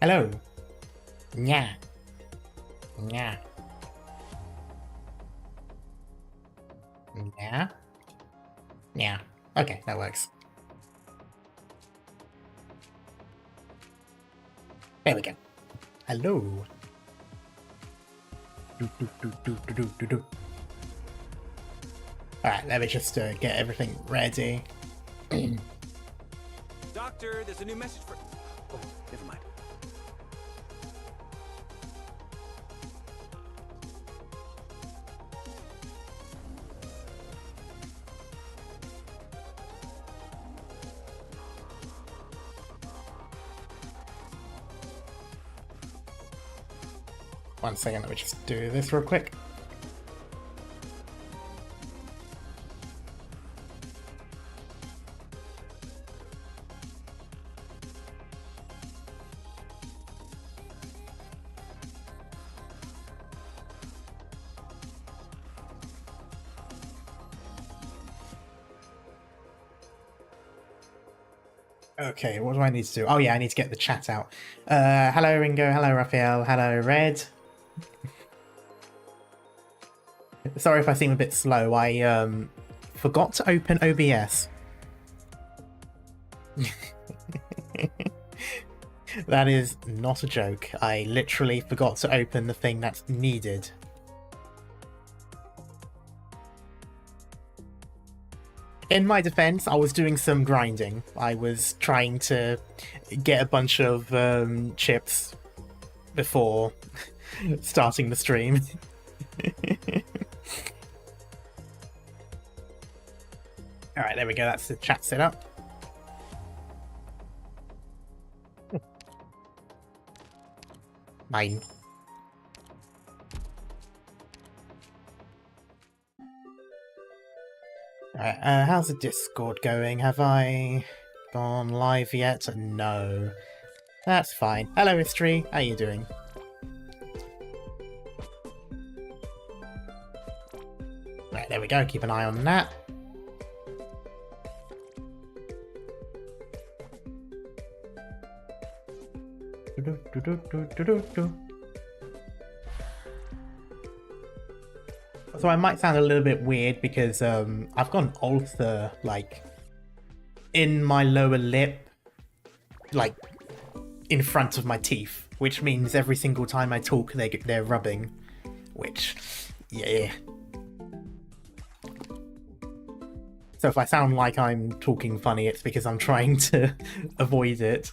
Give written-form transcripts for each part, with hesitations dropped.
Hello. Yeah. Yeah. Yeah. Yeah. Okay, that works. There we go. Hello. Alright, let me just get everything ready. Doctor, there's a new message for... Oh, never mind. One second, let me just do this real quick. Okay, what do I need to do? Oh yeah, I need to get the chat out. Hello Ringo, hello Raphael, hello Red. Sorry if I seem a bit slow, I forgot to open OBS. That is not a joke. I literally forgot to open the thing that's needed. In my defense, I was doing some grinding. I was trying to get a bunch of chips before starting the stream. Alright, there we go. That's the chat set up. Mine. Alright, how's the Discord going? Have I gone live yet? No. That's fine. Hello, History. How you doing? Right, there we go. Keep an eye on that. So I might sound a little bit weird because I've got an ulcer, like, in my lower lip, like, in front of my teeth, which means every single time I talk they're rubbing, which, yeah. So if I sound like I'm talking funny, it's because I'm trying to avoid it.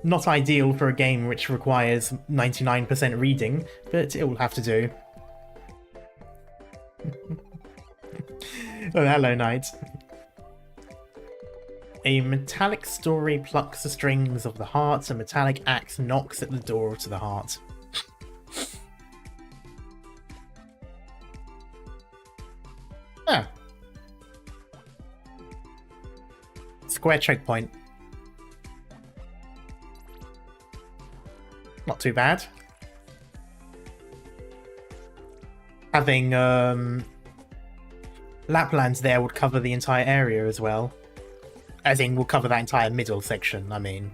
Not ideal for a game which requires 99% reading, but it will have to do. Oh, hello, Knight. A metallic story plucks the strings of the heart, a metallic axe knocks at the door to the heart. Ah. Square choke point. Not too bad. Having Laplands there would cover the entire area as well. As in, we'll cover that entire middle section, I mean.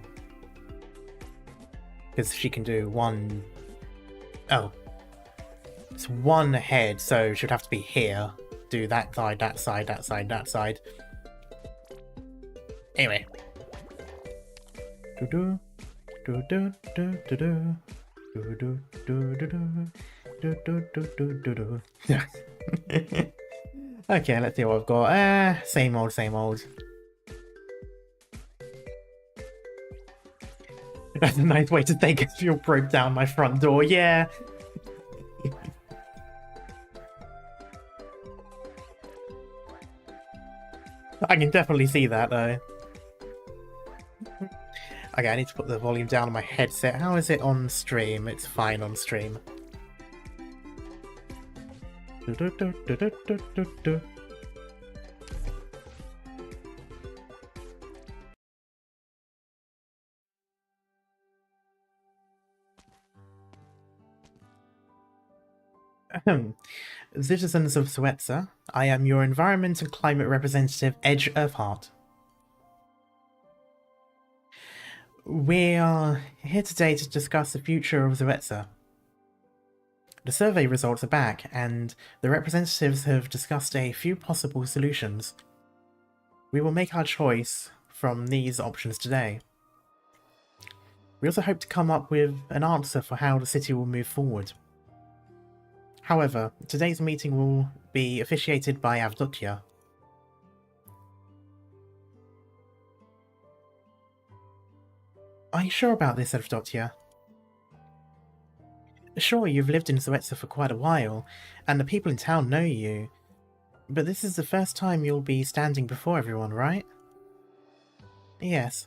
Because she can do one... Oh. It's one ahead, so she'd have to be here. Do that side, that side, that side, that side. Anyway. Do-do. Okay, let's see what I've got. Same old, same old. That's a nice way to think if you broke down my front door, yeah. I can definitely see that though. Okay, I need to put the volume down on my headset. How is it on stream? It's fine on stream. Citizens of Suetza, I am your environment and climate representative, Edge Earthheart. We are here today to discuss the future of Zoetsa. The survey results are back, and the representatives have discussed a few possible solutions. We will make our choice from these options today. We also hope to come up with an answer for how the city will move forward. However, today's meeting will be officiated by Avdotya. Are you sure about this, Avdotya? Sure, you've lived in Zoetsa for quite a while, and the people in town know you, but this is the first time you'll be standing before everyone, right? Yes.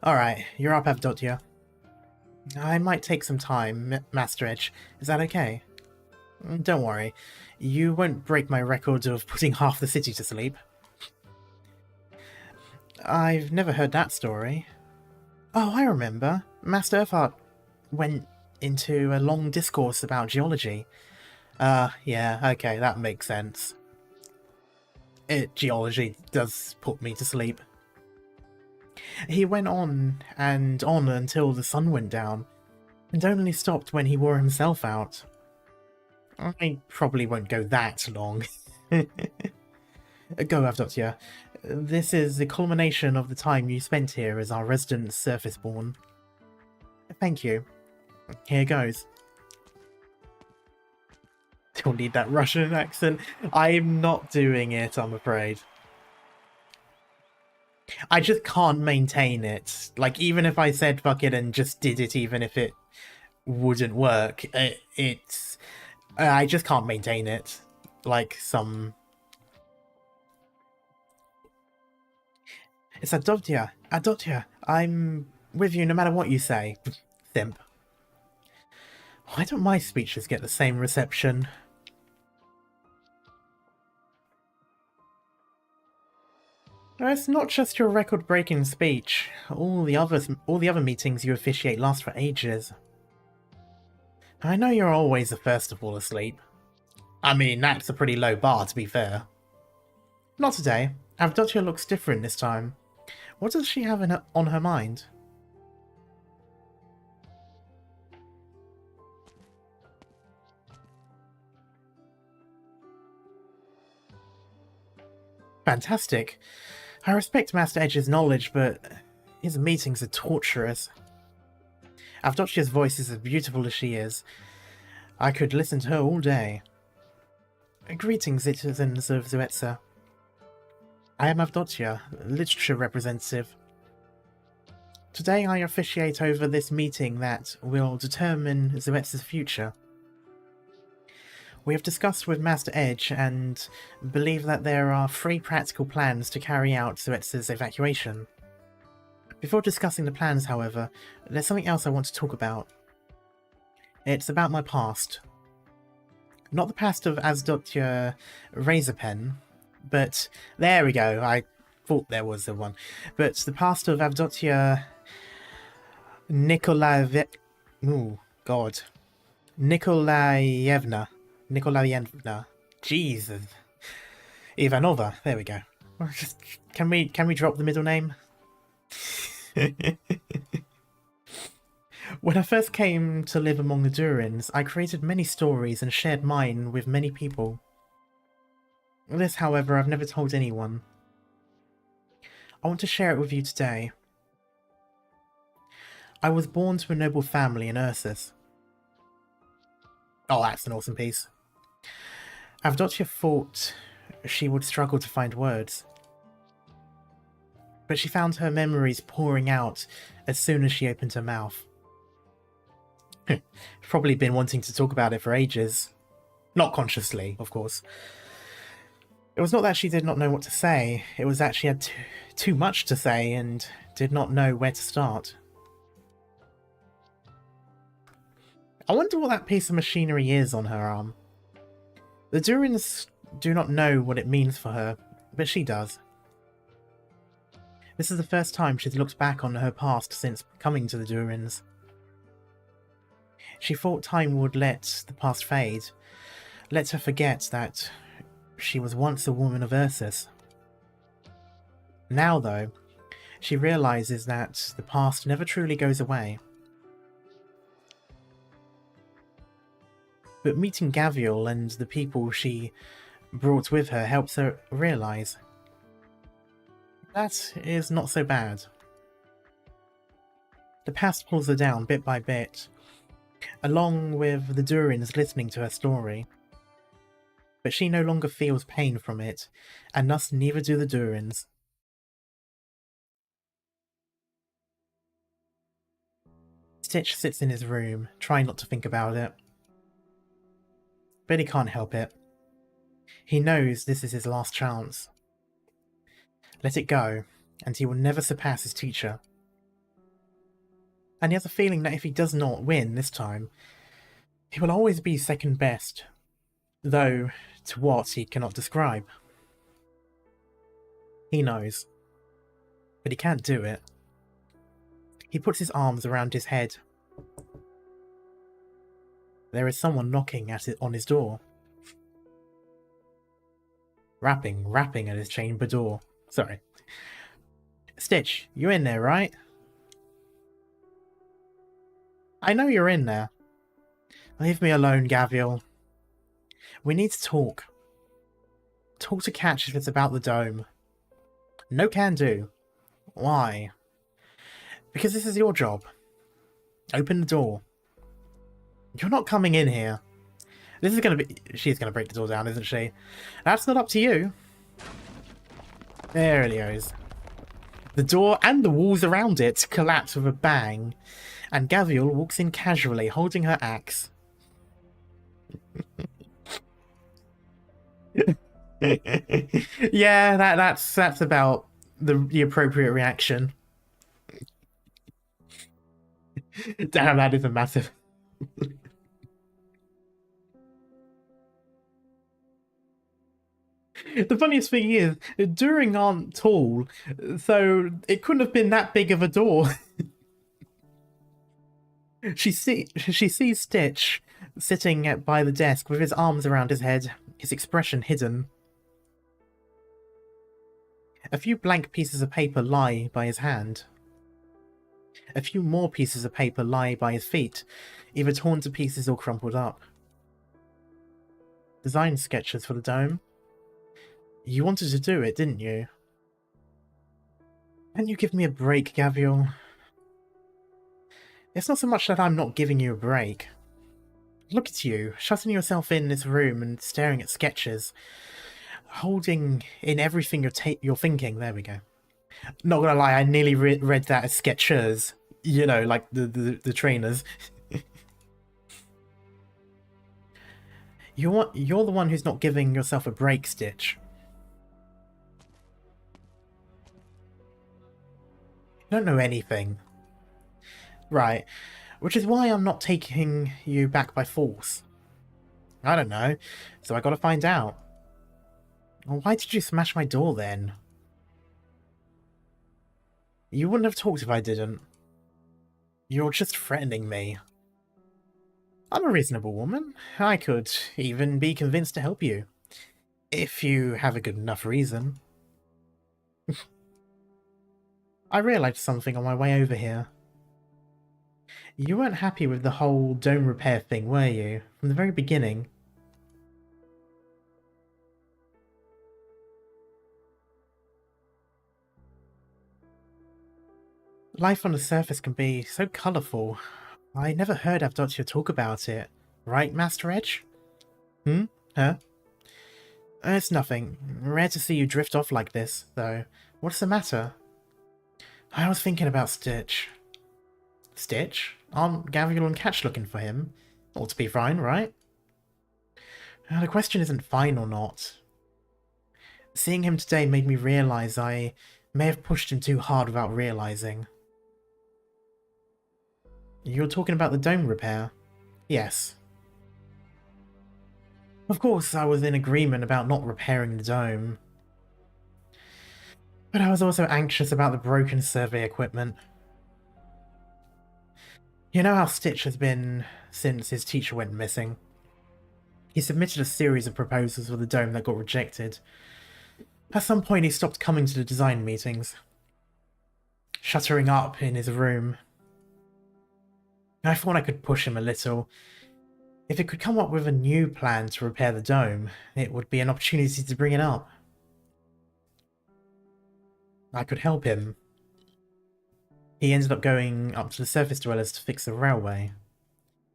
Alright, you're up, Avdotya. I might take some time, Master Edge. Is that okay? Don't worry. You won't break my record of putting half the city to sleep. I've never heard that story. Oh, I remember. Master Urfart went into a long discourse about geology. Yeah, okay, that makes sense. Geology does put me to sleep. He went on and on until the sun went down, and only stopped when he wore himself out. I probably won't go that long. Go, Avdotya. This is the culmination of the time you spent here as our resident surface-born. Thank you. Here goes. Don't need that Russian accent. I'm not doing it, I'm afraid. I just can't maintain it. Like, even if I said fuck it and just did it, even if it wouldn't work, it's... I just can't maintain it. Like some... It's Avdotya. Avdotya, I'm with you no matter what you say. Thimp. Why don't my speeches get the same reception? It's not just your record-breaking speech. All the other meetings you officiate last for ages. I know you're always the first to fall asleep. I mean, that's a pretty low bar, to be fair. Not today. Avdotya looks different this time. What does she have on her mind? Fantastic. I respect Master Edge's knowledge, but his meetings are torturous. Avdotya's voice is as beautiful as she is. I could listen to her all day. Greetings, citizens of Zoetsa. I am Avdotya, literature representative. Today I officiate over this meeting that will determine Zoetsa's future. We have discussed with Master Edge and believe that there are 3 practical plans to carry out Zoetsa's evacuation. Before discussing the plans, however, there's something else I want to talk about. It's about my past. Not the past of Avdotya Razorpen, but... There we go, I thought there was the one. But the past of Avdotya Nikolaevna. Jesus. Ivanova. There we go. Can we drop the middle name? When I first came to live among the Durins, I created many stories and shared mine with many people. This, however, I've never told anyone. I want to share it with you today. I was born to a noble family in Ursus. Oh, that's an awesome piece. Avdotya thought she would struggle to find words. But she found her memories pouring out as soon as she opened her mouth. Probably been wanting to talk about it for ages. Not consciously, of course. It was not that she did not know what to say, it was that she had too much to say and did not know where to start. I wonder what that piece of machinery is on her arm. The Durins do not know what it means for her, but she does. This is the first time she's looked back on her past since coming to the Durins. She thought time would let the past fade, let her forget that she was once a woman of Ursus. Now, though, she realizes that the past never truly goes away. But meeting Gavial and the people she brought with her helps her realize that is not so bad. The past pulls her down bit by bit, along with the Durins listening to her story. But she no longer feels pain from it, and thus neither do the Durins. Stitch sits in his room, trying not to think about it. But he can't help it. He knows this is his last chance. Let it go, and he will never surpass his teacher. And he has a feeling that if he does not win this time, he will always be second best, though to what he cannot describe. He knows, but he can't do it. He puts his arms around his head. There is someone knocking on his door. Rapping at his chamber door. Sorry. Stitch, you in there, right? I know you're in there. Leave me alone, Gavial. We need to talk. Talk to Catch if it's about the dome. No can do. Why? Because this is your job. Open the door. You're not coming in here. This is gonna be... She's gonna break the door down, isn't she? That's not up to you. There it goes. The door and the walls around it collapse with a bang, and Gavial walks in casually, holding her axe. Yeah, that's about the appropriate reaction. Damn, that is a massive... The funniest thing is, During aren't tall, so it couldn't have been that big of a door. She sees Stitch sitting by the desk with his arms around his head, his expression hidden. A few blank pieces of paper lie by his hand. A few more pieces of paper lie by his feet, either torn to pieces or crumpled up. Design sketches for the dome. You wanted to do it, didn't you? Can you give me a break, Gavial? It's not so much that I'm not giving you a break. Look at you, shutting yourself in this room and staring at sketches. Holding in everything you're thinking. There we go. Not gonna lie, I nearly read that as sketchers. You know, like the trainers. You're the one who's not giving yourself a break, Stitch. You don't know anything. Right. Which is why I'm not taking you back by force. I don't know. So I gotta find out. Well, why did you smash my door then? You wouldn't have talked if I didn't. You're just threatening me. I'm a reasonable woman. I could even be convinced to help you. If you have a good enough reason. I realised something on my way over here. You weren't happy with the whole dome repair thing, were you? From the very beginning. Life on the surface can be so colourful. I never heard Avdotya talk about it. Right, Master Edge? Huh? It's nothing. Rare to see you drift off like this, though. What's the matter? I was thinking about Stitch. Stitch? Aren't Gavial and Catch looking for him? Ought to be fine, right? The question isn't fine or not. Seeing him today made me realise I may have pushed him too hard without realising. You're talking about the dome repair? Yes. Of course, I was in agreement about not repairing the dome. But I was also anxious about the broken survey equipment. You know how Stitch has been since his teacher went missing. He submitted a series of proposals for the dome that got rejected. At some point he stopped coming to the design meetings. shuttering up in his room. I thought I could push him a little. If he could come up with a new plan to repair the dome, it would be an opportunity to bring it up. I could help him. He ended up going up to the surface dwellers to fix the railway.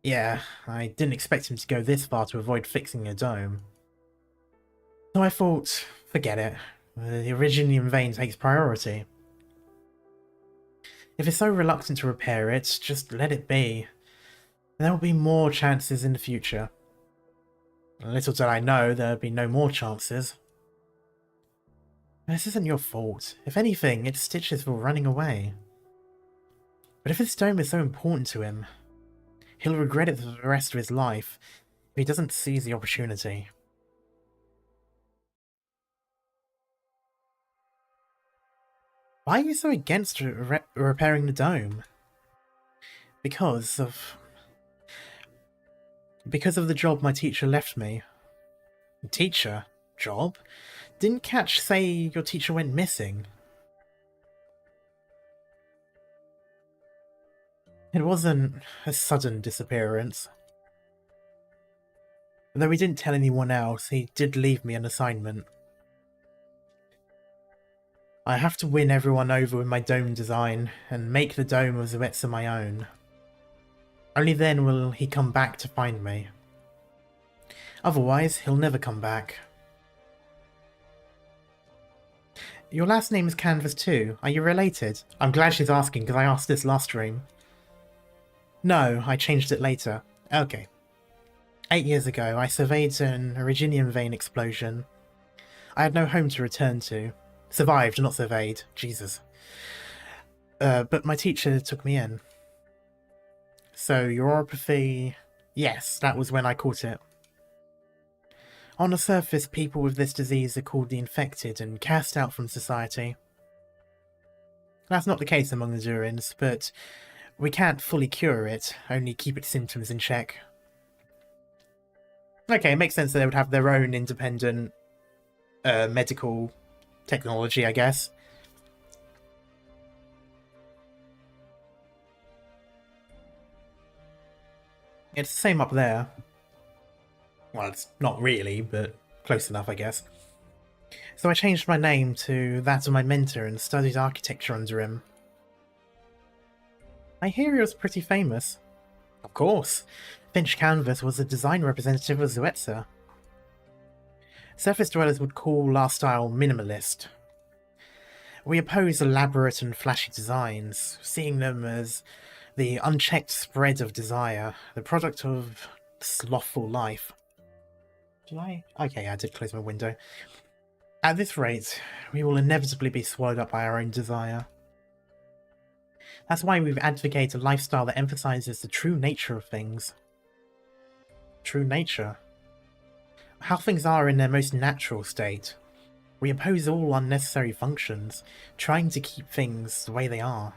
Yeah, I didn't expect him to go this far to avoid fixing a dome. So I thought, forget it. The Originium vein takes priority. If it's so reluctant to repair it, just let it be. There will be more chances in the future. Little did I know there would be no more chances. This isn't your fault. If anything, it's Stitch's for running away. But if this dome is so important to him, he'll regret it for the rest of his life if he doesn't seize the opportunity. Why are you so against repairing the dome? Because of the job my teacher left me. Teacher? Job? Didn't Catch say your teacher went missing? It wasn't a sudden disappearance. Though he didn't tell anyone else, he did leave me an assignment. I have to win everyone over with my dome design, and make the dome of Zuetsa my own. Only then will he come back to find me. Otherwise, he'll never come back. Your last name is Canvas too. Are you related? I'm glad she's asking, because I asked this last stream. No, I changed it later. Okay. 8 years ago, I surveyed an Originium vein explosion. I had no home to return to. Survived, not surveyed. Jesus. But my teacher took me in. So, uropathy... Yes, that was when I caught it. On the surface, people with this disease are called the infected and cast out from society. That's not the case among the Durins, but we can't fully cure it, only keep its symptoms in check. Okay, it makes sense that they would have their own independent medical technology, I guess. It's the same up there. Well, it's not really, but close enough, I guess. So I changed my name to that of my mentor and studied architecture under him. I hear he was pretty famous. Of course. Finch Canvas was a design representative of Zuetsa. Surface dwellers would call our style minimalist. We oppose elaborate and flashy designs, seeing them as the unchecked spread of desire, the product of slothful life. Did I? Okay, I did close my window. At this rate, we will inevitably be swallowed up by our own desire. That's why we've advocated a lifestyle that emphasizes the true nature of things. True nature? How things are in their most natural state. We oppose all unnecessary functions, trying to keep things the way they are.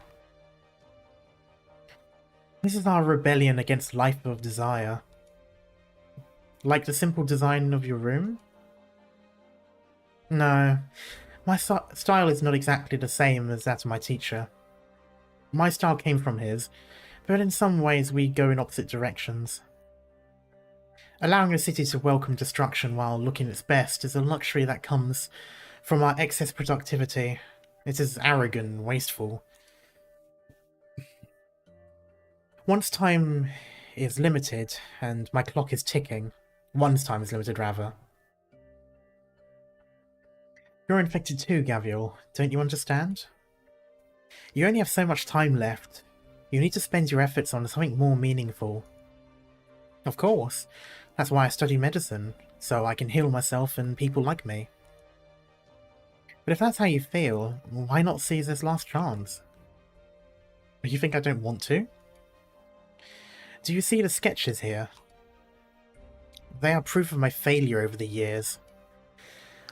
This is our rebellion against life of desire. Like the simple design of your room? No, my style is not exactly the same as that of my teacher. My style came from his, but in some ways we go in opposite directions. Allowing a city to welcome destruction while looking its best is a luxury that comes from our excess productivity. It is arrogant and wasteful. Once time is limited, and my clock is ticking, one's time is limited rather. You're infected too, Gavial, don't you understand? You only have so much time left. You need to spend your efforts on something more meaningful. Of course. That's why I study medicine, so I can heal myself and people like me. But if that's how you feel, why not seize this last chance? You think I don't want to? Do you see the sketches here? They are proof of my failure over the years.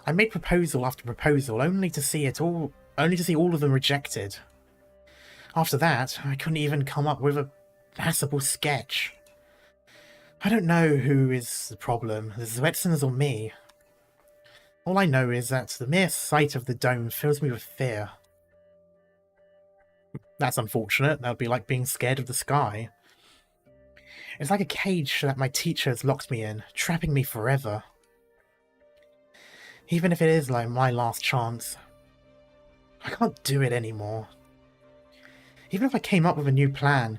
I made proposal after proposal only to see all of them rejected. After that, I couldn't even come up with a passable sketch. I don't know who is the problem, the Zuetsans or me. All I know is that the mere sight of the dome fills me with fear. That's unfortunate. That would be like being scared of the sky. It's like a cage that my teacher has locked me in, trapping me forever. Even if it is like my last chance, I can't do it anymore. Even if I came up with a new plan,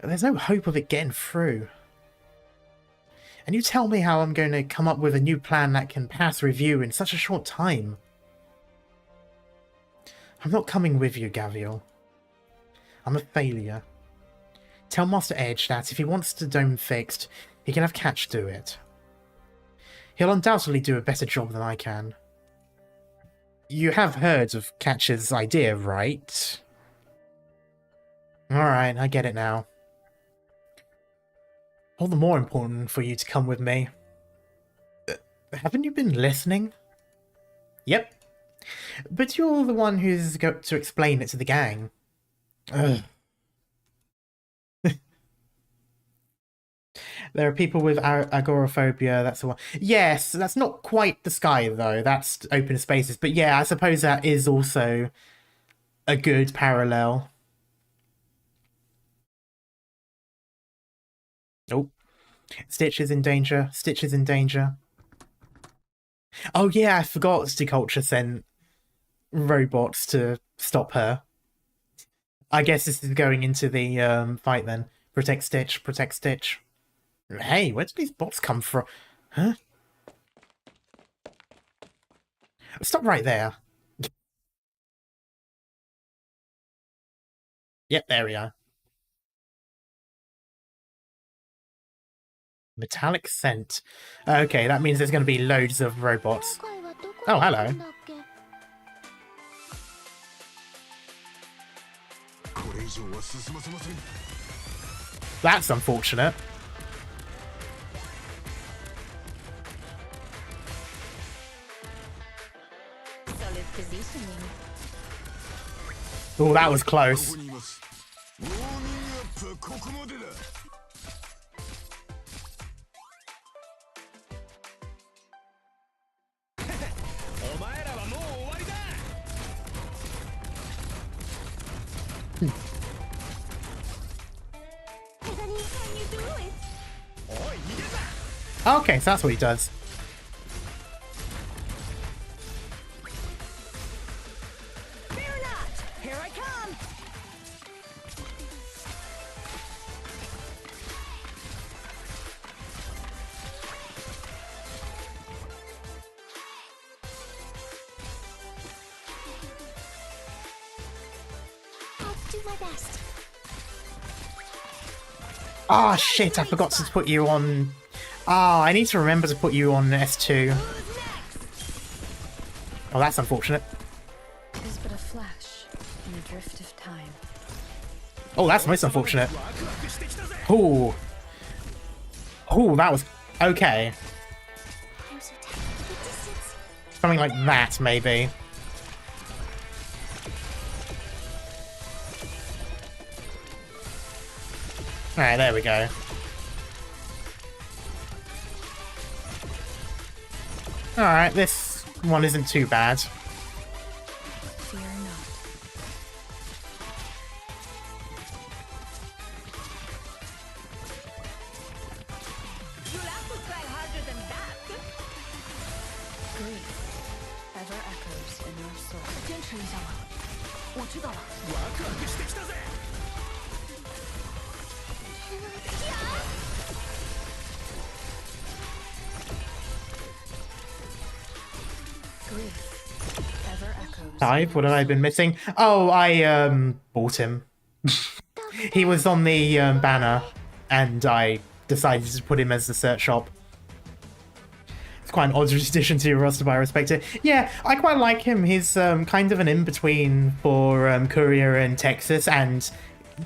there's no hope of it getting through. And you tell me how I'm going to come up with a new plan that can pass review in such a short time. I'm not coming with you, Gavial. I'm a failure. Tell Master Edge that if he wants the dome fixed, he can have Catch do it. He'll undoubtedly do a better job than I can. You have heard of Catch's idea, right? Alright, I get it now. All the more important for you to come with me. Haven't you been listening? Yep. But you're the one who's got to explain it to the gang. Ugh. There are people with agoraphobia, that's the one. Yes, that's not quite the sky, though. That's open spaces. But yeah, I suppose that is also a good parallel. Oh. Stitch is in danger. Stitch is in danger. Oh yeah, I forgot Sticulture sent robots to stop her. I guess this is going into the fight then. Protect Stitch, protect Stitch. Hey, where did these bots come from? Huh? Stop right there. Yep, there we are. Metallic scent. Okay, that means there's going to be loads of robots. Oh, hello. That's unfortunate. Oh, that was close. Okay, so that's what he does. Here I come. I'll do my best. Ah, shit, I forgot to put you on... Ah, I need to remember to put you on S2. Oh, that's unfortunate. It is but a flash in the drift of time. Oh, that's most unfortunate. Ooh. Ooh, that was... Okay. Something like that, maybe. Alright, there we go. Alright, this one isn't too bad. Fear not. You'll have to try harder than that. Grief ever echoes in our soul. 坚持一下吧，我知道了。Dive? What have I been missing? Oh, I bought him. He was on the banner, and I decided to put him as the search shop. It's quite an odd addition to your roster, but I respect it. Yeah, I quite like him. He's kind of an in-between for Courier and Texas, and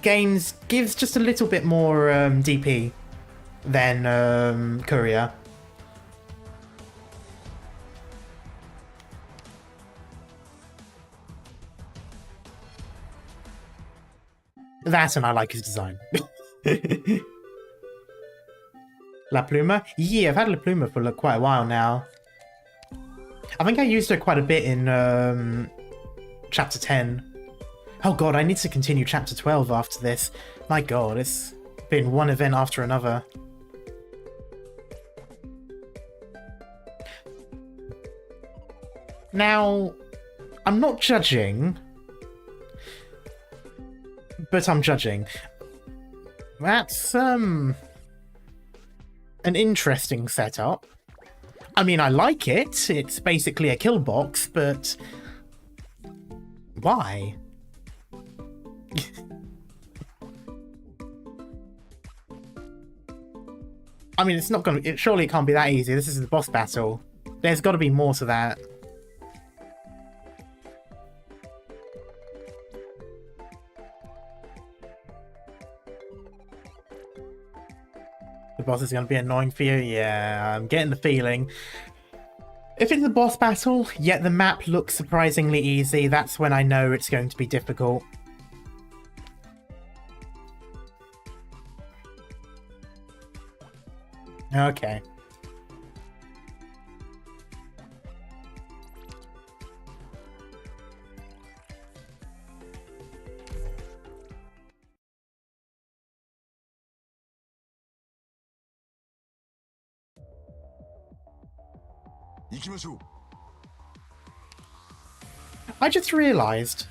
gives just a little bit more DP than Courier. That, and I like his design. La Pluma? Yeah, I've had La Pluma for quite a while now. I think I used her quite a bit in Chapter 10. Oh god, I need to continue chapter 12 after this. My god, it's been one event after another. Now, I'm not judging, but I'm judging. That's, an interesting setup. I mean, I like it. It's basically a kill box, but why? I mean, it's not gonna... surely it can't be that easy. This is the boss battle. There's got to be more to that. The boss is going to be annoying for you? Yeah, I'm getting the feeling. If it's a boss battle, yet the map looks surprisingly easy, that's when I know it's going to be difficult. Okay. I just realised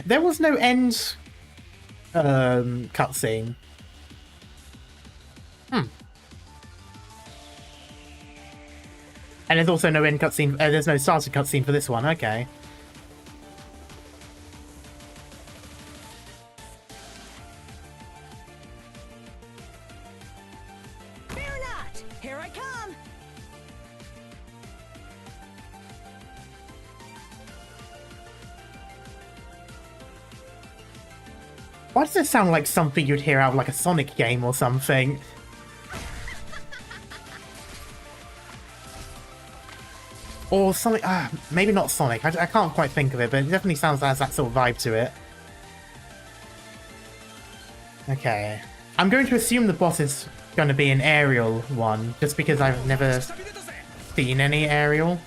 there was no end cutscene. And there's also no end cutscene. There's no starter cutscene for this one. Okay. Fear not! Here I come! Why does it sound like something you'd hear out of like a Sonic game or something? Or Sonic, maybe not Sonic, I can't quite think of it, but it definitely sounds like it has that sort of vibe to it. Okay. I'm going to assume the boss is going to be an aerial one, just because I've never seen any aerial.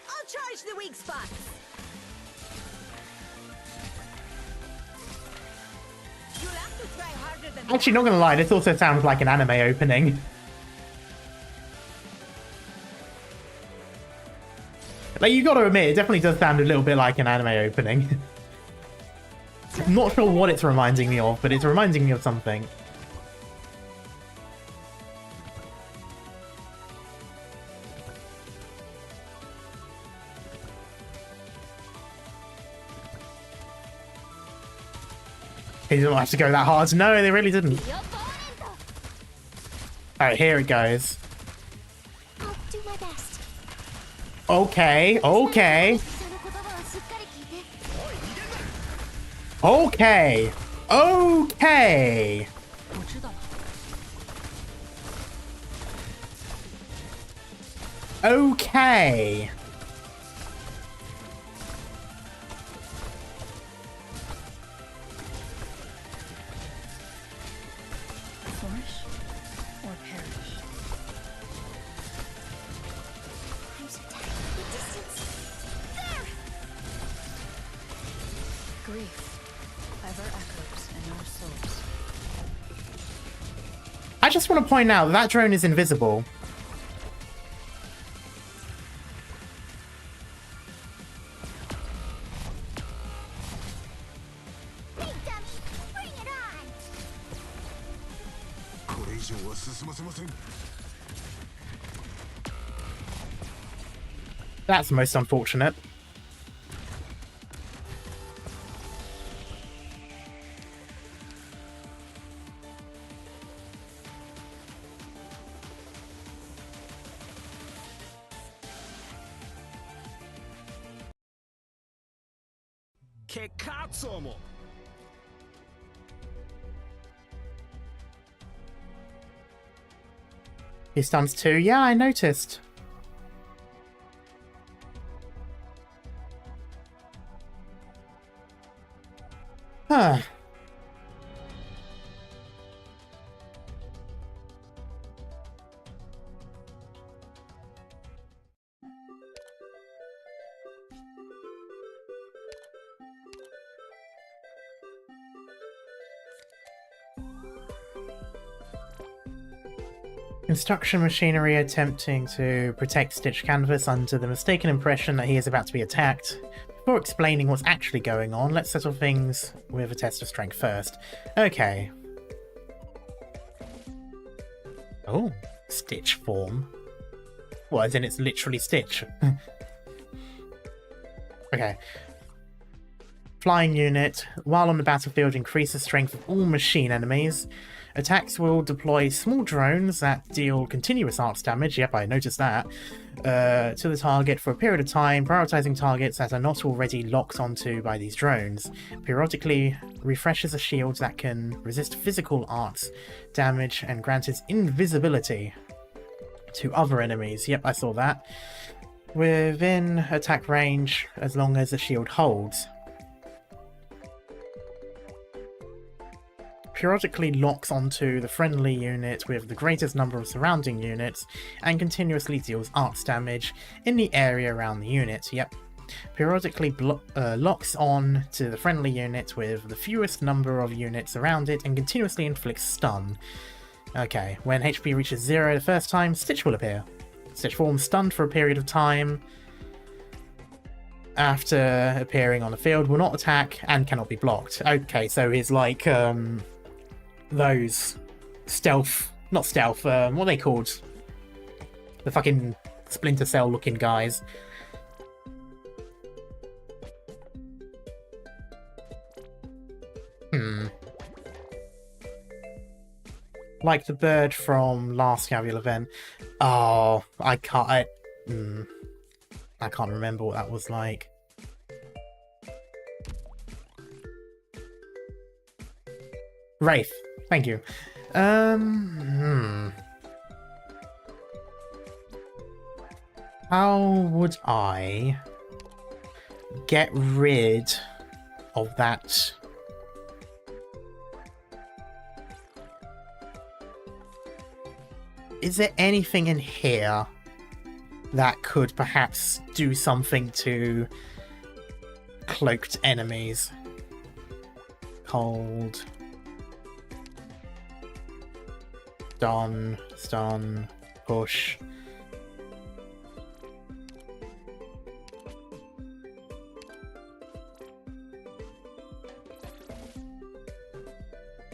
I'll charge the weak spots! You'll have to try harder than that. Actually, not gonna lie, this also sounds like an anime opening. Like, you gotta admit, it definitely does sound a little bit like an anime opening. I'm not sure what it's reminding me of, but it's reminding me of something. They didn't have to go that hard. No, they really didn't. Alright, here it goes. I'll do my best. Okay, okay. Okay. Okay. Okay. Flourish or perish. I'm so tired of the distance. There! Grief ever echoes in our souls. I just want to point out that drone is invisible. Big dummy, bring it on! That's most unfortunate. He stuns too. Yeah, I noticed. Huh. Construction machinery attempting to protect Stitch Canvas under the mistaken impression that he is about to be attacked. Before explaining what's actually going on, let's settle things with a test of strength first. Okay. Oh, Stitch form. Well, as in it's literally Stitch. Okay. Flying unit. While on the battlefield, increases strength of all machine enemies. Attacks will deploy small drones that deal continuous arcs damage, yep, I noticed that, to the target for a period of time, prioritizing targets that are not already locked onto by these drones. Periodically refreshes a shield that can resist physical arcs damage and granted invisibility to other enemies. Yep, I saw that. Within attack range, as long as the shield holds. Periodically locks onto the friendly unit with the greatest number of surrounding units and continuously deals arcs damage in the area around the unit. Yep. Periodically locks on to the friendly unit with the fewest number of units around it and continuously inflicts stun. Okay, when HP reaches 0 the first time, Stitch will appear. Stitch forms stunned for a period of time. After appearing on the field, will not attack and cannot be blocked. Okay, so he's like, those stealth, not stealth, what are they called? The fucking Splinter Cell looking guys. Like the bird from last Gabriel event. Oh, I can't remember what that was like. Wraith, thank you. How would I get rid of that? Is there anything in here that could perhaps do something to cloaked enemies? Cold. Stun, push.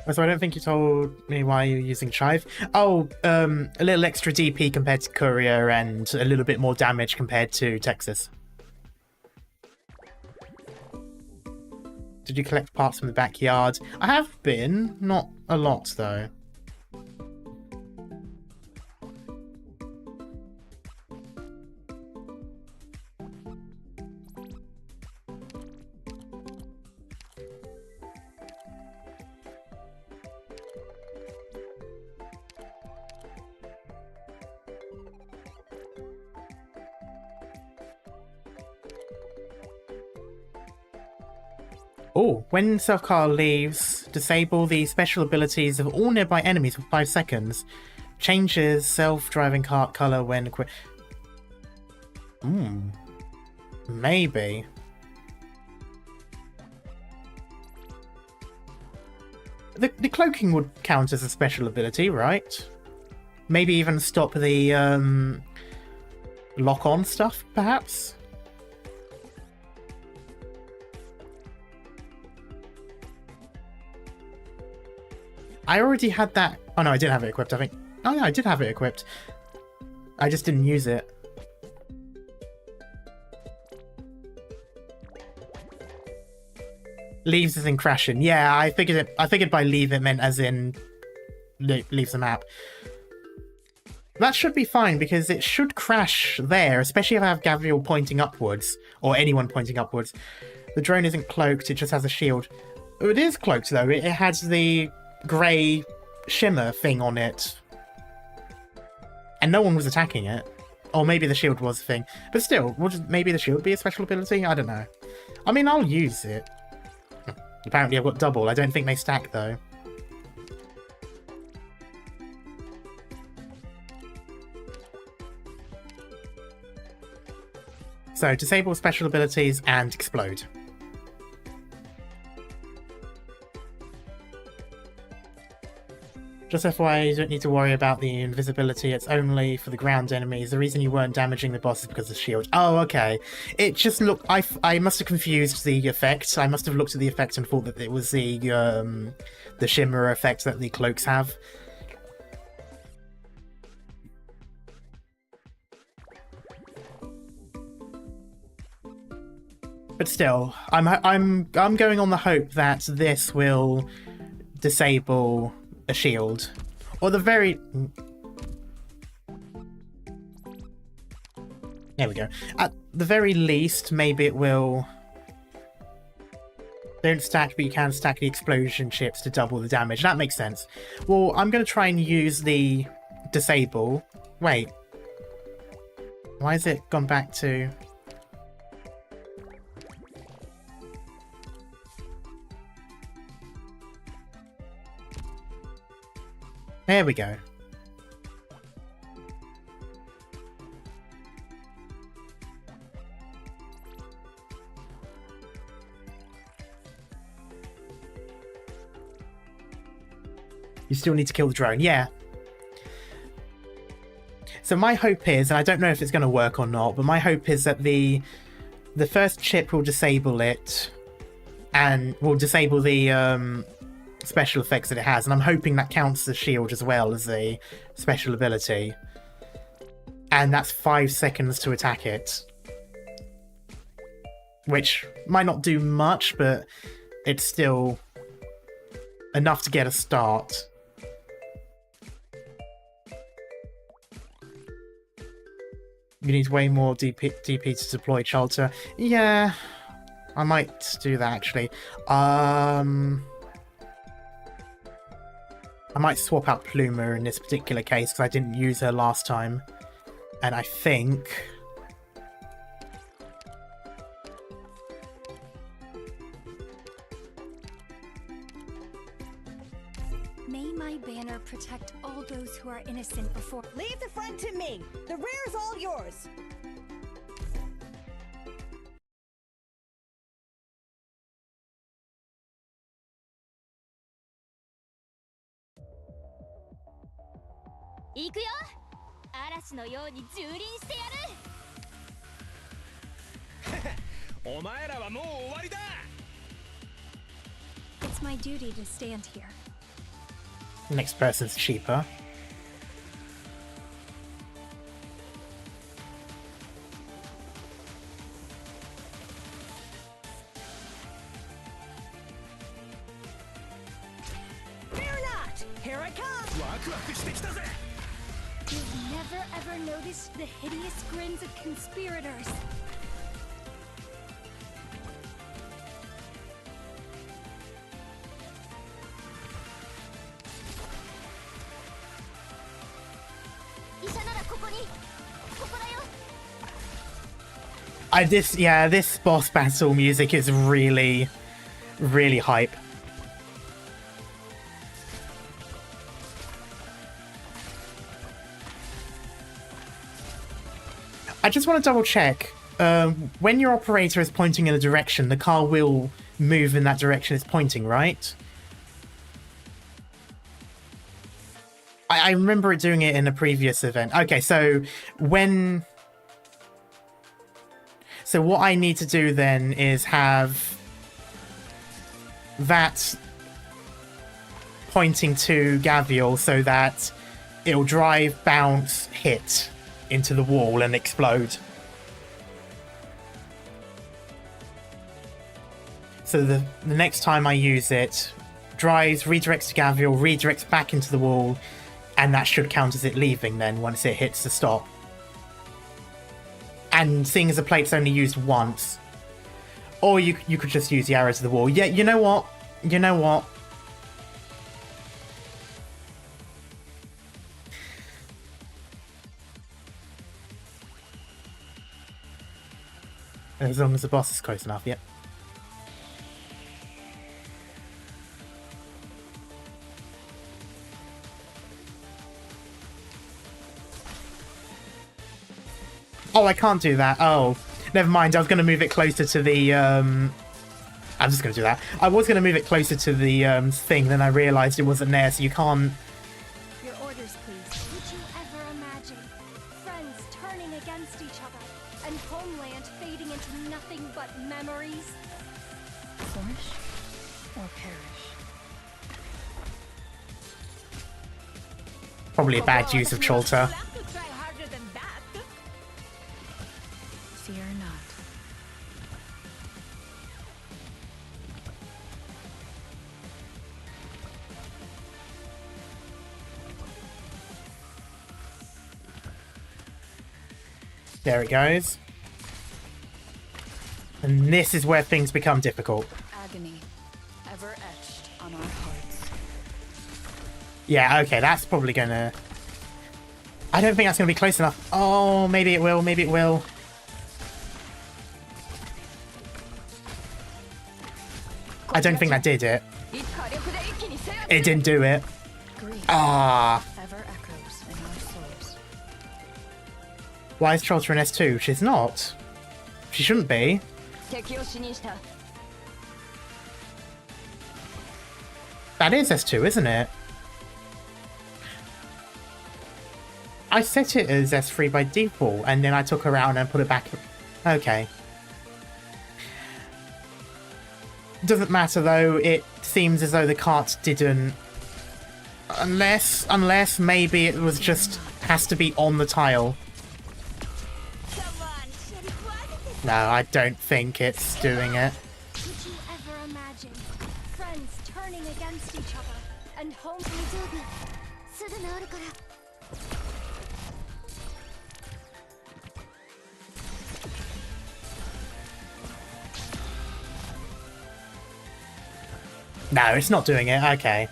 So I don't think you told me why you're using Chive. Oh, a little extra DP compared to Courier and a little bit more damage compared to Texas. Did you collect parts from the backyard? I have been, not a lot though. Oh, when Self-Car leaves, disable the special abilities of all nearby enemies for 5 seconds. Changes self-driving car color when equipped. Maybe. The cloaking would count as a special ability, right? Maybe even stop the lock-on stuff, perhaps? I already had that. Oh no, I didn't have it equipped, I think. Oh no, I did have it equipped. I just didn't use it. Leaves as in crashing. Yeah, I figured by leave it meant as in leaves the map. That should be fine because it should crash there, especially if I have Gabriel pointing upwards or anyone pointing upwards. The drone isn't cloaked, it just has a shield. It is cloaked though. It has the grey shimmer thing on it. And no one was attacking it. Or maybe the shield was a thing. But still, maybe the shield be a special ability? I don't know. I mean, I'll use it. Apparently I've got double. I don't think they stack though. So disable special abilities and explode. Just FYI, you don't need to worry about the invisibility, it's only for the ground enemies. The reason you weren't damaging the boss is because of the shield. Oh, okay. It just looked... I must have confused the effect. I must have looked at the effect and thought that it was the shimmer effect that the cloaks have. But still, I'm going on the hope that this will disable a shield, or the very... There we go. At the very least, maybe it will... Don't stack, but you can stack the explosion chips to double the damage. That makes sense. Well, I'm going to try and use the disable. Wait. Why has it gone back to... There we go. You still need to kill the drone, yeah. So my hope is, and I don't know if it's going to work or not, but my hope is that the first chip will disable it, and will disable the special effects that it has, and I'm hoping that counts the shield as well as a special ability. And that's 5 seconds to attack it. Which might not do much, but it's still enough to get a start. You need way more DP to deploy shelter. Yeah, I might do that actually. I might swap out Pluma in this particular case because I didn't use her last time. And I think... May my banner protect all those who are innocent before... Leave the front to me! The rear's all yours! It's my duty to stand here. Next person's cheaper. Fear not! Here I come! You've never ever noticed the hideous grins of conspirators. This boss battle music is really, really hype. I just want to double check. When your operator is pointing in a direction, the car will move in that direction it's pointing, right? I remember it doing it in a previous event. Okay, so when... So what I need to do then is have that pointing to Gavial so that it'll drive, bounce, hit into the wall and explode. So the next time I use it, drives, redirects to Gavial, redirects back into the wall, and that should count as it leaving then once it hits the stop. And seeing as the plate's only used once, or you could just use the arrow to the wall. Yeah, you know what? You know what? As long as the boss is close enough, yep. Oh, I can't do that. Oh, never mind. I was going to move it closer to the... I'm just going to do that. I was going to move it closer to the thing, then I realised it wasn't there, so you can't... Your orders, please. Would you ever imagine friends turning against each other and homeland fading into nothing but memories? Flourish or perish? Probably a bad use of Cholta. Fear not. There it goes. And this is where things become difficult. Agony, ever etched on our hearts. Yeah, okay, that's probably gonna... I don't think that's gonna be close enough. Oh, maybe it will, maybe it will. I don't think that did it. It didn't do it. Grief Ah. ever echoes in our souls. Why is Cholta in S2? She's not. She shouldn't be. That is S2, isn't it? I set it as S3 by default, and then I took her out and put it back. Okay. Doesn't matter though, it seems as though the cart didn't... Unless maybe it was just... has to be on the tile. No, I don't think it's doing it. Would you ever imagine friends turning against each other and home? No, it's not doing it. Okay.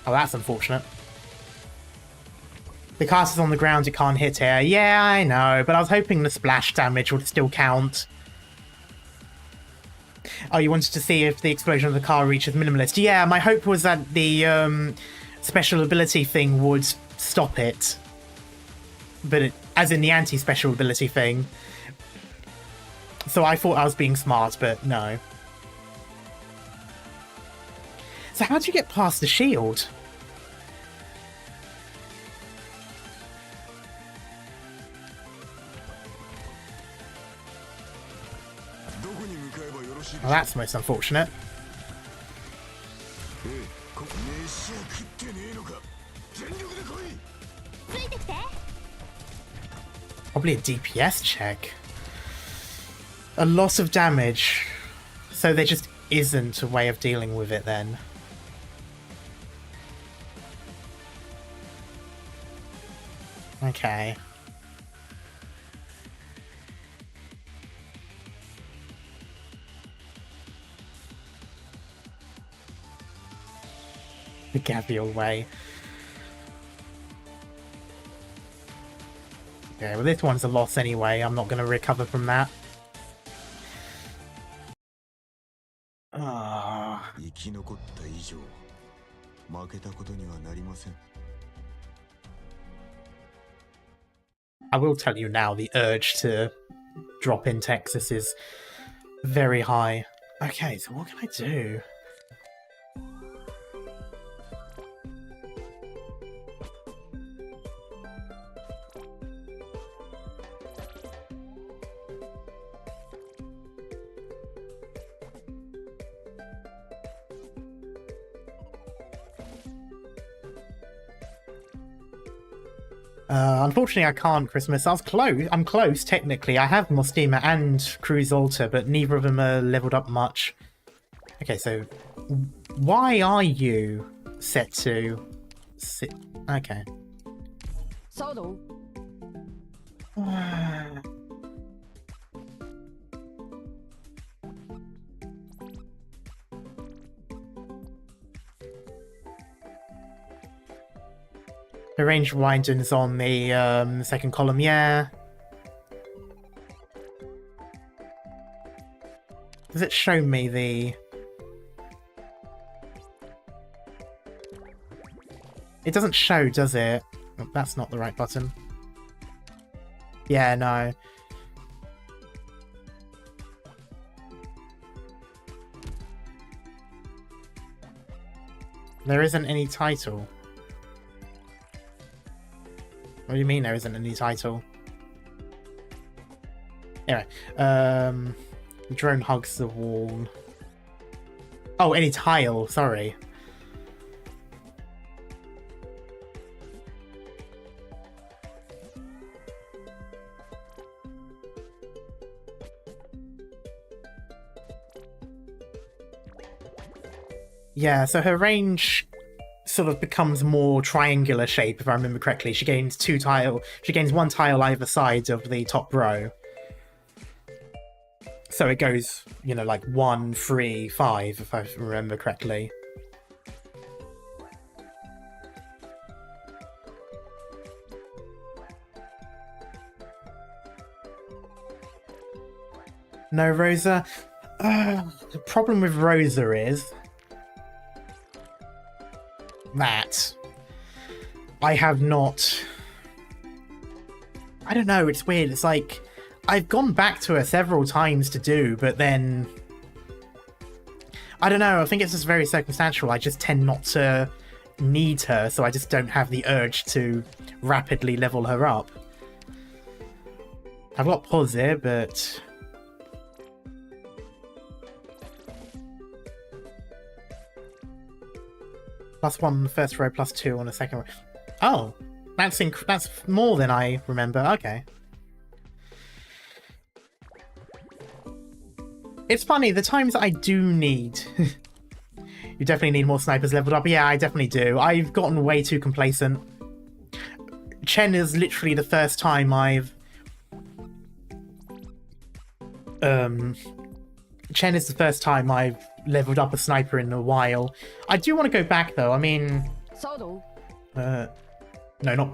Oh, that's unfortunate. The cast is on the ground, you can't hit here. Yeah, I know, but I was hoping the splash damage would still count. Oh, you wanted to see if the explosion of the car reaches minimalist. Yeah, my hope was that the special ability thing would stop it. But it, as in the anti-special ability thing. So I thought I was being smart, but no. So how do you get past the shield? Well, that's most unfortunate. Probably a DPS check. A lot of damage. So there just isn't a way of dealing with it then. Okay. The Gavial way. Okay, well this one's a loss anyway. I'm not going to recover from that. Ah. I will tell you now, the urge to drop in Texas is very high. Okay, so what can I do? Unfortunately, I can't, Christmas. I was close. I'm close, technically. I have Mostima and Cruise Altar, but neither of them are leveled up much. Okay, so why are you set to... Okay. Her range widens on the second column, yeah. Does it show me the... It doesn't show, does it? Oh, that's not the right button. Yeah, no. There isn't any title. What do you mean there isn't any title? Anyway, the drone hugs the wall. Oh, any tile, sorry. Yeah, so her range sort of becomes more triangular shape, if I remember correctly. She gains one tile either side of the top row. So it goes, you know, like 1, 3, 5, if I remember correctly. No, Rosa. The problem with Rosa is that I have not... I don't know, it's weird. It's like, I've gone back to her several times to do, but then... I don't know, I think it's just very circumstantial. I just tend not to need her, so I just don't have the urge to rapidly level her up. I've got pause here, but... +1 on the first row, +2 on the second row. Oh, that's more than I remember. Okay. It's funny, the times I do need... You definitely need more snipers leveled up. Yeah, I definitely do. I've gotten way too complacent. Chen is literally the first time I've... Chen is the first time I've leveled up a sniper in a while. I do want to go back though. I mean, no, not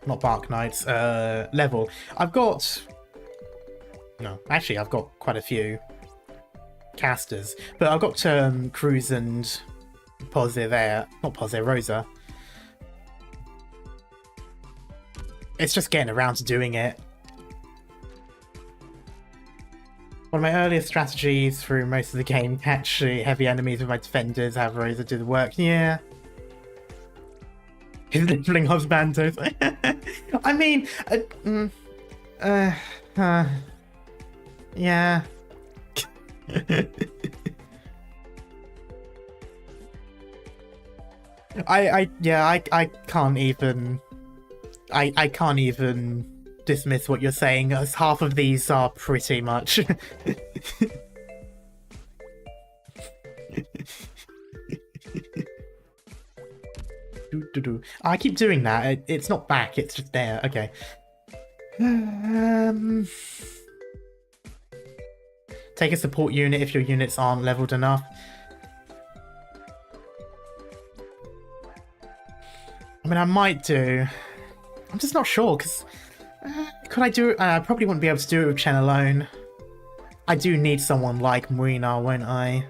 Arknights. Level. I've got. No, actually, I've got quite a few casters, but I've got Cruz and Positive there. Not Positive, Rosa. It's just getting around to doing it. One of my earliest strategies through most of the game, catch heavy enemies with my defenders, have Rosa do the work. Yeah. He's leveling husbandos. I mean, yeah. I can't even... I can't even dismiss what you're saying, as half of these are pretty much... I keep doing that. It's not back, it's just there. Okay. Take a support unit if your units aren't leveled enough. I mean, I might do. I'm just not sure, because... could I do it? I probably wouldn't be able to do it with Chen alone. I do need someone like Marina, won't I?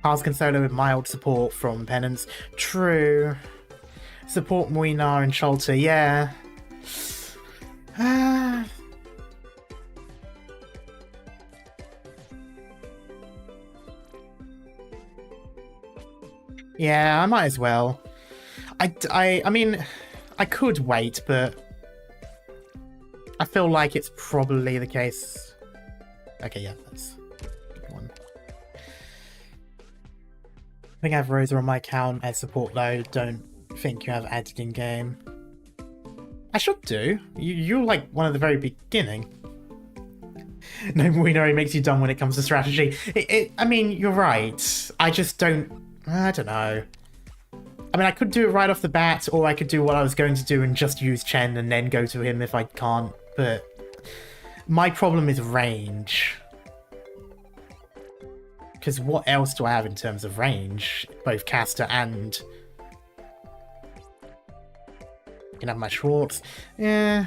Cars can solo with mild support from Penance. True. Support Marina and Sholter, yeah. Yeah, I might as well. I mean, I could wait, but I feel like it's probably the case. Okay, yeah, that's one. I think I have Rosa on my account as support though. Don't think you have added in game. I should do. You're like one of the very beginning. No, we know it makes you dumb when it comes to strategy. I mean, you're right. I just don't. I don't know. I mean, I could do it right off the bat, or I could do what I was going to do and just use Chen and then go to him if I can't, but my problem is range. Because what else do I have in terms of range? Both caster and... Can have my Schwartz. Yeah.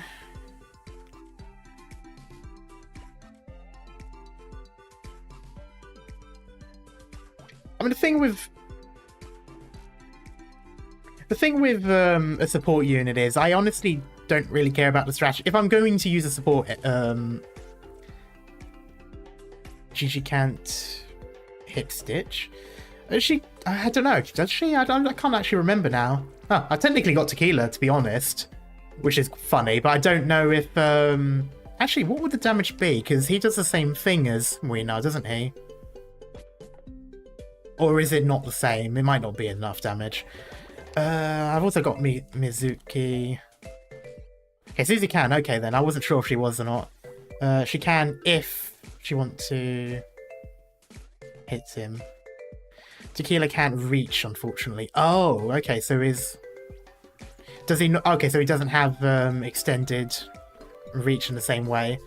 I mean, the thing with a support unit is I honestly don't really care about the strategy. If I'm going to use a support, she can't hit Stitch. She, I don't know. Does she? I can't actually remember now. Huh, I technically got Tequila, to be honest, which is funny, but I don't know if actually, what would the damage be? Because he does the same thing as Muina, doesn't he? Or is it not the same? It might not be enough damage. I've also got Mizuki. Okay, Susie can. Okay, then. I wasn't sure if she was or not. She can if she wants to hit him. Tequila can't reach, unfortunately. Oh, okay, so does he not? Okay, so he doesn't have extended reach in the same way.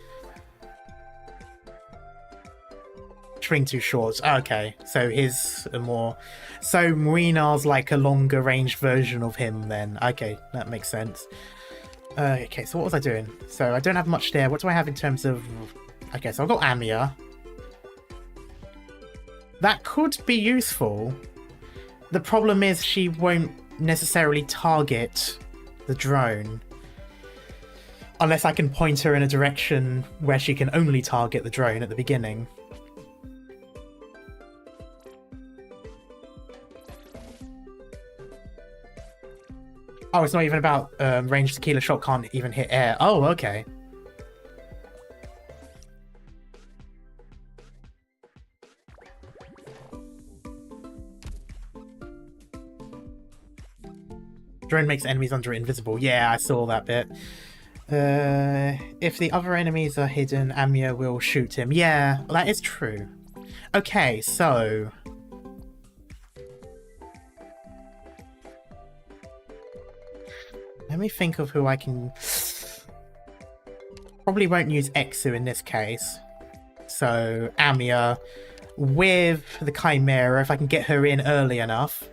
String too short. Okay, so his are more... So Muina's like a longer range version of him then. Okay, that makes sense. Okay, so what was I doing? So I don't have much there. What do I have in terms of... Okay, so I've got Amia. That could be useful. The problem is she won't necessarily target the drone. Unless I can point her in a direction where she can only target the drone at the beginning. Oh, it's not even about range. Tequila shot can't even hit air. Oh, okay. Drone makes enemies under it invisible. Yeah, I saw that bit. If the other enemies are hidden, Amia will shoot him. Yeah, that is true. Okay, so... Let me think of who I can... Probably won't use Exu in this case. So, Amia with the Chimera, if I can get her in early enough.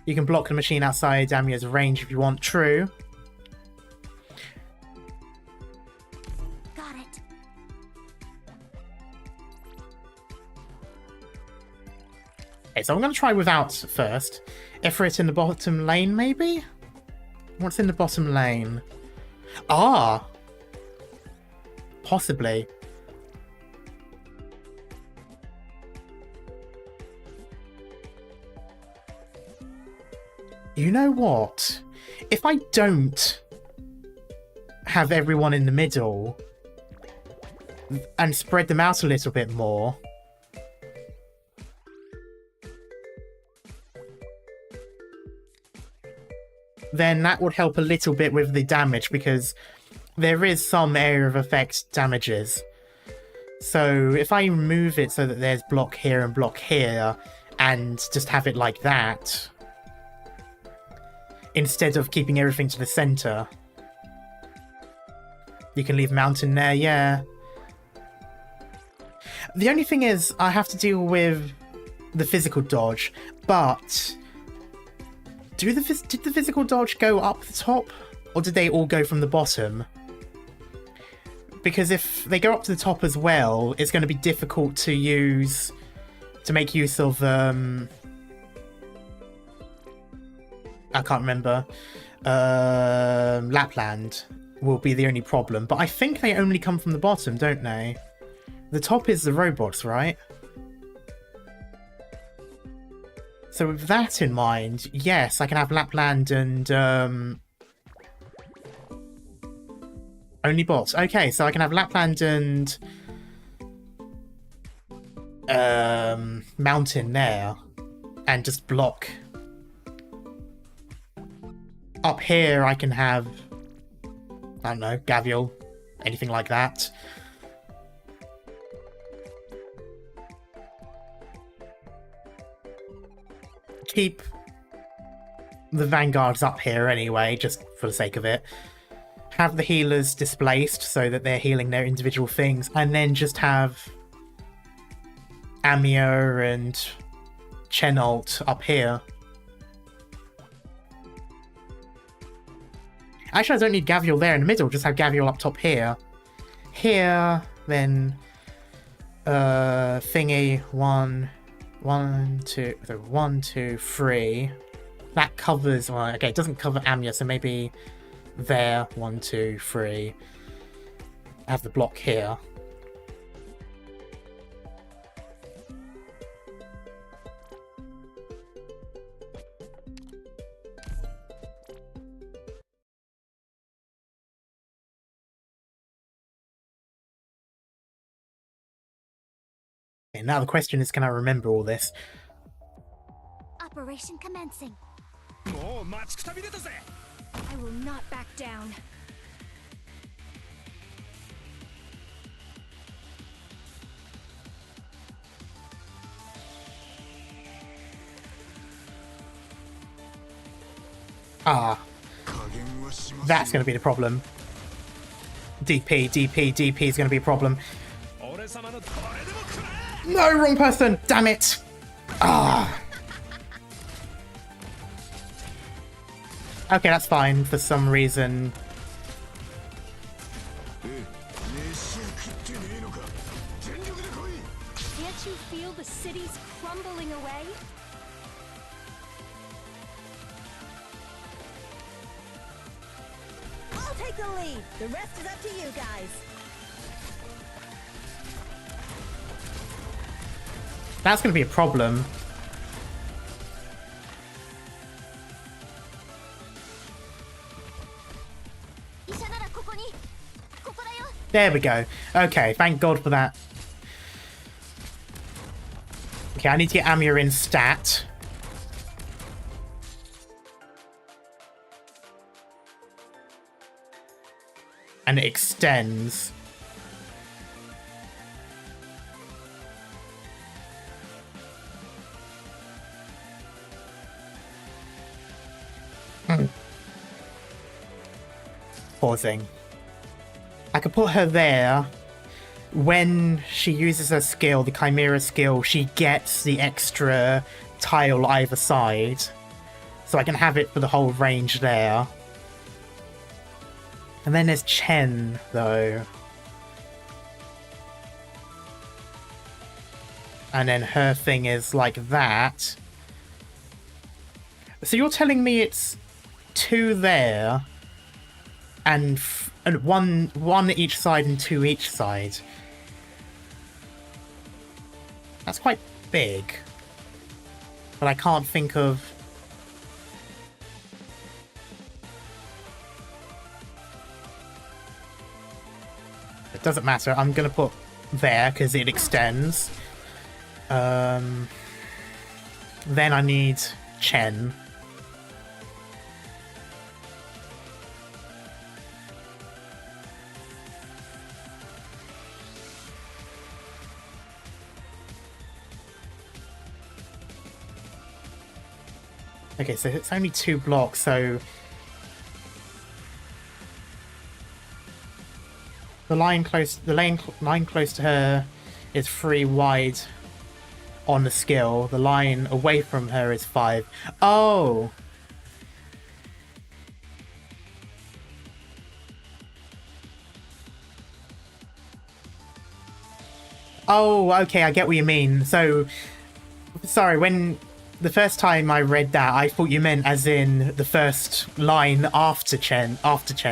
You can block the machine outside Amia's range if you want. True. Got it. Okay, so I'm going to try without first. Ifrit in the bottom lane, maybe? What's in the bottom lane? Ah! Possibly. You know what? If I don't have everyone in the middle and spread them out a little bit more, then that would help a little bit with the damage, because there is some area of effect damages. So if I move it so that there's block here and block here, and just have it like that, instead of keeping everything to the center. You can leave mountain there, yeah. The only thing is, I have to deal with the physical dodge, but... did the physical dodge go up the top? Or did they all go from the bottom? Because if they go up to the top as well, it's going to be difficult to make use of... I can't remember. Lapland will be the only problem. But I think they only come from the bottom, don't they? The top is the robots, right? So with that in mind, yes, I can have Lapland and... only bots. Okay, so I can have Lapland and... Mountain there. And just block... Up here, I can have, I don't know, Gavial, anything like that. Keep the Vanguards up here anyway, just for the sake of it. have the healers displaced so that they're healing their individual things, and then just have Amia and Chenault up here. Actually, I don't need Gavial there in the middle, just have Gavial up top here. Here, then thingy, 1, 2, 3. That covers, well, okay, it doesn't cover Amia, so maybe there, 1, 2, 3. I have the block here. Okay, now the question is, can I remember all this? Operation commencing. もう待ちくたびれたぜ I will not back down. Ah, that's going to be the problem. DP is going to be a problem. 俺様のこれでも食らえ No, wrong person! Damn it! Ah. Okay, that's fine. For some reason. Can't you feel the cities crumbling away? I'll take the lead. The rest is up to you guys. That's going to be a problem. There we go. Okay, thank God for that. Okay, I need to get Amia in stat. And it extends. Pausing. I could put her there. When she uses her skill, the Chimera skill, she gets the extra tile either side. So I can have it for the whole range there. And then there's Chen, though. And then her thing is like that. So you're telling me it's 2 there, and one each side and 2 each side. That's quite big. But I can't think of... It doesn't matter. I'm going to put there because it extends. Then I need Chen. Okay, so it's only 2 blocks, so... The line close to her is 3 wide on the skill. The line away from her is 5. Oh! Oh, okay, I get what you mean. So, sorry, when... The first time I read that, I thought you meant as in the first line after Chen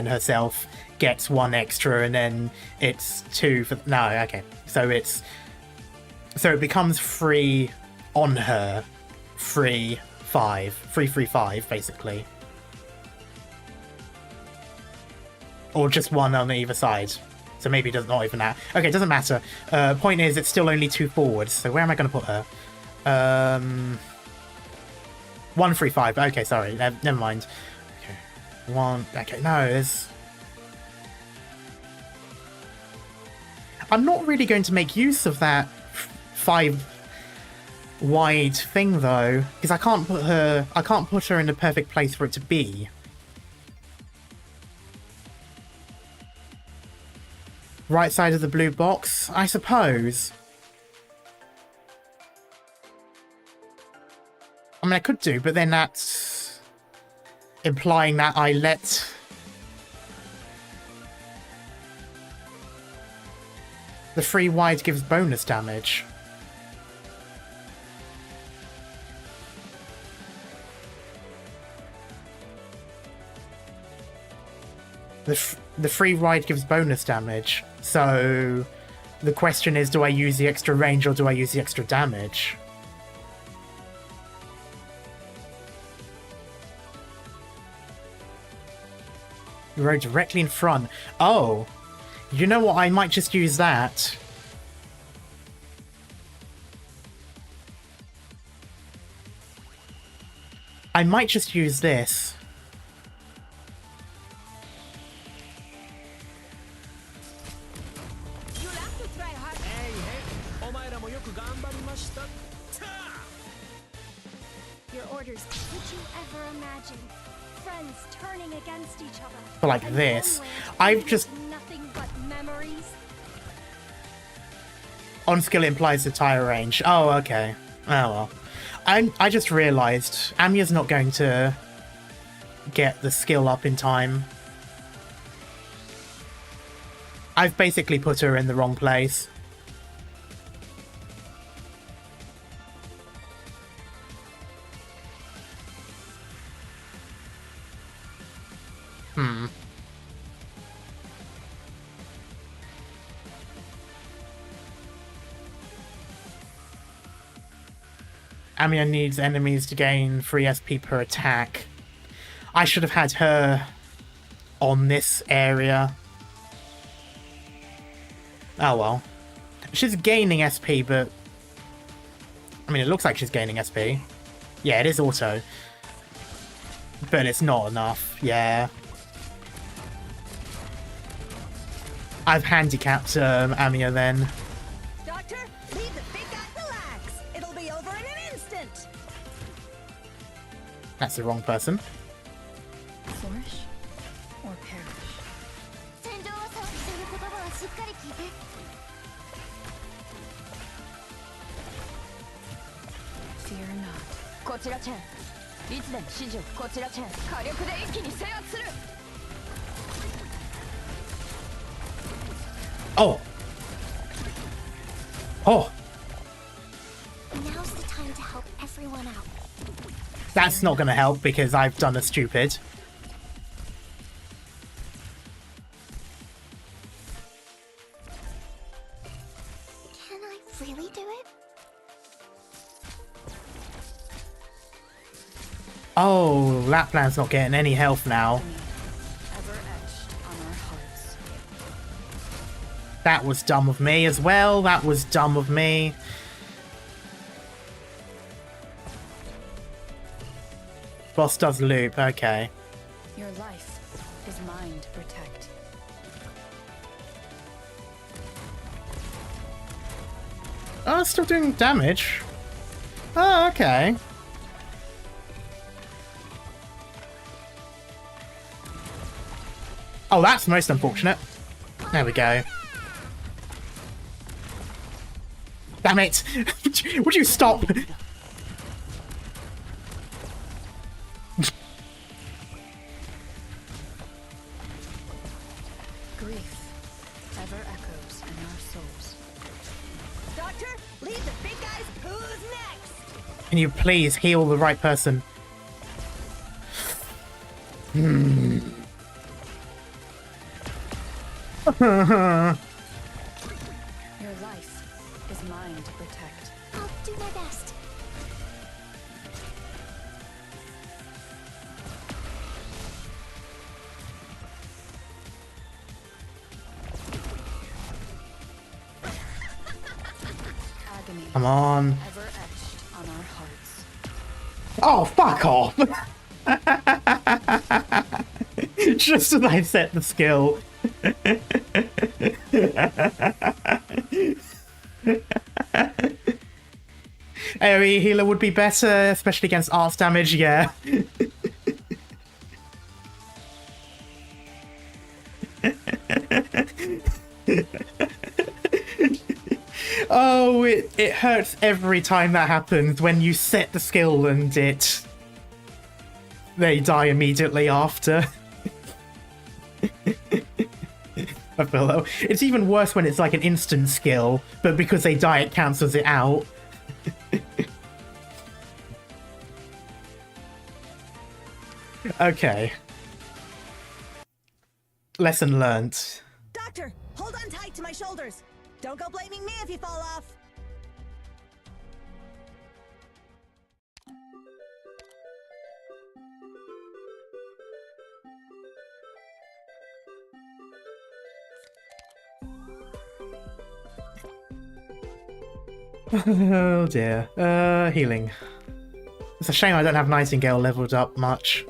herself gets 1 extra, and then it's 2 for... No, okay. So it's... So it becomes 3 on her. 3, 5. 3, 3, 5, basically. Or just 1 on either side. So maybe it does not even that. Okay, it doesn't matter. Point is, it's still only 2 forwards. So where am I going to put her? 1, 3, 5. Okay, sorry. Never mind. Okay. 1. Okay, no, there's... I'm not really going to make use of that 5 wide thing, though, because I can't put her in the perfect place for it to be. Right side of the blue box, I suppose. I mean, I could do, but then that's implying that I let... The free wide gives bonus damage. The free ride gives bonus damage. So the question is, do I use the extra range or do I use the extra damage? The road directly in front. Oh, you know what? I might just use that. I might just use this. You'll have to try hard. お前らもよく頑張りました Your orders. Would you ever imagine friends turning against each other? But like and this. homeland I've fading just... into nothing but memories. On skill implies the tire range. Oh, okay. Oh well. I just realised Amiya's not going to get the skill up in time. I've basically put her in the wrong place. Amiya needs enemies to gain 3 SP per attack. I should have had her on this area. Oh well. She's gaining SP, but... I mean, it looks like she's gaining SP. Yeah, it is auto. But it's not enough, yeah. I've handicapped Amiya then. Doctor, leave the big guy relax. It'll be over in an instant. That's the wrong person. Flourish or perish. 戦場はさ、その言葉はしっかり聞いて。Fear not. こちらチェン。いつでも指示を。こちらチェン。火力で一気に制圧する。Oh! Oh! Now's the time to help everyone out. That's not gonna help because I've done a stupid. Can I really do it? Oh, Lapland's not getting any health now. Ever etched on our hearts. That was dumb of me as well. That was dumb of me. Boss does loop, okay. Your life is mine to protect. Oh, it's still doing damage. Oh, okay. Oh, that's most unfortunate. There we go. Damn it! Would you stop? Grief ever echoes in our souls. Doctor, leave the big guys. Who's next? Can you please heal the right person? Your life is mine to protect. I'll do my best. Agony Come on. ever etched on our hearts. Oh, fuck off! Just as I set the skill. AoE healer would be better, especially against arts damage, yeah. Oh, it hurts every time that happens when you set the skill and they die immediately after. I feel though. It's even worse when it's like an instant skill, but because they die, it cancels it out. Okay. Lesson learnt. Doctor, hold on tight to my shoulders. Don't go blaming me if you fall off. Oh dear. Healing. It's a shame I don't have Nightingale leveled up much.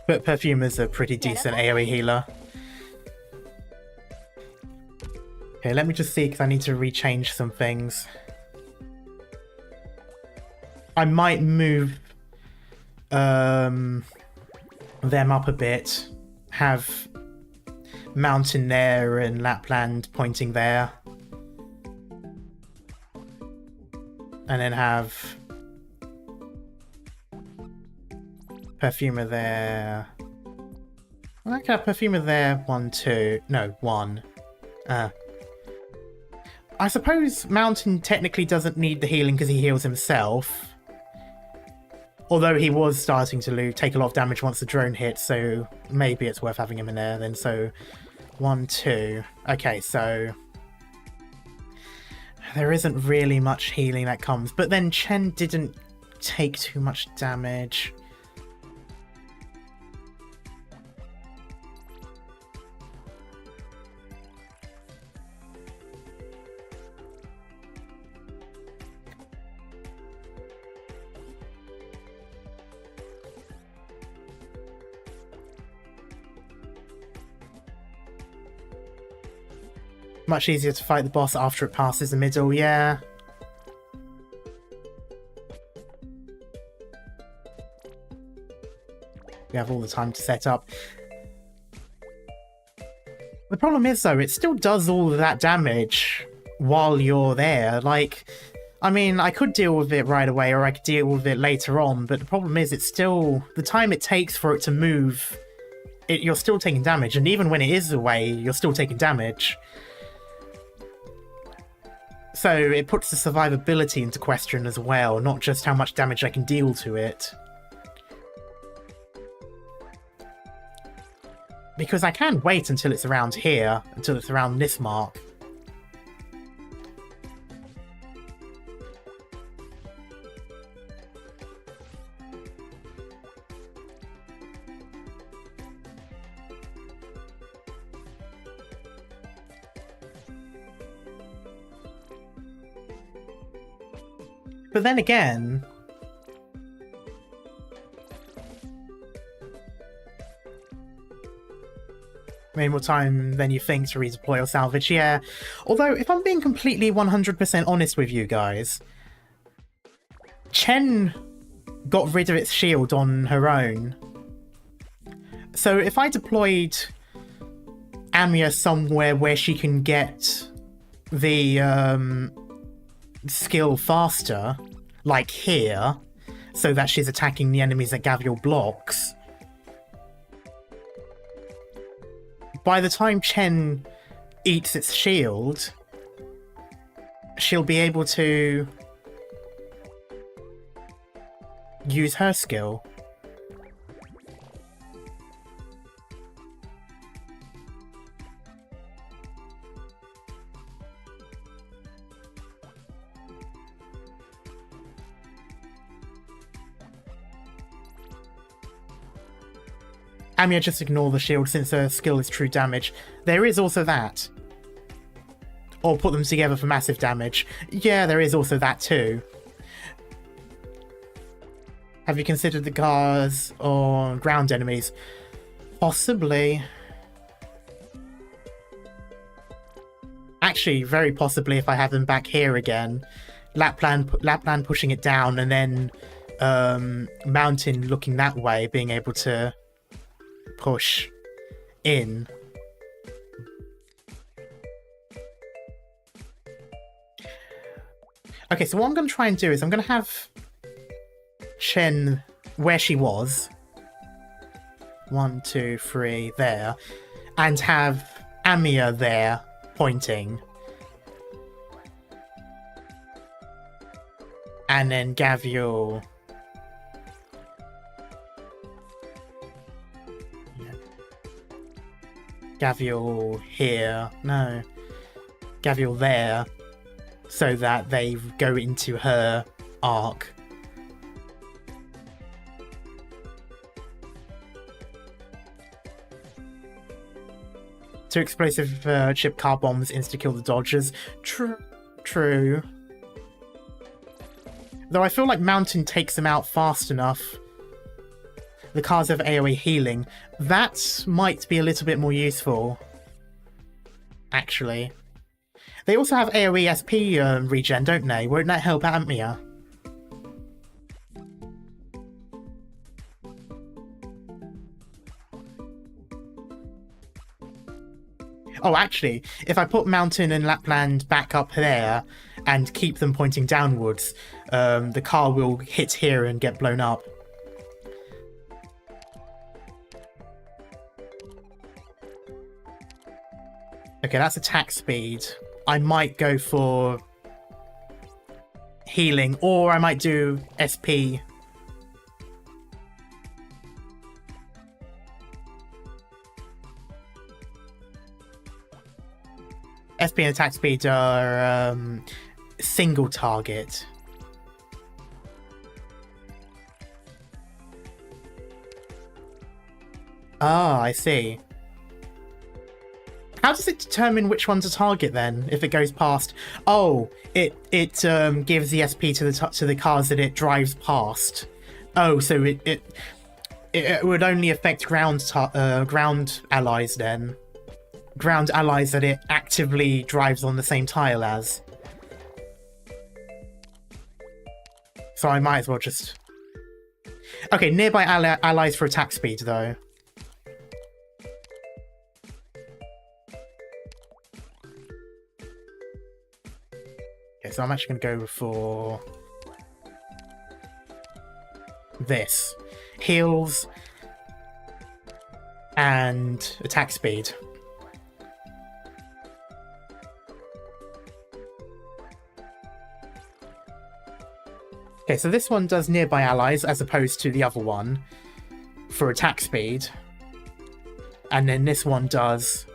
But Perfumer's a pretty decent AoE healer. Okay, let me just see, because I need to rechange some things. I might move them up a bit. Have Mountain there and Lapland pointing there. And then have Perfumer there. I can have Perfumer there, 1, 2. No, 1. I suppose Mountain technically doesn't need the healing because he heals himself. Although he was starting to take a lot of damage once the drone hit, so maybe it's worth having him in there then. So 1, 2. Okay, so there isn't really much healing that comes. But then Chen didn't take too much damage. Much easier to fight the boss after it passes the middle, yeah. We have all the time to set up. The problem is, though, it still does all of that damage while you're there. Like, I mean, I could deal with it right away, or I could deal with it later on, but the problem is, it's still... the time it takes for it to move, you're still taking damage, and even when it is away, you're still taking damage. So it puts the survivability into question as well, not just how much damage I can deal to it. Because I can wait until it's around here, until it's around this mark. But then again... maybe more time than you think to redeploy or salvage, yeah. Although, if I'm being completely 100% honest with you guys, Chen got rid of its shield on her own. So if I deployed Amiya somewhere where she can get the skill faster, like here, so that she's attacking the enemies that Gavial blocks, by the time Chen eats its shield, she'll be able to use her skill. Amiya, just ignore the shield since her skill is true damage. There is also that. Or put them together for massive damage. Yeah, there is also that too. Have you considered the cars or ground enemies? Possibly. Actually, very possibly if I have them back here again. Lapland pushing it down and then Mountain looking that way, being able to push in. Okay, so what I'm going to try and do is I'm going to have Chen where she was. 1, 2, 3, there. And have Amiya there, pointing. And then Gavial... yeah. Gavial here. No. Gavial there. So that they go into her arc. Two explosive chip car bombs insta-kill the dodgers. True. Though I feel like Mountain takes them out fast enough. The cars have AoE healing. That might be a little bit more useful. Actually. They also have AoE SP regen, don't they? Won't that help Amiya? Oh, actually, if I put Mountain and Lapland back up there and keep them pointing downwards, the car will hit here and get blown up. Okay, that's attack speed. I might go for healing, or I might do SP. SP and attack speed are single target. Ah, I see. How does it determine which one to target then? If it goes past, oh, it gives the SP to the cars that it drives past. Oh, so it would only affect ground allies then. Ground allies that it actively drives on the same tile as. So I might as well just... Okay, nearby allies for attack speed though. Okay, so I'm actually going to go for this. Heals and attack speed. Okay, so this one does nearby allies as opposed to the other one for attack speed. And then this one does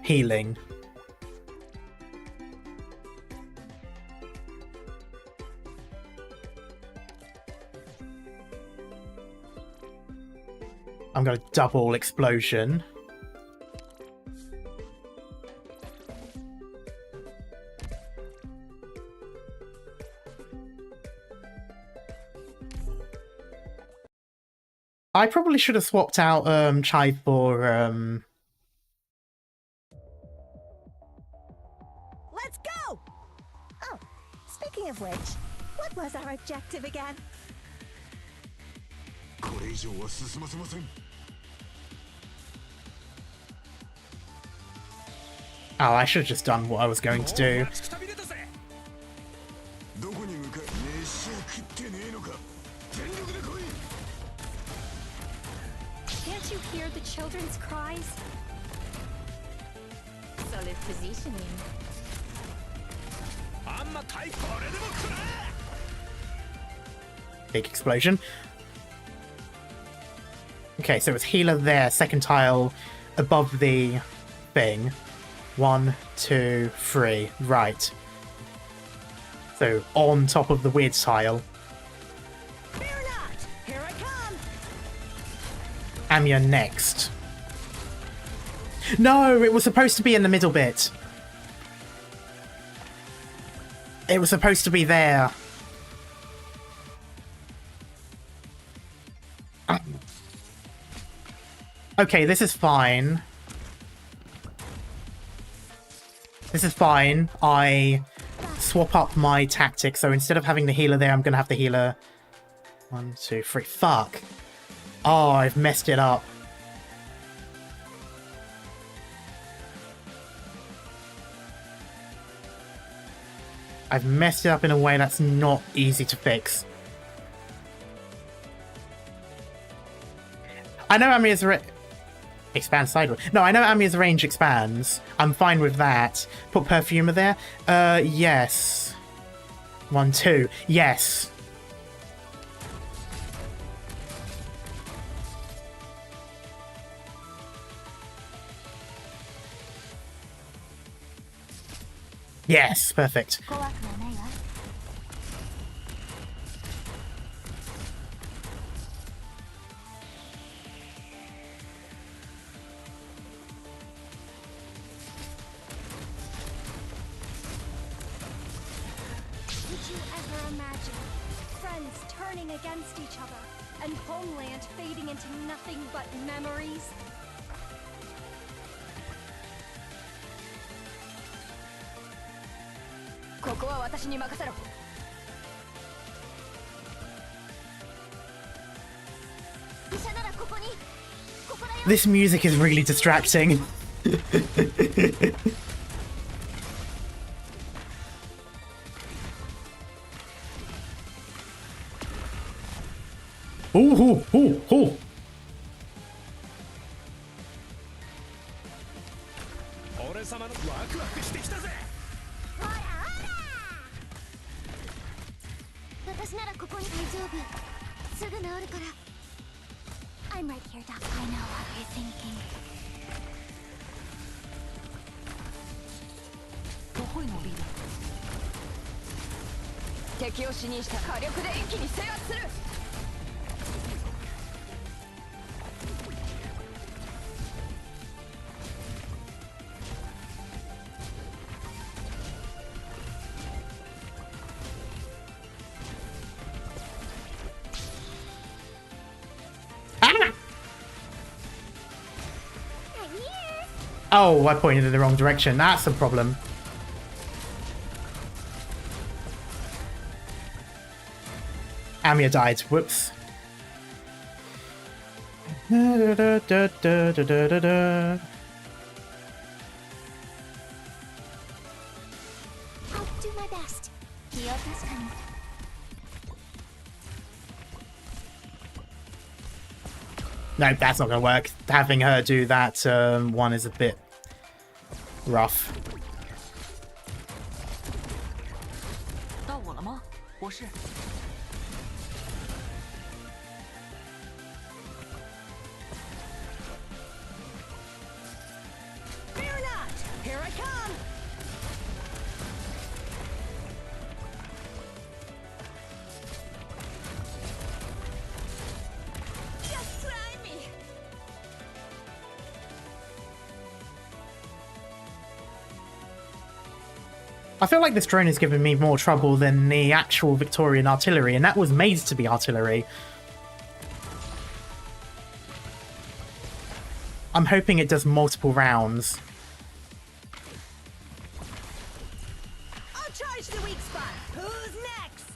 healing. I'm going to double explosion. I probably should have swapped out Chai for Let's go! Oh, speaking of which, what was our objective again? Oh, I should have just done what I was going to do. Can't you hear the children's cries? Solid positioning. Big explosion. Okay, so it's healer there, second tile above the thing. 1, 2, 3. Right. So on top of the weird tile. Fear not! Here I come! Amiya next. No, it was supposed to be in the middle bit. It was supposed to be there. Okay, this is fine. This is fine. I swap up my tactic, so instead of having the healer there, I'm going to have the healer... 1, 2, 3. Fuck. Oh, I've messed it up. I've messed it up in a way that's not easy to fix. I know Amiya's expand sideways. No, I know Amiya's range expands. I'm fine with that. Put Perfumer there? Yes. 1, 2. Yes. Yes, perfect. Against each other, and homeland fading into nothing but memories. This music is really distracting. Ooh, ooh, ooh. 俺様のワクワクしてきたぜ。ほらほら。私ならここに大丈夫。すぐ治るから。I'm right here, Doc. I know what you're thinking. どこへのビール。敵を死にした火力で一気に制圧する。 Oh, I pointed in the wrong direction. That's a problem. Amiya died. Whoops. I'll do my best. No, that's not going to work. Having her do that one is a bit rough. 到我了吗？我是。 Fear not. Here I come. Just try me. I feel like this drone is giving me more trouble than the actual Victorian artillery, and that was made to be artillery. I'm hoping it does multiple rounds. I'll charge the weak spot. Who's next?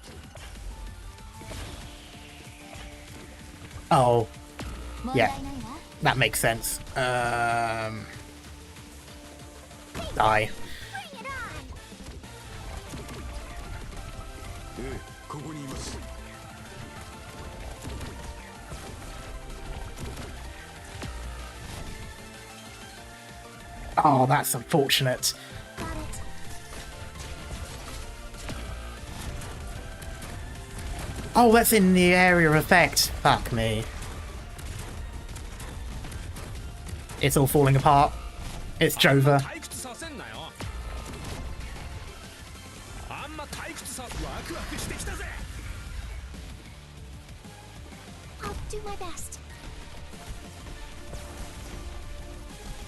Oh. Yeah. That makes sense. Die. Oh, that's unfortunate. Got it. Oh, that's in the area of effect. Fuck me. It's all falling apart. It's Jova. 退屈させんなよ。あんま退屈さワクワクしてきたぜ。 I'll do my best.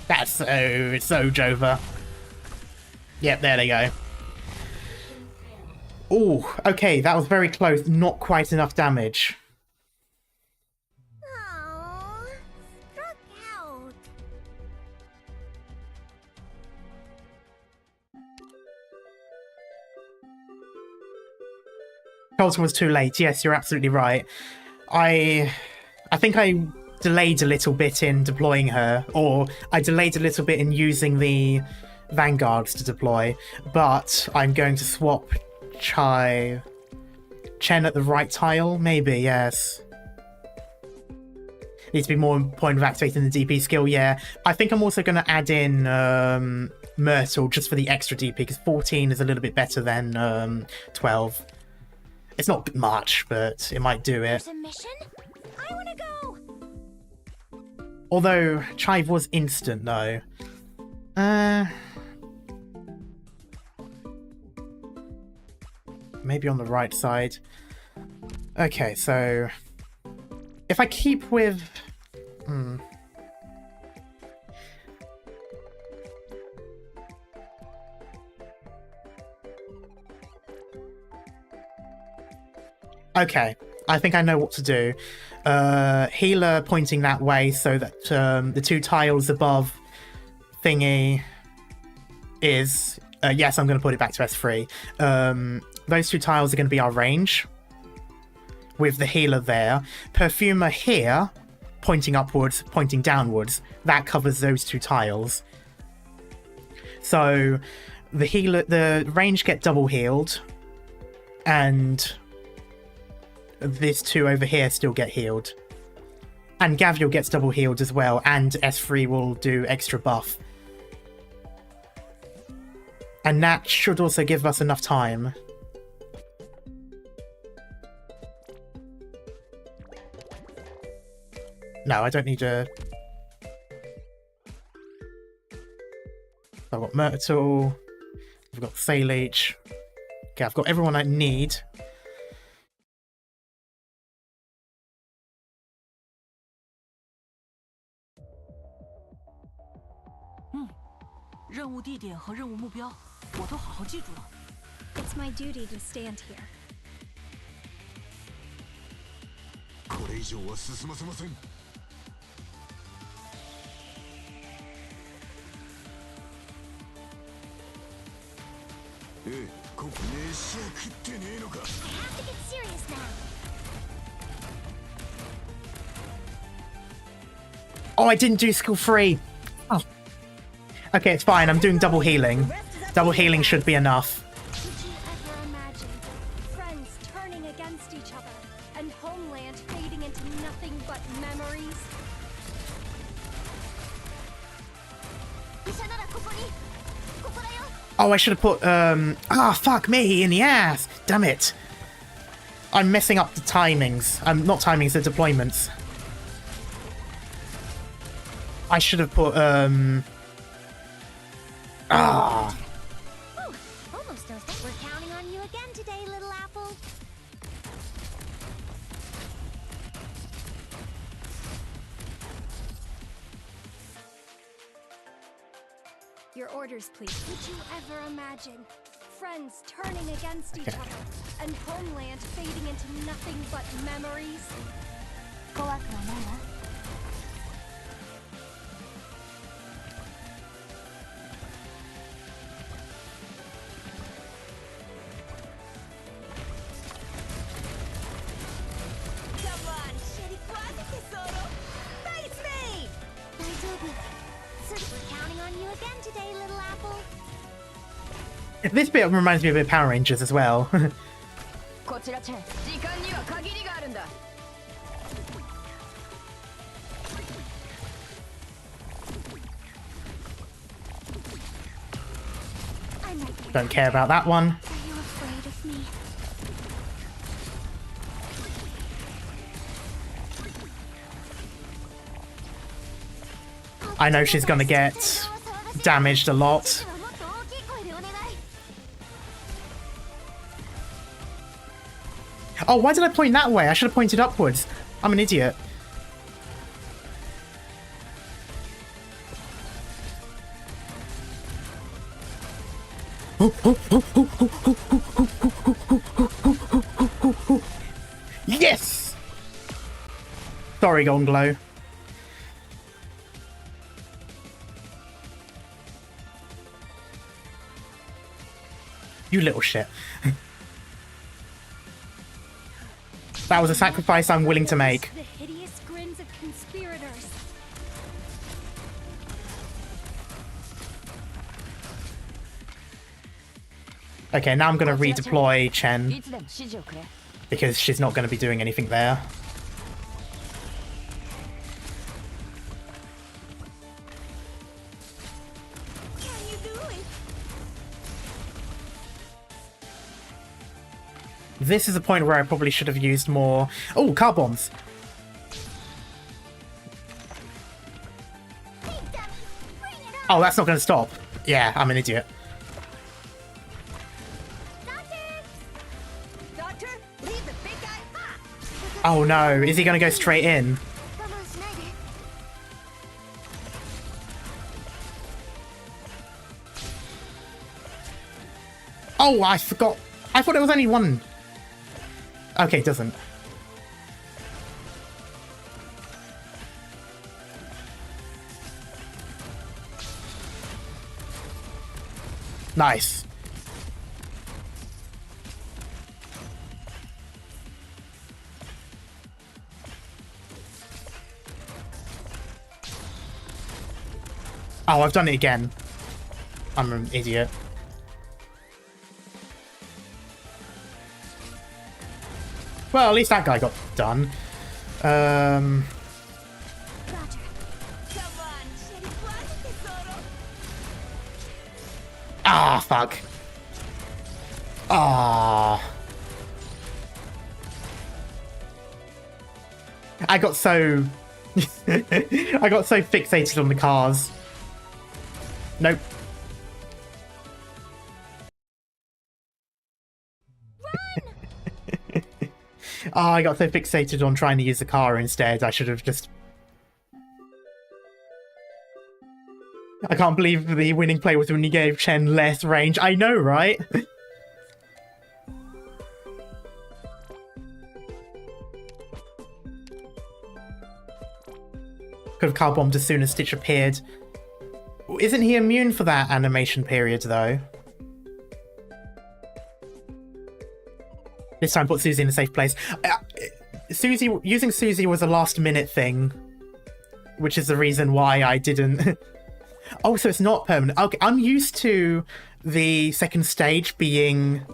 That's so Jova. Yep, there they go. Ooh, okay, that was very close. Not quite enough damage. Oh, struck out. Colton was too late. Yes, you're absolutely right. I I think I delayed a little bit in deploying her, or I delayed a little bit in using the vanguards to deploy, but I'm going to swap Chen at the right tile, maybe, yes. Needs to be more point of activating the DP skill, yeah. I think I'm also going to add in Myrtle just for the extra DP, because 14 is a little bit better than 12. It's not much, but it might do it. There's a mission? I wanna go! Although, Chive was instant, though. Maybe on the right side. Okay, so... if I keep with... Okay, I think I know what to do. Healer pointing that way so that the two tiles above thingy is... yes, I'm going to put it back to S3. Those two tiles are going to be our range, with the healer there. Perfumer here, pointing upwards, pointing downwards. That covers those two tiles. So the range get double healed, and these two over here still get healed. And Gavial gets double healed as well, and S3 will do extra buff. And that should also give us enough time. No, I don't need a... I've got Myrtle. I've got Thaleach. Okay, I've got everyone I need. It's my duty to stand here. これ以上は進ませません。ここ飯は食ってねえのか。 I have to get serious now. Oh, I didn't do skill 3. Oh. Okay, it's fine. I'm doing double healing. Double healing should be enough. Could you ever imagine friends turning against each other and homeland fading into nothing but memories? 医者ならここに。ここだよ。 Oh, I should have put, fuck me, in the ass. Damn it. I'm messing up the timings. Not timings, the deployments. I should have put, Ooh, almost those. We're counting on you again today, little apple. Your orders, please. Could you ever imagine friends turning against each other and homeland fading into nothing but memories? 怖くはないわ。 This bit reminds me of a bit of Power Rangers as well. こちらチェン、時間には限りがあるんだ。 Don't care about that one. Are you afraid of me? I know she's gonna get damaged a lot. Oh, why did I point that way? I should have pointed upwards. I'm an idiot. Yes! Sorry, Golden Glow. You little shit. That was a sacrifice I'm willing to make. The hideous grin Conspirators. Okay, now I'm going to redeploy Chen いつでも指示をくれ because she's not going to be doing anything there. Can you do it? This is a point where I probably should have used more... Oh, car bombs! Oh, that's not going to stop. Yeah, I'm an idiot. Doctor, leave the big guy. Oh no, is he going to go straight in? 我慢しないで Oh, I forgot. I thought it was only one. Okay, it doesn't. Nice. Oh, I've done it again. I'm an idiot. Well, at least that guy got done. Roger. Come on, Sherry, quasi tesoro. Ah, fuck. Ah. I got so... I got so fixated on the cars. Nope. Oh, I got so fixated on trying to use the car instead. I should have just... I can't believe the winning play was when you gave Chen less range. I know, right? Could have car bombed as soon as Stitch appeared. Isn't he immune for that animation period, though? This time put Susie in a safe place. Using Susie was a last-minute thing, which is the reason why I didn't... Oh, so it's not permanent. Okay, I'm used to the second stage being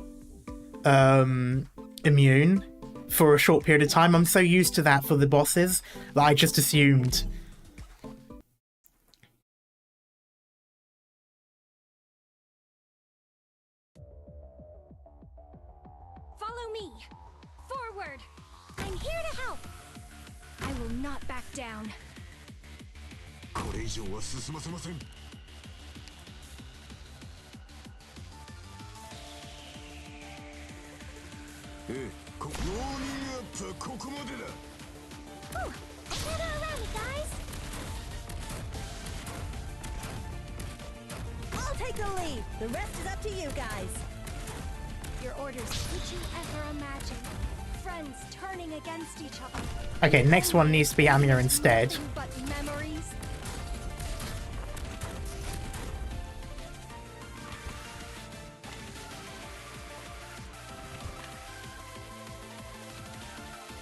immune for a short period of time. I'm so used to that for the bosses that I just assumed... Follow me. Forward. I'm here to help. I will not back down. これ以上は進ませません。ウォーミングアップはここまでだ。 Whew, another round, guys. I'll take the lead. The rest is up to you guys. Your orders. Did you ever imagine friends turning against each other? Okay, next one needs to be Amiya instead. Nothing but memories.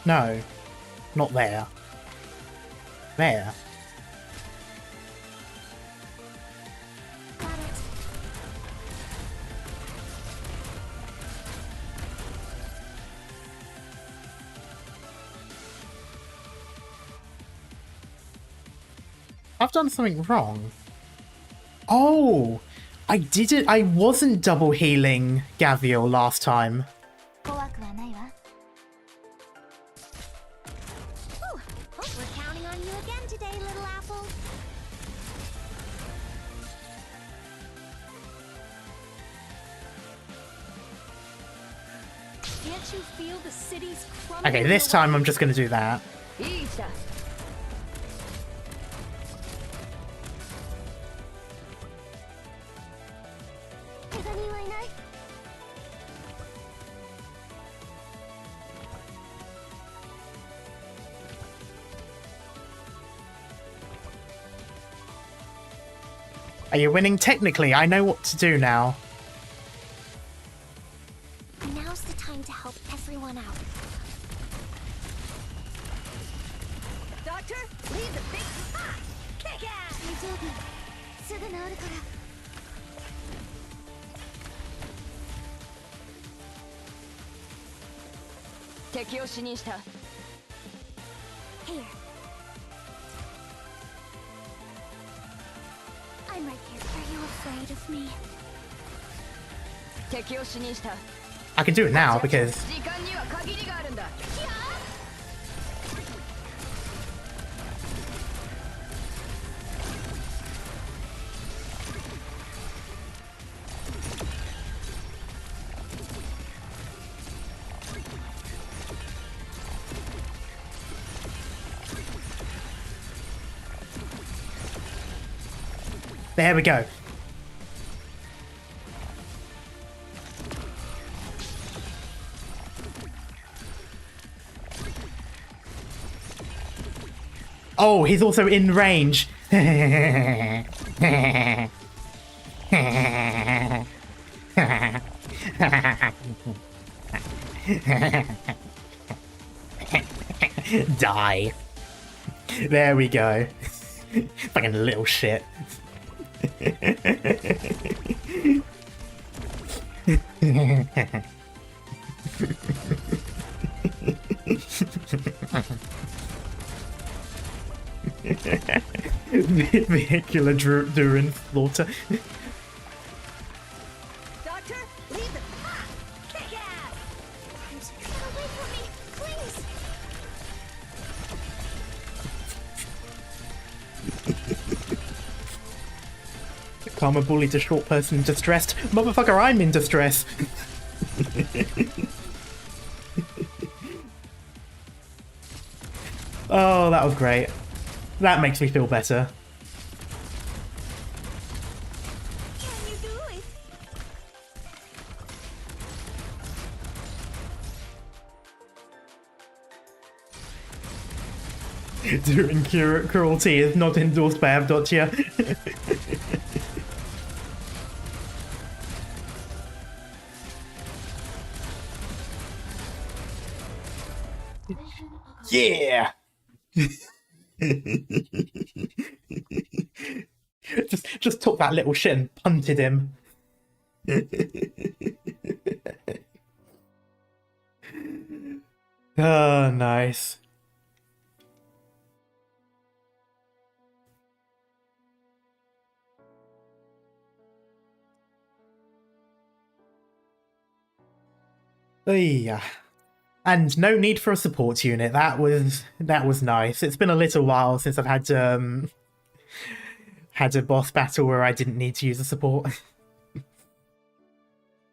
No, not there. There. Got it. I've done something wrong. Oh, I wasn't double healing Gaviel last time. 怖くはないわ Whew, hope we're counting on you again today, little apple. Can't you feel the city's crumbling? Okay, this time I'm just gonna do that. いいじゃん 怪我人はいない Are you winning? Technically, I know what to do now. Now's the time to help everyone out. Doctor, Leave the big ha! Kick ass! 大丈夫すぐ治るから 敵を死にした。 Here. I'm right here. Are you afraid of me? 敵を死にした。 I can do it now because 時間には限りがあるんだ。 there we go. Oh, he's also in range. Die. There we go. Fucking little shit. Vehicular during slaughter. Doctor, leave the ha! Kick ass! Get away from me, please! Karma bullied a short person in distress. Motherfucker, I'm in distress. Oh, that was great. That makes me feel better. Can you do it? Doing cruelty is not endorsed by Avdotya. Yeah! just took that little shit and punted him. Oh, nice. Yeah. And no need for a support unit. That was nice. It's been a little while since I've had a boss battle where I didn't need to use a support.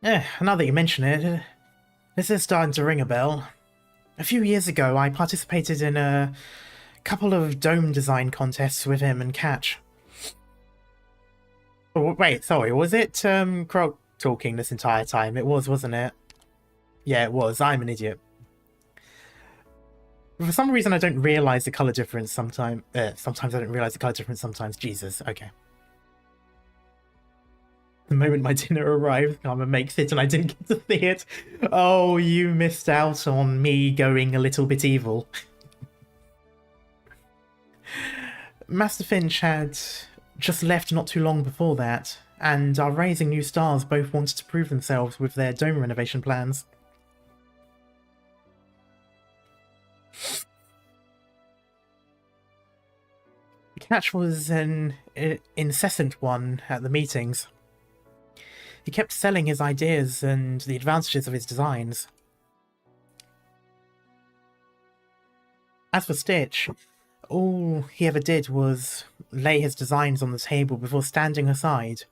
Now that you mention it, this is starting to ring a bell. A few years ago, I participated in a couple of dome design contests with him and Catch. Oh, wait, sorry, was it Croc talking this entire time? It was, wasn't it? Yeah, it was. I'm an idiot. For some reason, I don't realise the colour difference sometimes. Sometimes I don't realise the colour difference sometimes. Jesus, okay. The moment my dinner arrives, Karma makes it and I didn't get to see it. Oh, you missed out on me going a little bit evil. Master Finch had just left not too long before that, and our Raising New Stars both wanted to prove themselves with their dome renovation plans. Catch was an incessant one at the meetings. He kept selling his ideas and the advantages of his designs. As for Stitch, all he ever did was lay his designs on the table before standing aside.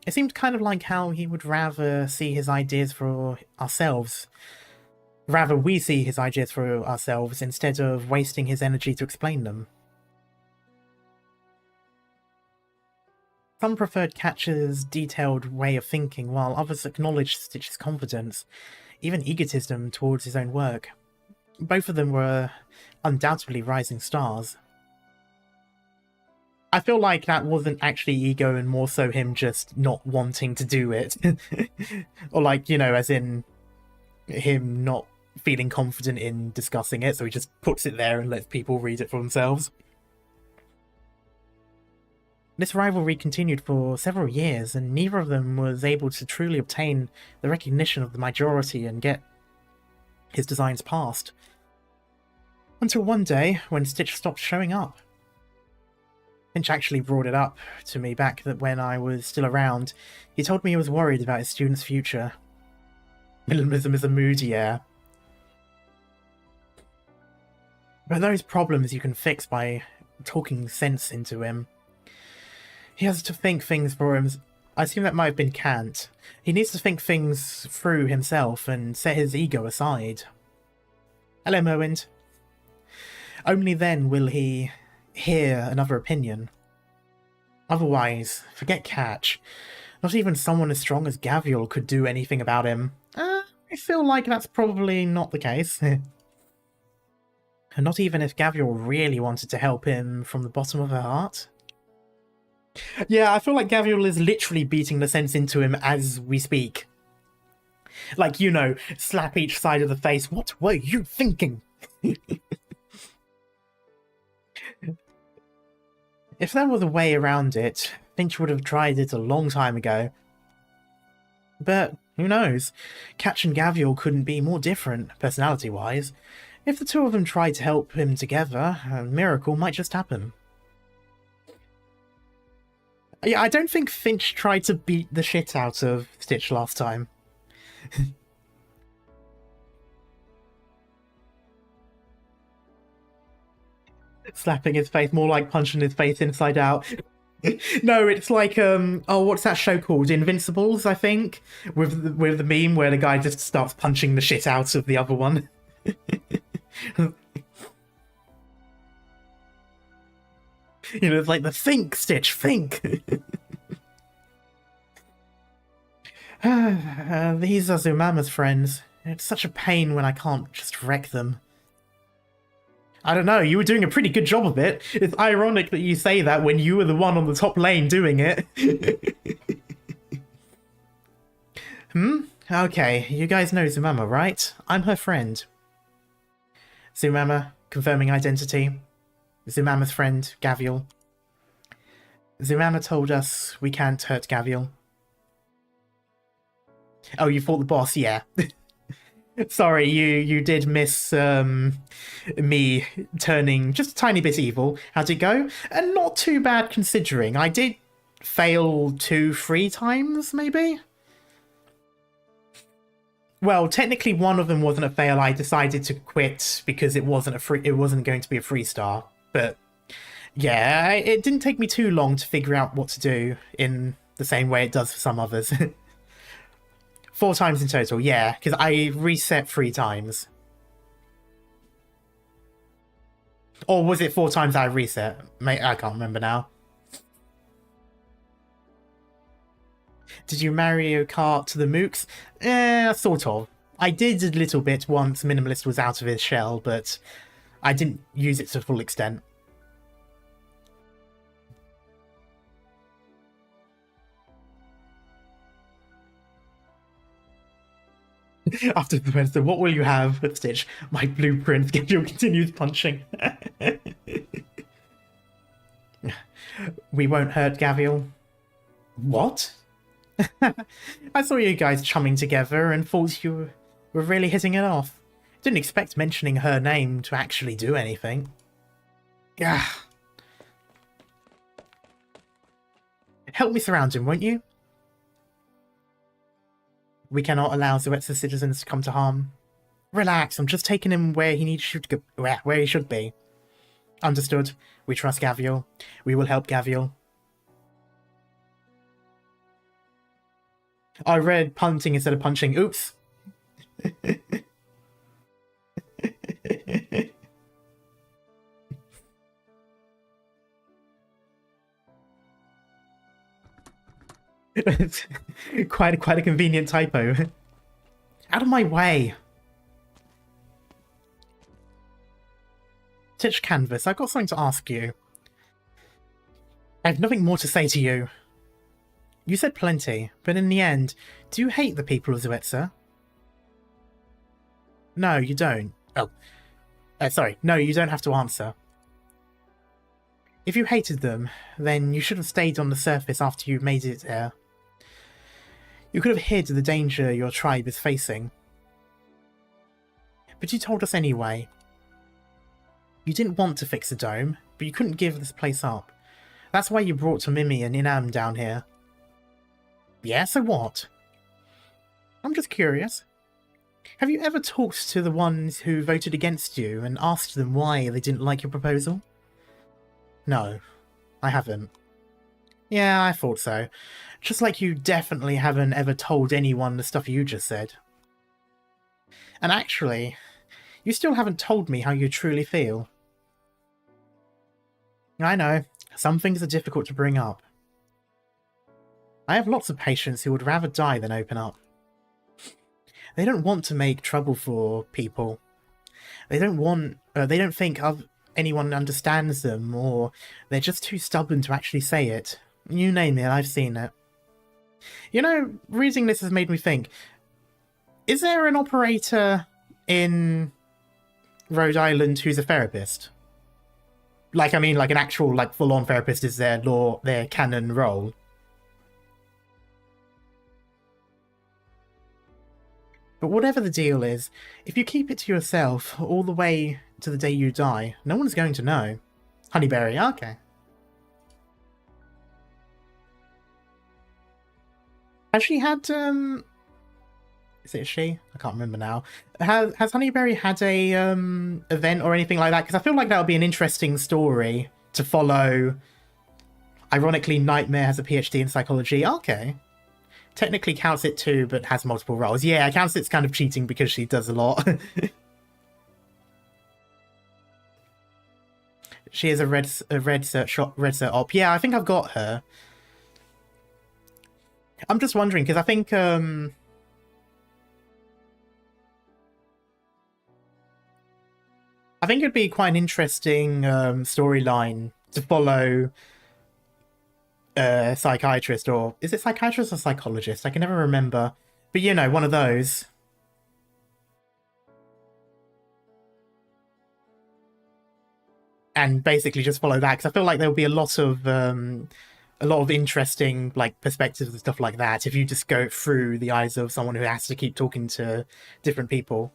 It seemed kind of like how he would rather see his ideas for ourselves. Rather we see his ideas for ourselves instead of wasting his energy to explain them. Some preferred Catcher's detailed way of thinking, while others acknowledged Stitch's confidence, even egotism towards his own work. Both of them were undoubtedly rising stars. I feel like that wasn't actually ego and more so him just not wanting to do it. Or like, you know, as in him not feeling confident in discussing it, so he just puts it there and lets people read it for themselves. This rivalry continued for several years, and neither of them was able to truly obtain the recognition of the majority and get his designs passed. Until one day, when Stitch stopped showing up. Finch actually brought it up to me back when I was still around. He told me he was worried about his students' future. Minimalism is a mood, yeah. But those problems you can fix by talking sense into him. He has to think things for him. I assume that might have been Kant. He needs to think things through himself and set his ego aside. Hello, Mowind. Only then will he hear another opinion. Otherwise, forget Catch. Not even someone as strong as Gavial could do anything about him. I feel like that's probably not the case. And not even if Gavial really wanted to help him from the bottom of her heart. Yeah, I feel like Gavial is literally beating the sense into him as we speak. Like, you know, slap each side of the face. What were you thinking? If there was a way around it, Finch would have tried it a long time ago. But who knows? Catch and Gavial couldn't be more different, personality-wise. If the two of them tried to help him together, a miracle might just happen. Yeah, I don't think Finch tried to beat the shit out of Stitch last time. Slapping his face, more like punching his face inside out. No, it's like, oh, what's that show called? Invincibles, I think? With the meme where the guy just starts punching the shit out of the other one. You know, it's like the think, Stitch, think! These are Zumama's friends. It's such a pain when I can't just wreck them. I don't know, you were doing a pretty good job of it. It's ironic that you say that when you were the one on the top lane doing it. Okay, you guys know Zumama, right? I'm her friend. Zumama, confirming identity. Zumama's friend, Gavial. Zumama told us we can't hurt Gavial. Oh, you fought the boss, yeah. Sorry, you did miss me turning just a tiny bit evil. How'd it go? And not too bad considering. I did fail 2-3 times, maybe? Well, technically one of them wasn't a fail. I decided to quit because it wasn't going to be a 3-star. But yeah, it didn't take me too long to figure out what to do in the same way it does for some others. 4 times in total, yeah, because I reset 3 times. Or was it 4 times I reset? I can't remember now. Did you Mario Kart to the mooks? Sort of. I did a little bit once Minimalist was out of his shell, but I didn't use it to full extent. After the Wednesday, what will you have, Stitch? My blueprint. Gavial continues punching. We won't hurt Gavial. What? I saw you guys chumming together and thought you were really hitting it off. Didn't expect mentioning her name to actually do anything. Yeah. Help me surround him, won't you? We cannot allow Zoetsa citizens to come to harm. Relax, I'm just taking him where he should go, where he should be. Understood. We trust Gavial. We will help Gavial. I read punting instead of punching. Oops. quite a convenient typo. Out of my way. Titch Canvas, I've got something to ask you. I have nothing more to say to you. You said plenty, but in the end, do you hate the people of Zoetsa? No, you don't. Oh. Sorry. No, you don't have to answer. If you hated them, then you should have stayed on the surface after you made it there. You could have hid the danger your tribe is facing. But you told us anyway. You didn't want to fix the dome, but you couldn't give this place up. That's why you brought Mimi and Inam down here. Yeah, so what? I'm just curious. Have you ever talked to the ones who voted against you and asked them why they didn't like your proposal? No, I haven't. Yeah, I thought so. Just like you definitely haven't ever told anyone the stuff you just said. And actually, you still haven't told me how you truly feel. I know, some things are difficult to bring up. I have lots of patients who would rather die than open up. They don't want to make trouble for people. They don't think anyone understands them, or they're just too stubborn to actually say it. You name it, I've seen it. You know, reading this has made me think, is there an operator in Rhode Island who's a therapist? Like, I mean, like an actual, like, full-on therapist is their canon role. But whatever the deal is, if you keep it to yourself all the way to the day you die, no one's going to know. Honeyberry, okay. Has she had, is it she? I can't remember now. Has Honeyberry had a, event or anything like that? Because I feel like that would be an interesting story to follow. Ironically, Nightmare has a PhD in psychology. Okay. Technically counts it too, but has multiple roles. Yeah, counts it's kind of cheating because she does a lot. She is a red cert op. Yeah, I think I've got her. I'm just wondering, because I think, it'd be quite an interesting storyline to follow a psychiatrist, or is it psychiatrist or psychologist? I can never remember. But you know, one of those. And basically just follow that, because I feel like there'll be a lot of interesting like perspectives and stuff like that if you just go through the eyes of someone who has to keep talking to different people.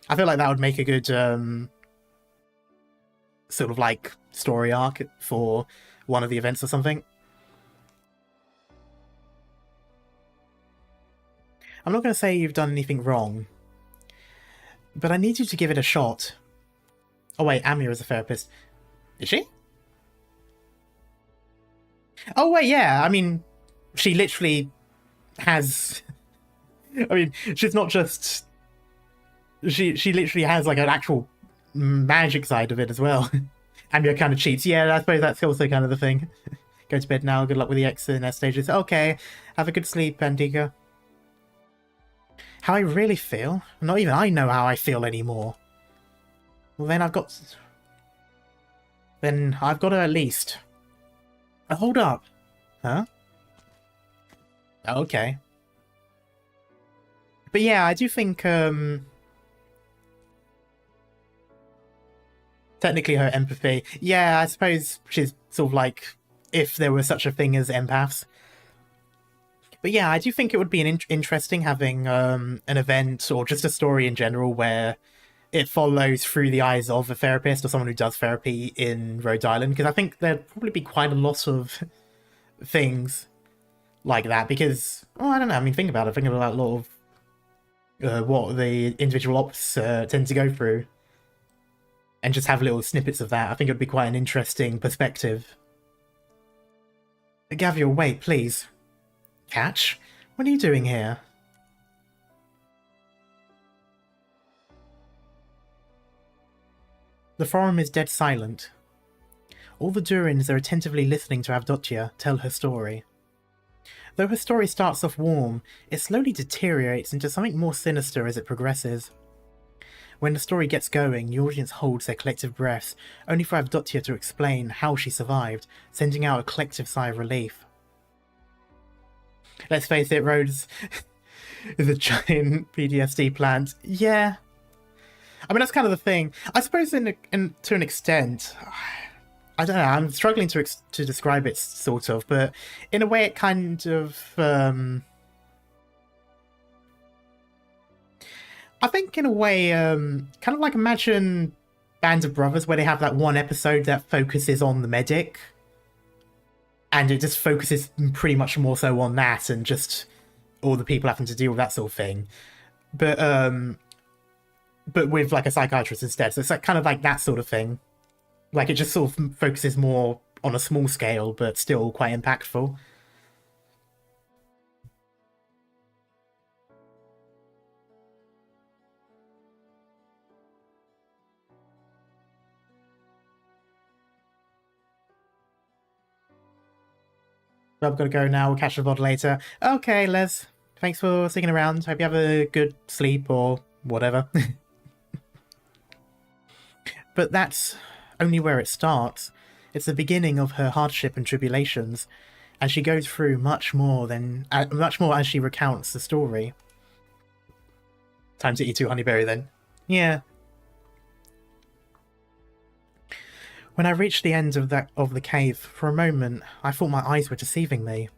I feel like that would make a good sort of like story arc for one of the events or something. I'm not going to say you've done anything wrong, but I need you to give it a shot. Oh wait, Amir is a therapist. Is she? Oh wait, yeah, I mean, she literally has... I mean, she's not just... She literally has like an actual magic side of it as well. Amir kind of cheats. Yeah, I suppose that's also kind of the thing. Go to bed now, good luck with the X and S stages. Okay, have a good sleep, Antika. How I really feel? Not even I know how I feel anymore. Well, then I've got to at least... hold up. Huh? Okay. But yeah, I do think, technically her empathy... Yeah, I suppose she's sort of like, if there was such a thing as empaths. But yeah, I do think it would be interesting having an event, or just a story in general, where it follows through the eyes of a therapist or someone who does therapy in Rhode Island, because I think there'd probably be quite a lot of things like that, because, oh, I don't know, I mean, think about it, think about a lot of what the individual ops tend to go through, and just have little snippets of that. I think it would be quite an interesting perspective. Gavia, wait, please. Catch? What are you doing here? The forum is dead silent. All the Durins are attentively listening to Avdotya tell her story. Though her story starts off warm, it slowly deteriorates into something more sinister as it progresses. When the story gets going, the audience holds their collective breaths, only for Avdotya to explain how she survived, sending out a collective sigh of relief. Let's face it, Rhodes is a giant PTSD plant. Yeah. I mean, that's kind of the thing. I suppose to an extent, I don't know. I'm struggling to describe it, sort of, but in a way, it kind of. I think, in a way, kind of like imagine Band of Brothers, where they have that one episode that focuses on the medic, and it just focuses pretty much more so on that, and just all the people having to deal with that sort of thing. But with like a psychiatrist instead, so it's like kind of like that sort of thing. Like it just sort of focuses more on a small scale, but still quite impactful. I've got to go now. We'll catch the VOD later. Okay, Les. Thanks for sticking around. Hope you have a good sleep or whatever. But that's only where it starts. It's the beginning of her hardship and tribulations, and she goes through much more as she recounts the story. Time to eat 2 honeyberry then. Yeah. When I reached the end of the cave, for a moment, I thought my eyes were deceiving me.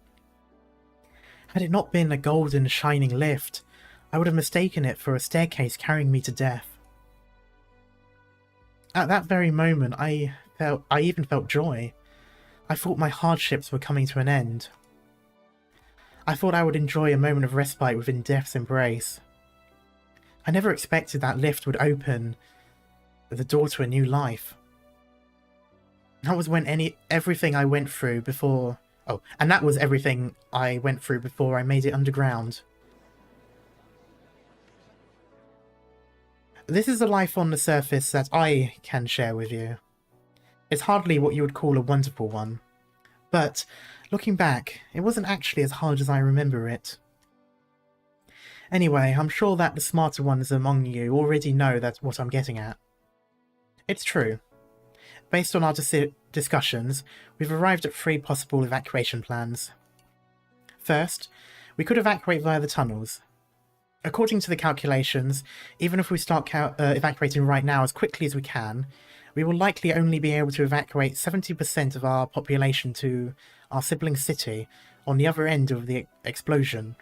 Had it not been a golden, shining lift, I would have mistaken it for a staircase carrying me to death. At that very moment, I even felt joy. I thought my hardships were coming to an end. I thought I would enjoy a moment of respite within death's embrace. I never expected that lift would open the door to a new life. That was when everything I went through before... Oh, and that was everything I went through before I made it underground. This is a life on the surface that I can share with you. It's hardly what you would call a wonderful one. But, looking back, it wasn't actually as hard as I remember it. Anyway, I'm sure that the smarter ones among you already know that's what I'm getting at. It's true. Based on our discussions, we've arrived at 3 possible evacuation plans. First, we could evacuate via the tunnels. According to the calculations, even if we start evacuating right now as quickly as we can, we will likely only be able to evacuate 70% of our population to our sibling city on the other end of the explosion.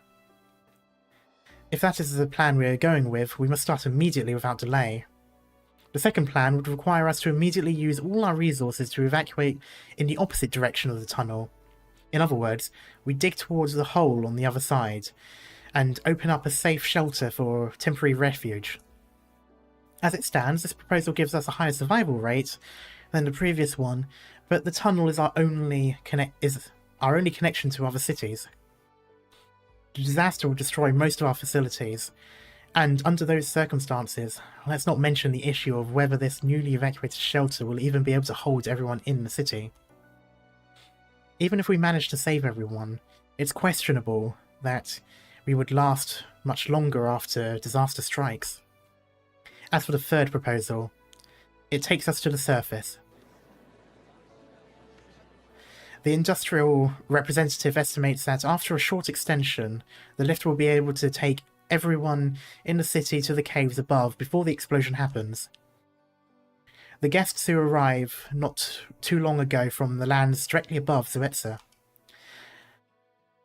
If that is the plan we are going with, we must start immediately without delay. The second plan would require us to immediately use all our resources to evacuate in the opposite direction of the tunnel. In other words, we dig towards the hole on the other side, and open up a safe shelter for temporary refuge. As it stands, this proposal gives us a higher survival rate than the previous one, but the tunnel is our only connection to other cities. The disaster will destroy most of our facilities, and under those circumstances, let's not mention the issue of whether this newly evacuated shelter will even be able to hold everyone in the city. Even if we manage to save everyone, it's questionable that we would last much longer after disaster strikes. As for the third proposal, it takes us to the surface. The industrial representative estimates that after a short extension, the lift will be able to take everyone in the city to the caves above before the explosion happens. The guests who arrive not too long ago from the lands directly above Zuetsa.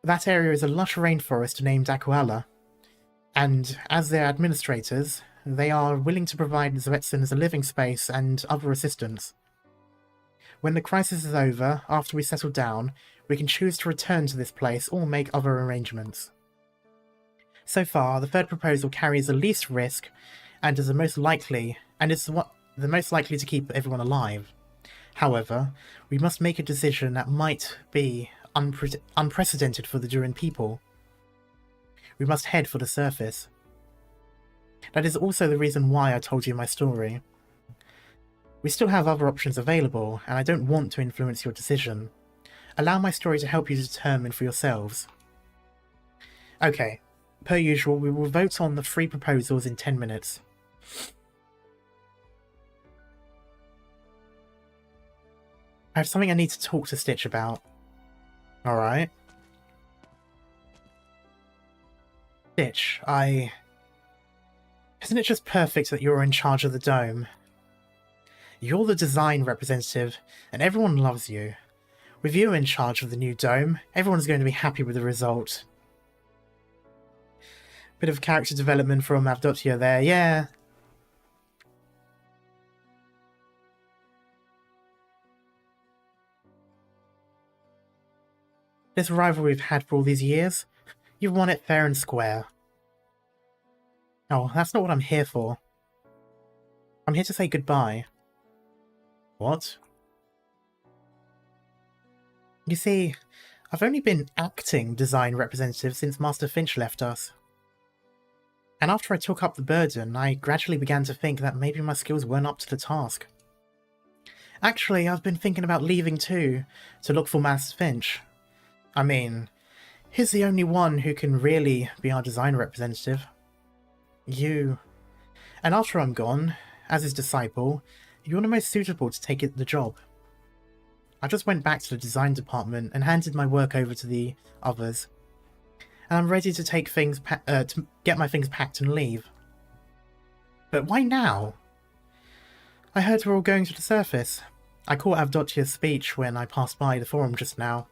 That area is a lush rainforest named Akuala, and as their administrators, they are willing to provide Zuetsans a living space and other assistance. When the crisis is over, after we settle down, we can choose to return to this place or make other arrangements. So far, the third proposal carries the least risk and is the most likely to keep everyone alive. However, we must make a decision that might be unprecedented for the Durin people. We must head for the surface. That is also the reason why I told you my story. We still have other options available, and I don't want to influence your decision. Allow my story to help you determine for yourselves. Okay, per usual, we will vote on the 3 proposals in 10 minutes. I have something I need to talk to Stitch about. Alright. Stitch, Isn't it just perfect that you're in charge of the dome? You're the design representative, and everyone loves you. With you in charge of the new dome, everyone's going to be happy with the result. Bit of character development from Avdotya there, yeah. This rival we've had for all these years, you've won it fair and square. Oh, that's not what I'm here for. I'm here to say goodbye. What? You see, I've only been acting design representative since Master Finch left us. And after I took up the burden, I gradually began to think that maybe my skills weren't up to the task. Actually, I've been thinking about leaving too, to look for Master Finch. I mean, he's the only one who can really be our design representative. You. And after I'm gone, as his disciple, you're the most suitable to take the job. I just went back to the design department and handed my work over to the others. And I'm ready to take things to get my things packed and leave. But why now? I heard we're all going to the surface. I caught Avdotya's speech when I passed by the forum just now.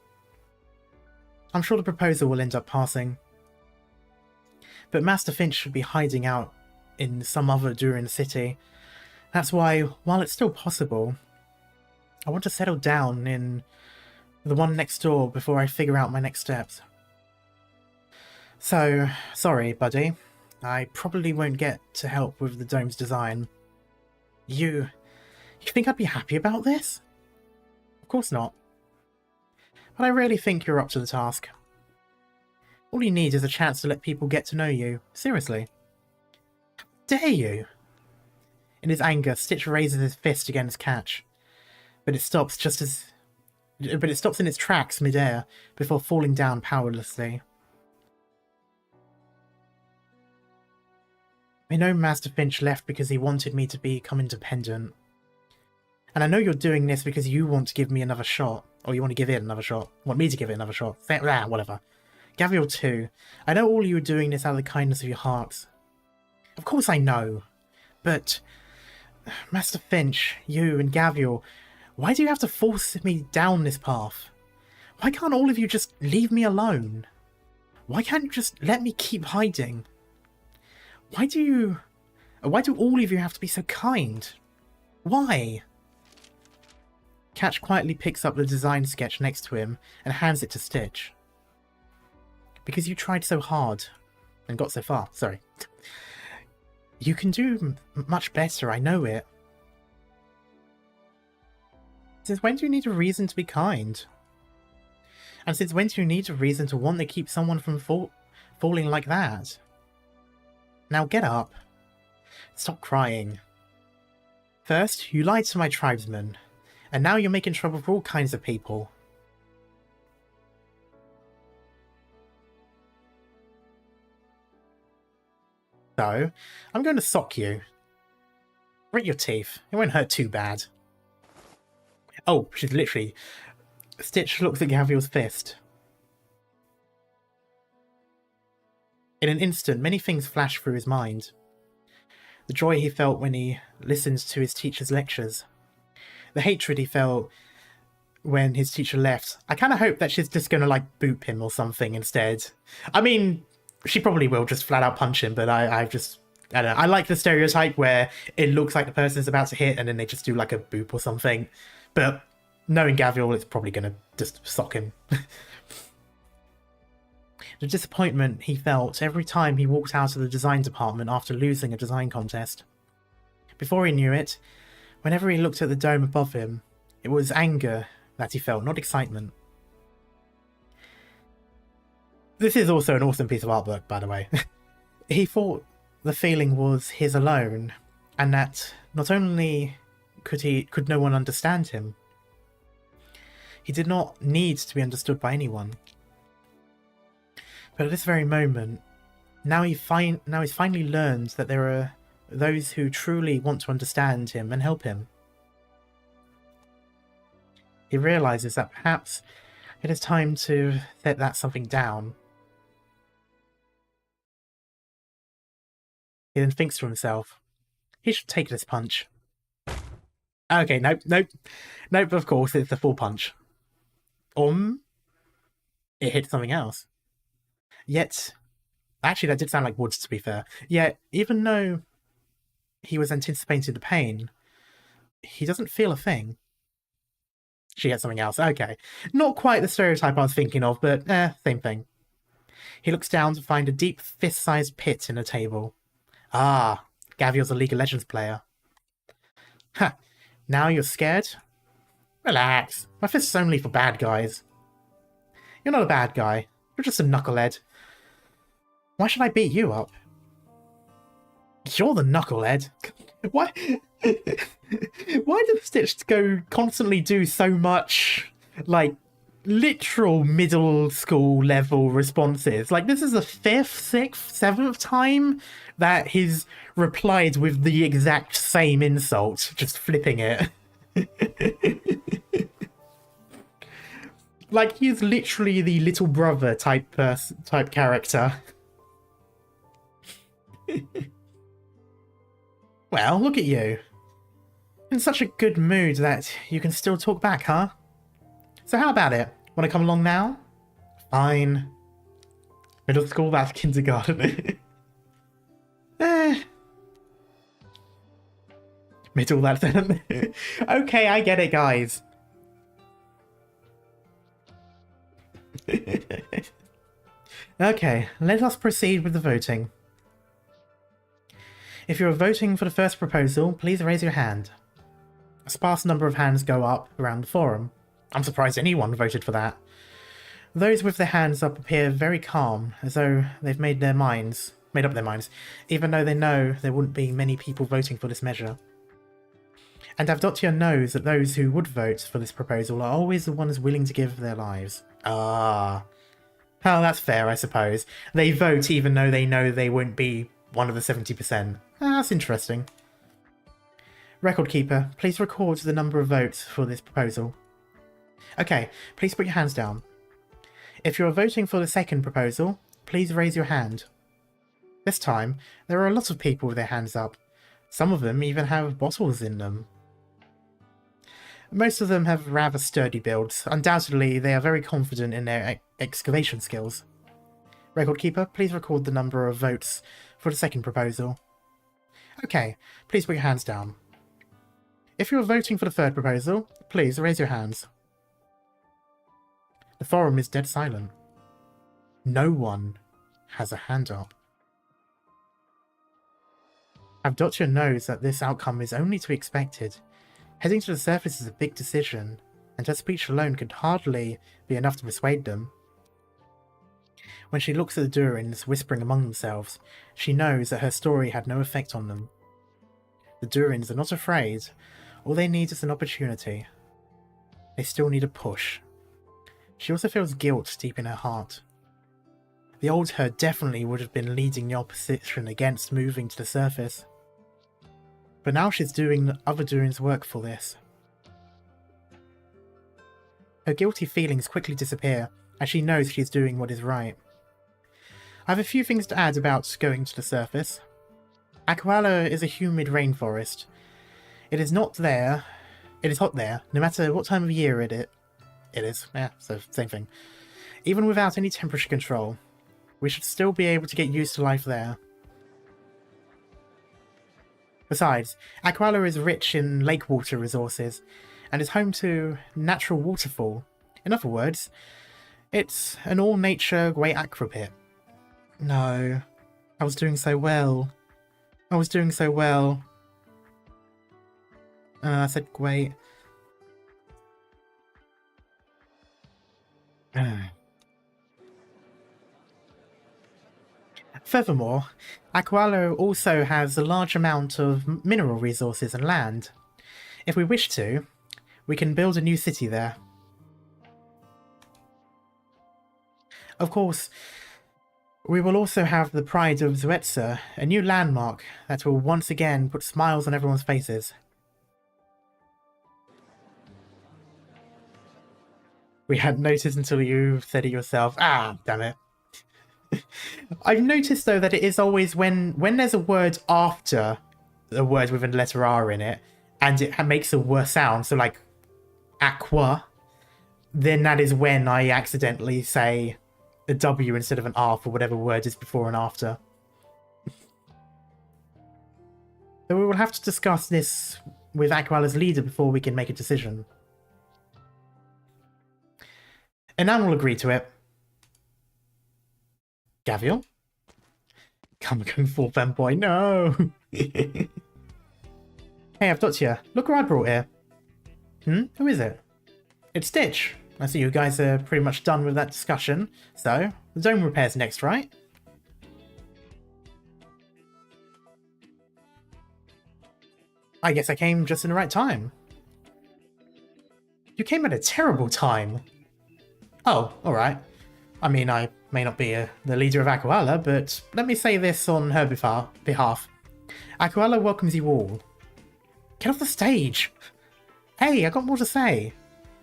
I'm sure the proposal will end up passing. But Master Finch should be hiding out in some other Durin city. That's why, while it's still possible, I want to settle down in the one next door before I figure out my next steps. So, sorry, buddy. I probably won't get to help with the dome's design. You think I'd be happy about this? Of course not. But I really think you're up to the task. All you need is a chance to let people get to know you. Seriously. Dare you? In his anger, Stitch raises his fist against Catch. But it stops in its tracks midair before falling down powerlessly. I know Master Finch left because he wanted me to become independent. And I know you're doing this because you want to give me another shot. Or you want to give it another shot. Want me to give it another shot. Whatever. Gavial too. I know all you are doing this out of the kindness of your hearts. Of course I know. But Master Finch, you and Gavial, why do you have to force me down this path? Why can't all of you just leave me alone? Why can't you just let me keep hiding? Why do all of you have to be so kind? Why? Catch quietly picks up the design sketch next to him and hands it to Stitch. Because you tried so hard and got so far, sorry. You can do much better, I know it. Since when do you need a reason to be kind? And since when do you need a reason to want to keep someone from falling like that? Now get up. Stop crying. First, you lied to my tribesmen, and now you're making trouble for all kinds of people. So, I'm going to sock you. Grit your teeth. It won't hurt too bad. Oh, she's literally... Stitch looks at Gavial's fist. In an instant, many things flashed through his mind. The joy he felt when he listened to his teacher's lectures. The hatred he felt when his teacher left. I kind of hope that she's just going to, like, boop him or something instead. I mean, she probably will just flat out punch him, but I don't know. I like the stereotype where it looks like the person's about to hit and then they just do, like, a boop or something. But knowing Gavial, it's probably going to just sock him. The disappointment he felt every time he walked out of the design department after losing a design contest. Before he knew it, whenever he looked at the dome above him, it was anger that he felt, not excitement. This is also an awesome piece of artwork, by the way. He thought the feeling was his alone, and that not only could no one understand him, he did not need to be understood by anyone. But at this very moment, now he's finally learned that there are those who truly want to understand him and help him. He realizes that perhaps it is time to set that something down. He then thinks to himself, he should take this punch. Okay, nope, of course, it's the full punch. It hit something else. Yet, actually, that did sound like Woods, to be fair. Yet, even though he was anticipating the pain, he doesn't feel a thing. She hit something else. Okay. Not quite the stereotype I was thinking of, but same thing. He looks down to find a deep fist-sized pit in a table. Ah, Gaviel's a League of Legends player. Huh. Now you're scared? Relax. My fist is only for bad guys. You're not a bad guy. You're just a knucklehead. Why should I beat you up? You're the knucklehead. Why? Why does Stitch constantly do so much, like, literal middle school level responses? Like, this is the 5th, 6th, 7th time that he's replied with the exact same insult, just flipping it. Like, he's literally the little brother type character. Well, look at you. In such a good mood that you can still talk back, huh? So how about it? Want to come along now? Fine. Middle school, that's kindergarten. Middle, that's... Okay, I get it, guys. Okay, let us proceed with the voting. If you are voting for the first proposal, please raise your hand. A sparse number of hands go up around the forum. I'm surprised anyone voted for that. Those with their hands up appear very calm, as though they've made up their minds, even though they know there wouldn't be many people voting for this measure. And Avdotya knows that those who would vote for this proposal are always the ones willing to give their lives. Ah. Oh, that's fair, I suppose. They vote even though they know they won't be one of the 70%. That's interesting. Record keeper, please record the number of votes for this proposal. Okay, please put your hands down. If you are voting for the second proposal, please raise your hand. This time, there are a lot of people with their hands up. Some of them even have bottles in them. Most of them have rather sturdy builds. Undoubtedly, they are very confident in their excavation skills. Record keeper, please record the number of votes for the second proposal. Okay, please put your hands down. If you are voting for the third proposal, please raise your hands. The forum is dead silent. No one has a hand up. Avdotya knows that this outcome is only to be expected. Heading to the surface is a big decision, and her speech alone could hardly be enough to persuade them. When she looks at the Durins whispering among themselves, she knows that her story had no effect on them. The Durins are not afraid. All they need is an opportunity. They still need a push. She also feels guilt deep in her heart. The old her definitely would have been leading the opposition against moving to the surface. But now she's doing the other Durins' work for this. Her guilty feelings quickly disappear, as she knows she's doing what is right. I have a few things to add about going to the surface. Aquala is a humid rainforest. It is hot there, no matter what time of year it is. Yeah, so same thing. Even without any temperature control, we should still be able to get used to life there. Besides, Aquala is rich in lake water resources, and is home to natural waterfall. In other words, it's an all-nature great aqua pit. No, I was doing so well. I said great. Furthermore, Aqualo also has a large amount of mineral resources and land. If we wish to, we can build a new city there. Of course, we will also have the Pride of Zuetza, a new landmark that will once again put smiles on everyone's faces. We hadn't noticed until you said it yourself. Ah, damn it. I've noticed though that it is always when there's a word after a word with a letter R in it, and it makes a worse sound, so like aqua, then that is when I accidentally say a W instead of an R for whatever word is before and after. So we will have to discuss this with Aquala's leader before we can make a decision. And Anne will agree to it. Gavial? Come going full fanboy, no! Hey, Avdotia, look who I brought here. Who is it? It's Stitch. I see you guys are pretty much done with that discussion. So, the dome repair's next, right? I guess I came just in the right time. You came at a terrible time. Oh, alright. I mean, I may not be the leader of Aquala, but let me say this on her behalf. Aquala welcomes you all. Get off the stage! Hey, I got more to say.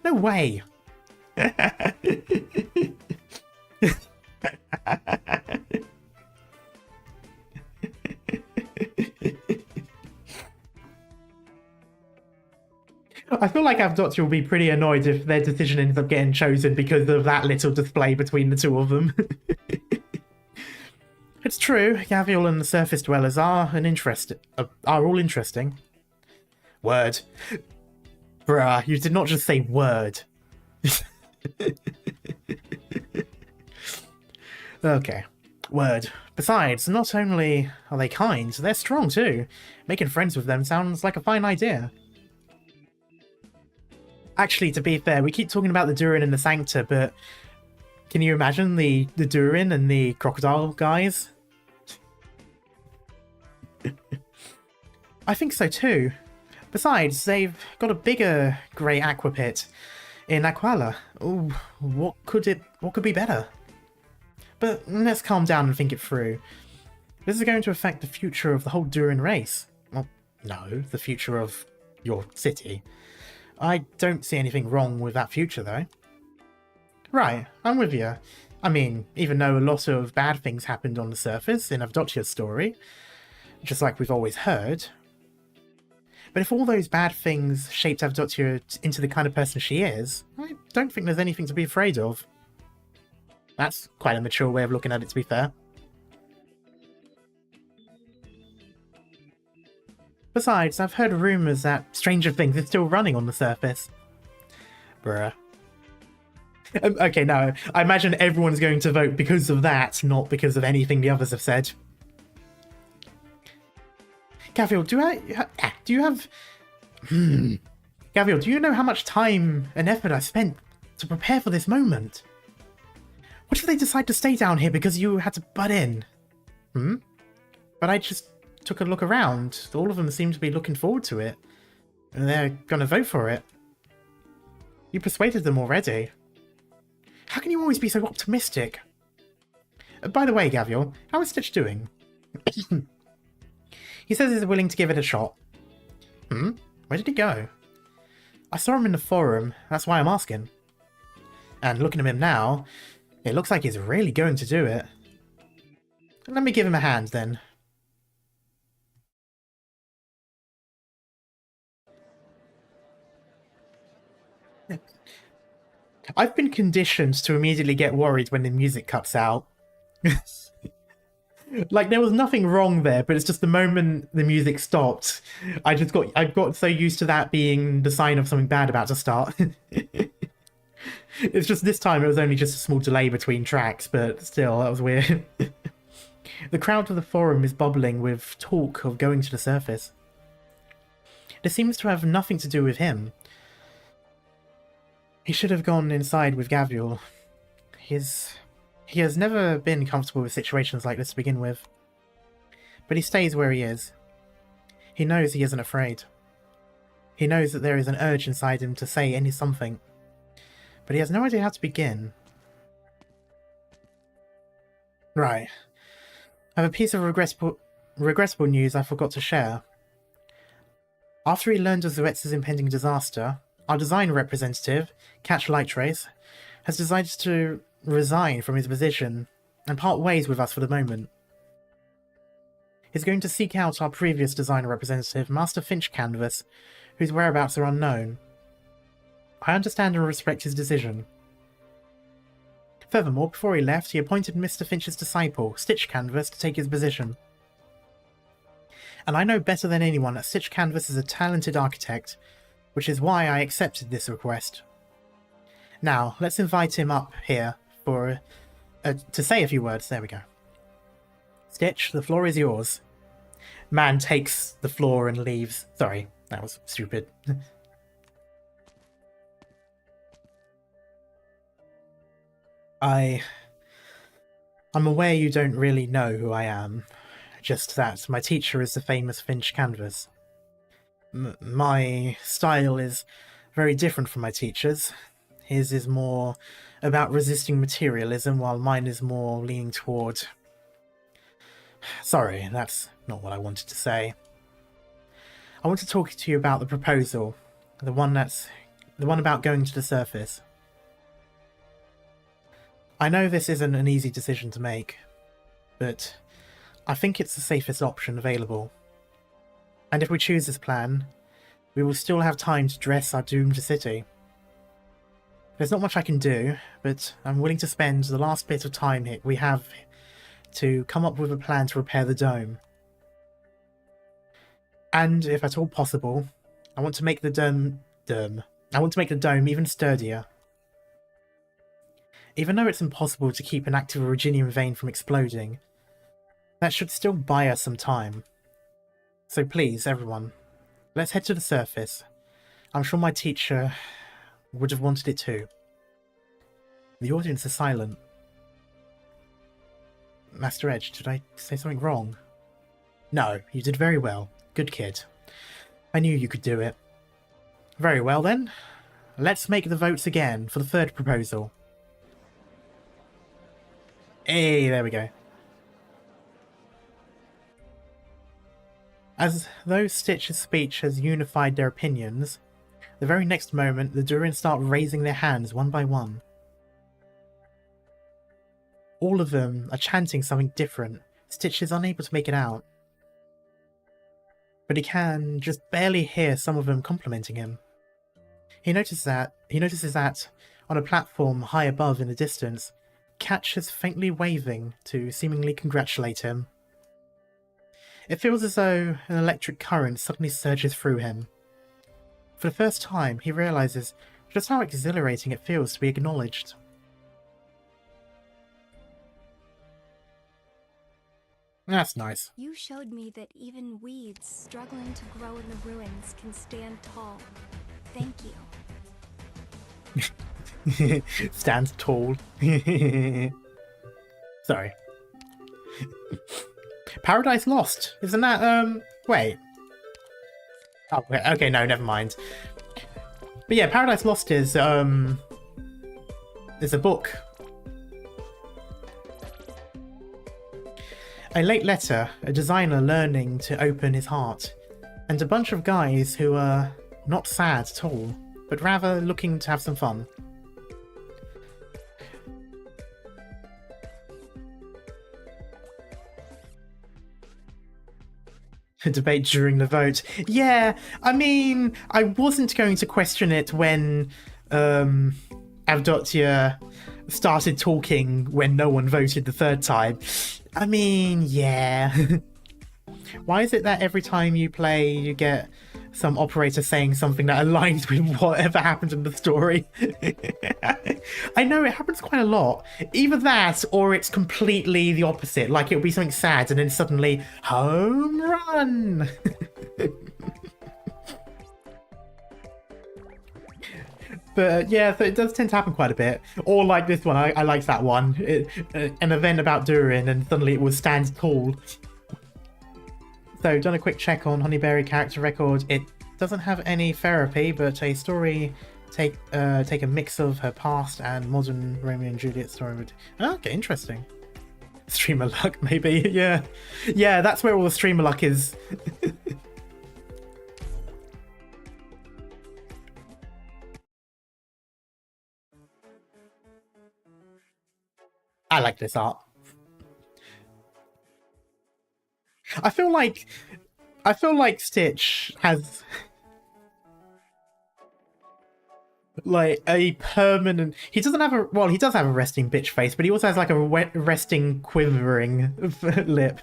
No way! I feel like Avdotya will be pretty annoyed if their decision ends up getting chosen because of that little display between the two of them. It's true, Gavial and the surface dwellers are all interesting. Word. Bruh, you did not just say word. Okay, word. Besides, not only are they kind, they're strong too. Making friends with them sounds like a fine idea. Actually, to be fair, we keep talking about the Durin and the Sancta, but can you imagine the Durin and the crocodile guys? I think so too. Besides, they've got a bigger grey aqua pit in Aquala. Ooh, what could be better? But let's calm down and think it through. This is going to affect the future of the whole Durin race. Well, no, the future of your city. I don't see anything wrong with that future, though. Right, I'm with you. I mean, even though a lot of bad things happened on the surface in Avdotya's story, just like we've always heard, but if all those bad things shaped Avdotya into the kind of person she is, I don't think there's anything to be afraid of. That's quite a mature way of looking at it, to be fair. Besides, I've heard rumours that Stranger Things is still running on the surface. Bruh. Okay, no, I imagine everyone's going to vote because of that, not because of anything the others have said. Gavial, do you have... Gavial, do you know how much time and effort I spent to prepare for this moment? What if they decide to stay down here because you had to butt in? But I just took a look around. All of them seem to be looking forward to it. And they're gonna vote for it. You persuaded them already. How can you always be so optimistic? By the way, Gavial, how is Stitch doing? He says he's willing to give it a shot. Where did he go? I saw him in the forum, that's why I'm asking. And looking at him now, it looks like he's really going to do it. Let me give him a hand, then. I've been conditioned to immediately get worried when the music cuts out. Like, there was nothing wrong there, but it's just the moment the music stopped, I got so used to that being the sign of something bad about to start. It's just this time it was only just a small delay between tracks, but still, that was weird. The crowd of the forum is bubbling with talk of going to the surface. This seems to have nothing to do with him. He should have gone inside with Gavial. He has never been comfortable with situations like this to begin with. But he stays where he is. He knows he isn't afraid. He knows that there is an urge inside him to say something. But he has no idea how to begin. Right. I have a piece of regrettable news I forgot to share. After he learned of Zuetz's impending disaster, our design representative, Catch Lightrace, has decided to resign from his position and part ways with us for the moment. He's going to seek out our previous design representative, Master Finch Canvas, whose whereabouts are unknown. I understand and respect his decision. Furthermore, before he left, he appointed Mr. Finch's disciple, Stitch Canvas, to take his position. And I know better than anyone that Stitch Canvas is a talented architect, which is why I accepted this request. Now, let's invite him up here for to say a few words. There we go. Stitch, the floor is yours. Man takes the floor and leaves. Sorry, that was stupid. I'm aware you don't really know who I am, just that my teacher is the famous Finch Canvas. My style is very different from my teacher's. His is more about resisting materialism, while mine is more leaning toward... Sorry, that's not what I wanted to say. I want to talk to you about the proposal, the one about going to the surface. I know this isn't an easy decision to make, but I think it's the safest option available. And if we choose this plan, we will still have time to dress our doomed city. There's not much I can do, but I'm willing to spend the last bit of time we have to come up with a plan to repair the dome. And, if at all possible, I want to make the dome even sturdier. Even though it's impossible to keep an active Originium vein from exploding, that should still buy us some time. So please, everyone, let's head to the surface. I'm sure my teacher would have wanted it too. The audience is silent. Master Edge, did I say something wrong? No, you did very well. Good kid. I knew you could do it. Very well then. Let's make the votes again for the third proposal. Hey, there we go. As though Stitch's speech has unified their opinions, the very next moment the Durin start raising their hands one by one. All of them are chanting something different. Stitch is unable to make it out. But he can just barely hear some of them complimenting him. He notices that on a platform high above in the distance, Catch is faintly waving to seemingly congratulate him. It feels as though an electric current suddenly surges through him. For the first time, he realizes just how exhilarating it feels to be acknowledged. That's nice. You showed me that even weeds struggling to grow in the ruins can stand tall. Thank you. Stands tall. Sorry. Paradise Lost. Isn't that, wait. Oh, okay, no, never mind. But yeah, Paradise Lost is a book. A late letter, a designer learning to open his heart, and a bunch of guys who are not sad at all, but rather looking to have some fun. A debate during the vote. Yeah, I mean, I wasn't going to question it when Avdotya started talking when no one voted the third time. I mean, yeah. Why is it that every time you play, you get some operator saying something that aligns with whatever happened in the story? I know, it happens quite a lot. Either that, or it's completely the opposite. Like, it'll be something sad, and then suddenly, home run! But yeah, so it does tend to happen quite a bit. Or like this one, I liked that one. An event about Durin, and suddenly it was stand tall. So, done a quick check on Honeyberry character record. It doesn't have any therapy, but a story take a mix of her past and modern Romeo and Juliet story would... Okay, interesting. Streamer luck, maybe. Yeah. Yeah, that's where all the streamer luck is. I like this art. I feel like Stitch has Like a permanent. He doesn't have a. Well, he does have a resting bitch face, but he also has like a resting quivering lip.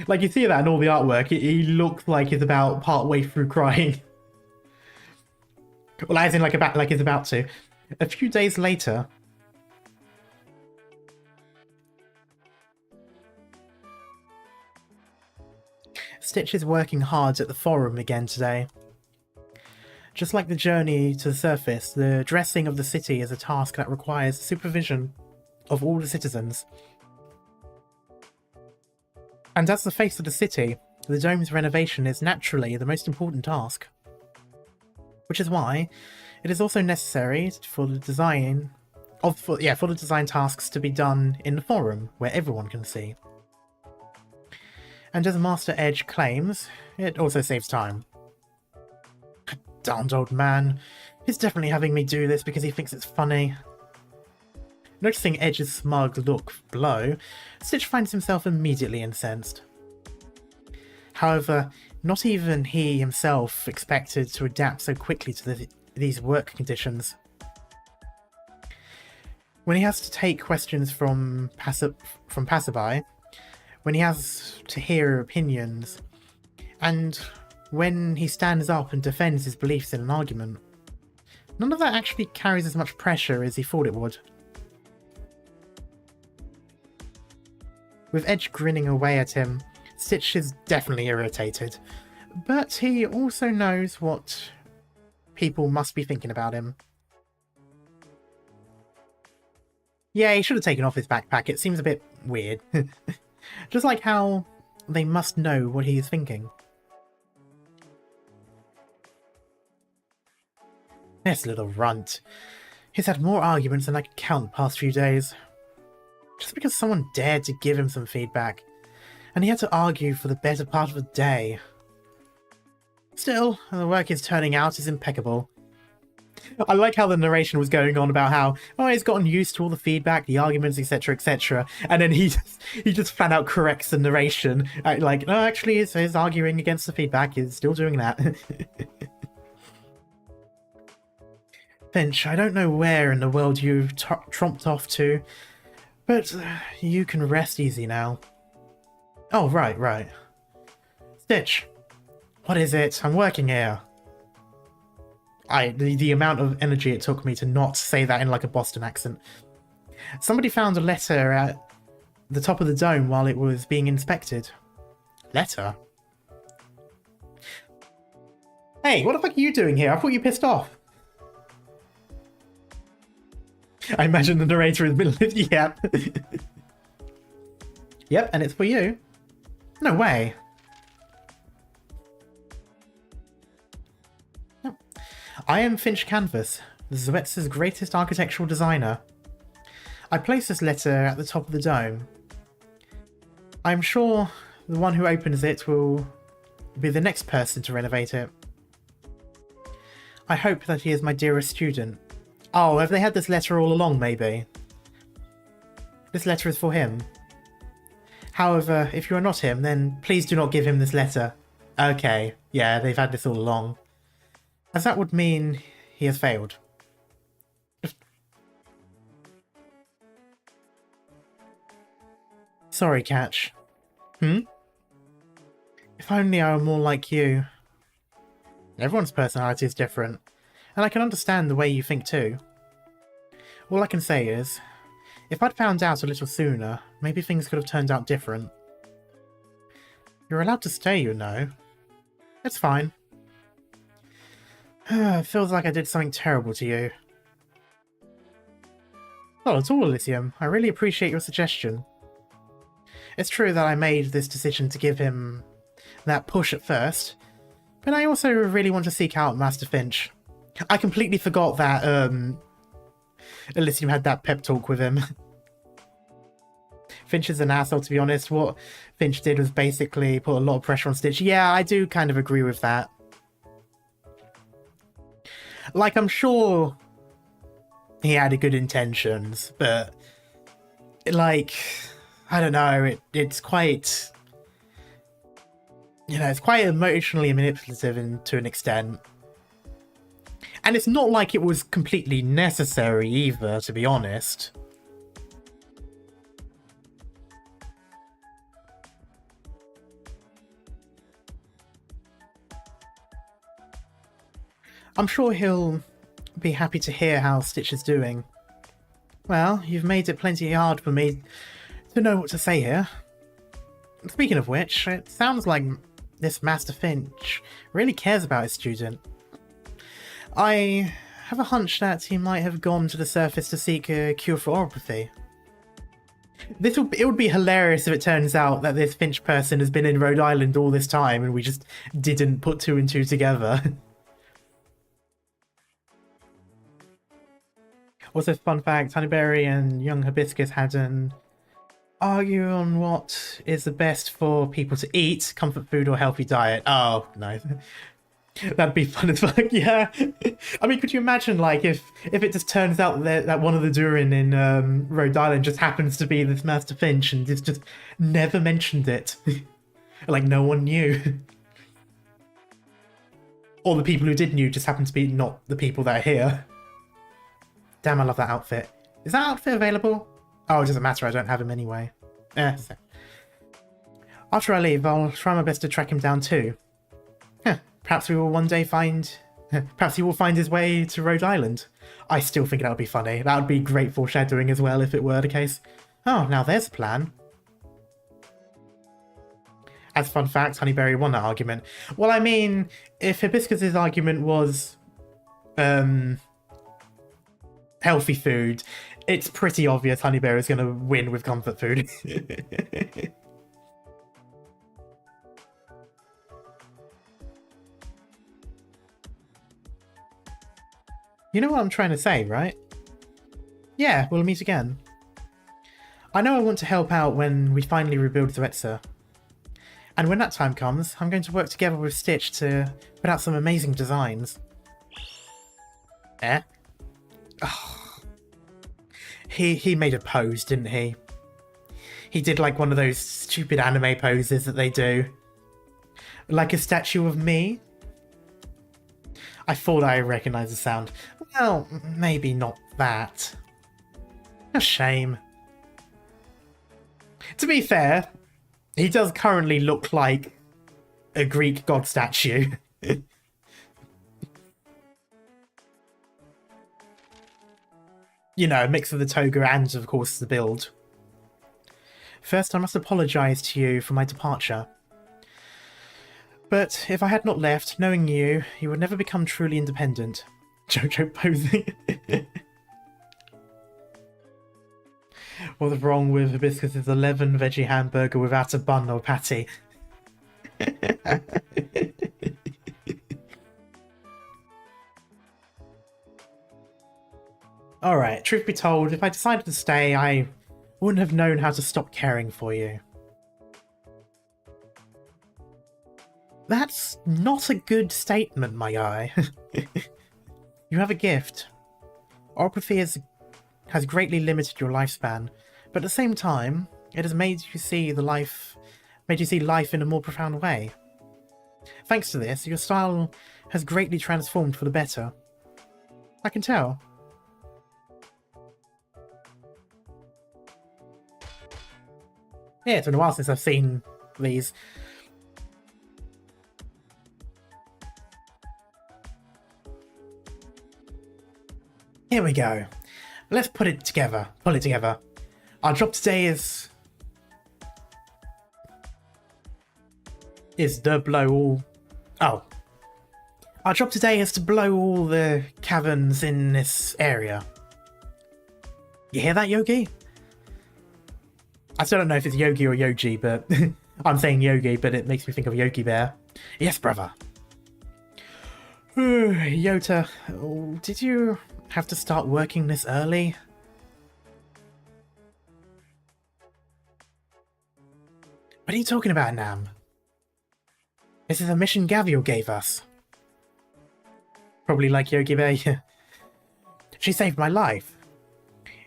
Like you see that in all the artwork. He looks like he's about part way through crying. Well, as in like he's about to. A few days later. Stitch is working hard at the forum again today. Just like the journey to the surface, the dressing of the city is a task that requires supervision of all the citizens. And as the face of the city, the dome's renovation is naturally the most important task. Which is why it is also necessary for the design for the design tasks to be done in the forum, where everyone can see. And as Master Edge claims, it also saves time. Darned old man. He's definitely having me do this because he thinks it's funny. Noticing Edge's smug look below, Stitch finds himself immediately incensed. However, not even he himself expected to adapt so quickly to these work conditions. When he has to take questions from passerby, when he has to hear opinions, and when he stands up and defends his beliefs in an argument, none of that actually carries as much pressure as he thought it would. With Edge grinning away at him, Stitch is definitely irritated, but he also knows what people must be thinking about him. Yeah, he should have taken off his backpack, it seems a bit weird. Just like how they must know what he is thinking. This little runt. He's had more arguments than I could count the past few days. Just because someone dared to give him some feedback, and he had to argue for the better part of a day. Still, the work he's turning out is impeccable. I like how the narration was going on about how, oh, he's gotten used to all the feedback, the arguments, etc, etc, and then he just flat out corrects the narration. Like, no, actually, he's arguing against the feedback, he's still doing that. Finch, I don't know where in the world you've tromped off to, but you can rest easy now. Oh, right. Stitch, what is it? I'm working here. The amount of energy it took me to not say that in like a Boston accent. Somebody found a letter at the top of the dome while it was being inspected. Letter? Hey, what the fuck are you doing here? I thought you pissed off. I imagine the narrator in the middle of it. Yep. Yep, and it's for you. No way. I am Finch Canvas, the Zoetz's greatest architectural designer. I placed this letter at the top of the dome. I am sure the one who opens it will be the next person to renovate it. I hope that he is my dearest student. Oh, have they had this letter all along, maybe? This letter is for him. However, if you are not him, then please do not give him this letter. Okay, yeah, they've had this all along. As that would mean he has failed. Sorry, Catch. If only I were more like you. Everyone's personality is different, and I can understand the way you think too. All I can say is, if I'd found out a little sooner, maybe things could have turned out different. You're allowed to stay, you know. It's fine. It feels like I did something terrible to you. Not at all, Elysium. I really appreciate your suggestion. It's true that I made this decision to give him that push at first, but I also really want to seek out Master Finch. I completely forgot that Elysium had that pep talk with him. Finch is an asshole, to be honest. What Finch did was basically put a lot of pressure on Stitch. Yeah, I do kind of agree with that. Like, I'm sure he had good intentions, but, like, I don't know, it's quite, you know, it's quite emotionally manipulative to an extent. And it's not like it was completely necessary either, to be honest. I'm sure he'll be happy to hear how Stitch is doing. Well, you've made it plenty hard for me to know what to say here. Speaking of which, it sounds like this Master Finch really cares about his student. I have a hunch that he might have gone to the surface to seek a cure for oropathy. It would be hilarious if it turns out that this Finch person has been in Rhode Island all this time and we just didn't put two and two together. Also, fun fact, Honeyberry and young Hibiscus had an argue on what is the best for people to eat, comfort food or healthy diet. Oh, nice. That'd be fun as fuck, yeah. I mean, could you imagine, like, if it just turns out that one of the Durin in Rhode Island just happens to be this Master Finch and just never mentioned it? Like, no one knew. Or the people who did knew just happened to be not the people that are here. Damn, I love that outfit. Is that outfit available? Oh, it doesn't matter, I don't have him anyway. So. After I leave, I'll try my best to track him down too. Perhaps we will one day find... Perhaps he will find his way to Rhode Island. I still think that would be funny. That would be great foreshadowing as well if it were the case. Oh, now there's a plan. As a fun fact, Honeyberry won that argument. Well, I mean, if Hibiscus's argument was... healthy food, it's pretty obvious Honeyberry is going to win with comfort food. You know what I'm trying to say, right? Yeah, we'll meet again. I know I want to help out when we finally rebuild Zuetza. And when that time comes, I'm going to work together with Stitch to put out some amazing designs. Eh? Oh. He made a pose, didn't he? He did like one of those stupid anime poses that they do. Like a statue of me? I thought I recognised the sound. Well, maybe not that. A shame. To be fair, he does currently look like a Greek god statue. You know, a mix of the toga and, of course, the build. First, I must apologise to you for my departure. But if I had not left, knowing you, you would never become truly independent. Jojo posing. What's wrong with Hibiscus's 11 veggie hamburger without a bun or patty? Alright, truth be told, if I decided to stay, I wouldn't have known how to stop caring for you. That's not a good statement, my guy. You have a gift. Oropathy has greatly limited your lifespan, but at the same time, it has made you see life in a more profound way. Thanks to this, your style has greatly transformed for the better. I can tell. Yeah, it's been a while since I've seen these. Here we go. Let's put it together. Pull it together. Our job today is to blow all... Oh. Our job today is to blow all the caverns in this area. You hear that, Yogi? I still don't know if it's Yogi or Yogi, but I'm saying Yogi, but it makes me think of Yogi Bear. Yes, brother. Yota, did you have to start working this early? What are you talking about, Nam? This is a mission Gavial gave us. Probably like Yogi Bear. She saved my life.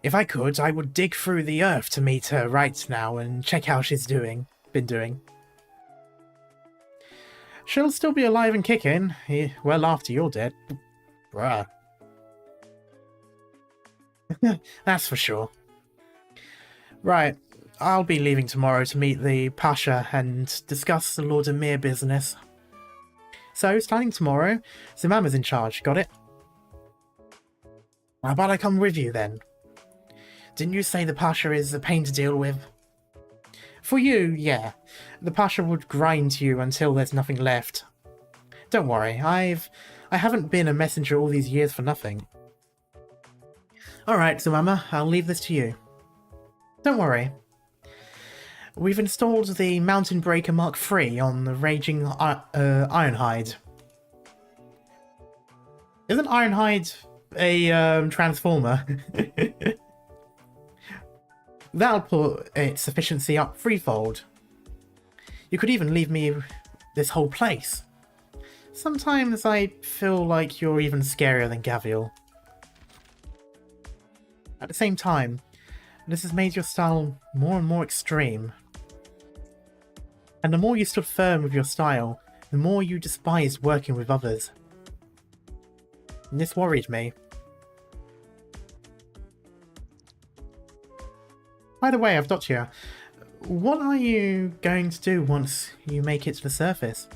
If I could, I would dig through the earth to meet her right now and check how she's been doing. She'll still be alive and kicking, well after you're dead. Bruh. That's for sure. Right, I'll be leaving tomorrow to meet the Pasha and discuss the Lord Emir business. So, starting tomorrow, Zimama's in charge, got it? How about I come with you then? Didn't you say the Pasha is a pain to deal with? For you, yeah. The Pasha would grind you until there's nothing left. Don't worry, I haven't been a messenger all these years for nothing. Alright, Zimama, I'll leave this to you. Don't worry. We've installed the Mountain Breaker Mark III on the Raging Ironhide. Isn't Ironhide a transformer? That'll put its efficiency up threefold. You could even leave me this whole place. Sometimes I feel like you're even scarier than Gavial. At the same time, this has made your style more and more extreme. And the more you stood firm with your style, the more you despised working with others. And this worried me. By the way, I've got you. What are you going to do once you make it to the surface?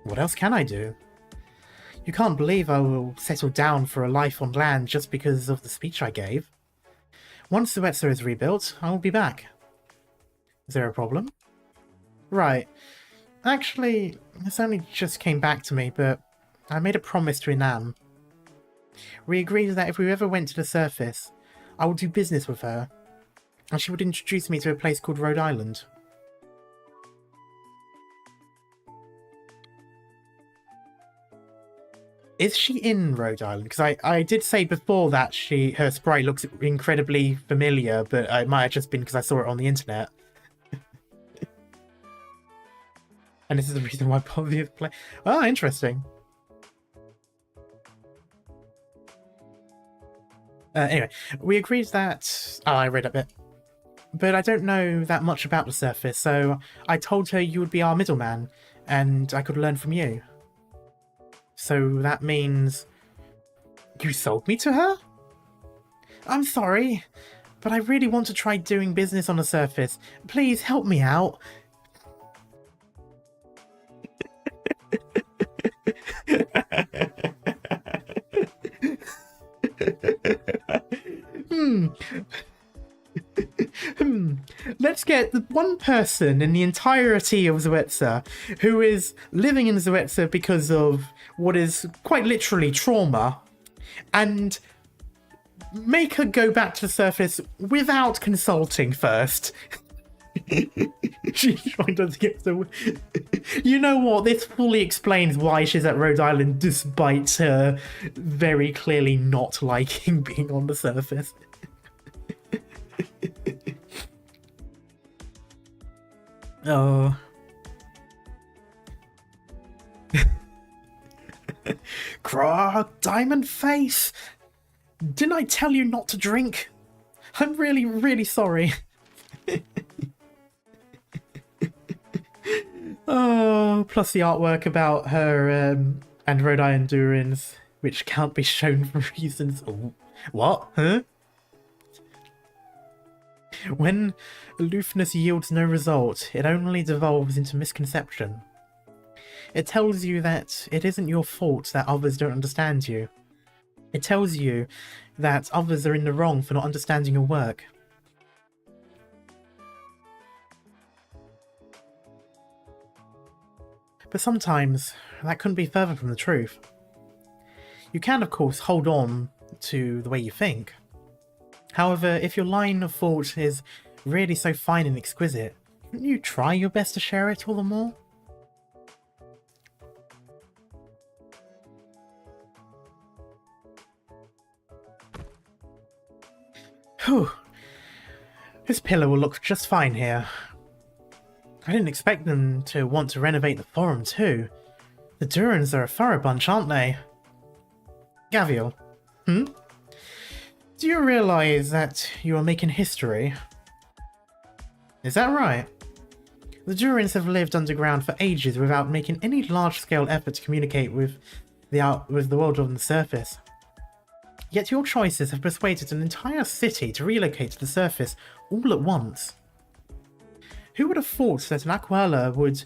What else can I do? You can't believe I will settle down for a life on land just because of the speech I gave. Once Zuetsa is rebuilt, I will be back. Is there a problem? Right. Actually, this only just came back to me, but I made a promise to Inam. We agreed that if we ever went to the surface, I would do business with her, and she would introduce me to a place called Rhode Island. Is she in Rhode Island? Because I did say before that her sprite looks incredibly familiar, but it might have just been because I saw it on the internet. And this is the reason why Bobby is playing. Oh, interesting. Anyway, we agreed that... Oh, I read a bit. But I don't know that much about the surface, so I told her you would be our middleman, and I could learn from you. So that means... You sold me to her? I'm sorry, but I really want to try doing business on the surface. Please help me out. Let's get the one person in the entirety of Zuetsa who is living in Zuetsa because of what is quite literally trauma, and make her go back to the surface without consulting first. She's trying to get the... You know what? This fully explains why she's at Rhode Island despite her very clearly not liking being on the surface. Oh. Krog, Diamond Face! Didn't I tell you not to drink? I'm really, really sorry. Oh, plus the artwork about her and Rhode Island Durins, which can't be shown for reasons. Oh, what? Huh? When aloofness yields no result, it only devolves into misconception. It tells you that it isn't your fault that others don't understand you. It tells you that others are in the wrong for not understanding your work. But sometimes, that couldn't be further from the truth. You can, of course, hold on to the way you think. However, if your line of thought is really so fine and exquisite, shouldn't you try your best to share it all the more? Whew. This pillar will look just fine here. I didn't expect them to want to renovate the forum too. The Durans are a thorough bunch, aren't they? Gavial. Do you realise that you are making history? Is that right? The Durans have lived underground for ages without making any large-scale effort to communicate with with the world on the surface. Yet your choices have persuaded an entire city to relocate to the surface all at once. Who would have thought that Aquala would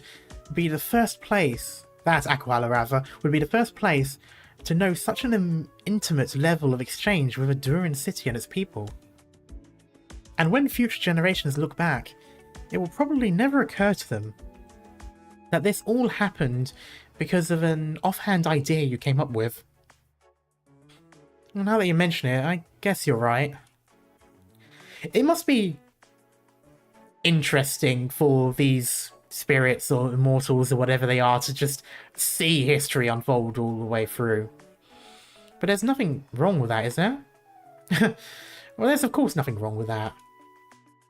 be the first place, would be the first place to know such an intimate level of exchange with a Duran city and its people? And when future generations look back, it will probably never occur to them that this all happened because of an offhand idea you came up with. Well, now that you mention it, I guess you're right. It must be interesting for these spirits or immortals or whatever they are to just see history unfold all the way through. But there's nothing wrong with that, is there? Well, there's of course nothing wrong with that.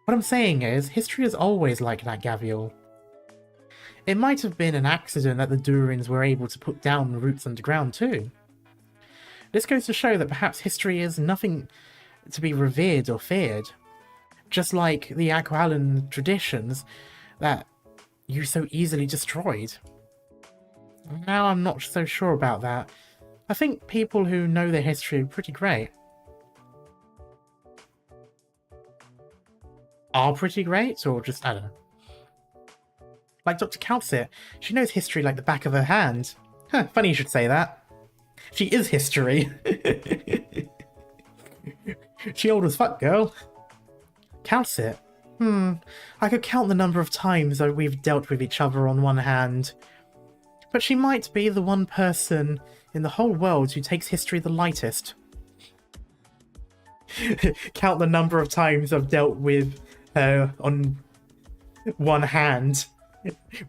What I'm saying is, history is always like that, Gavial. It might have been an accident that the Durans were able to put down roots underground too. This goes to show that perhaps history is nothing to be revered or feared, just like the Aqualan traditions that you so easily destroyed. Now I'm not so sure about that. I think people who know their history are pretty great. Are pretty great, or just, I don't know. Like Dr. Calcit, she knows history like the back of her hand. Huh, funny you should say that. She is history. She old as fuck, girl. Calcit? I could count the number of times that we've dealt with each other on one hand. But she might be the one person in the whole world who takes history the lightest. Count the number of times I've dealt with her on one hand.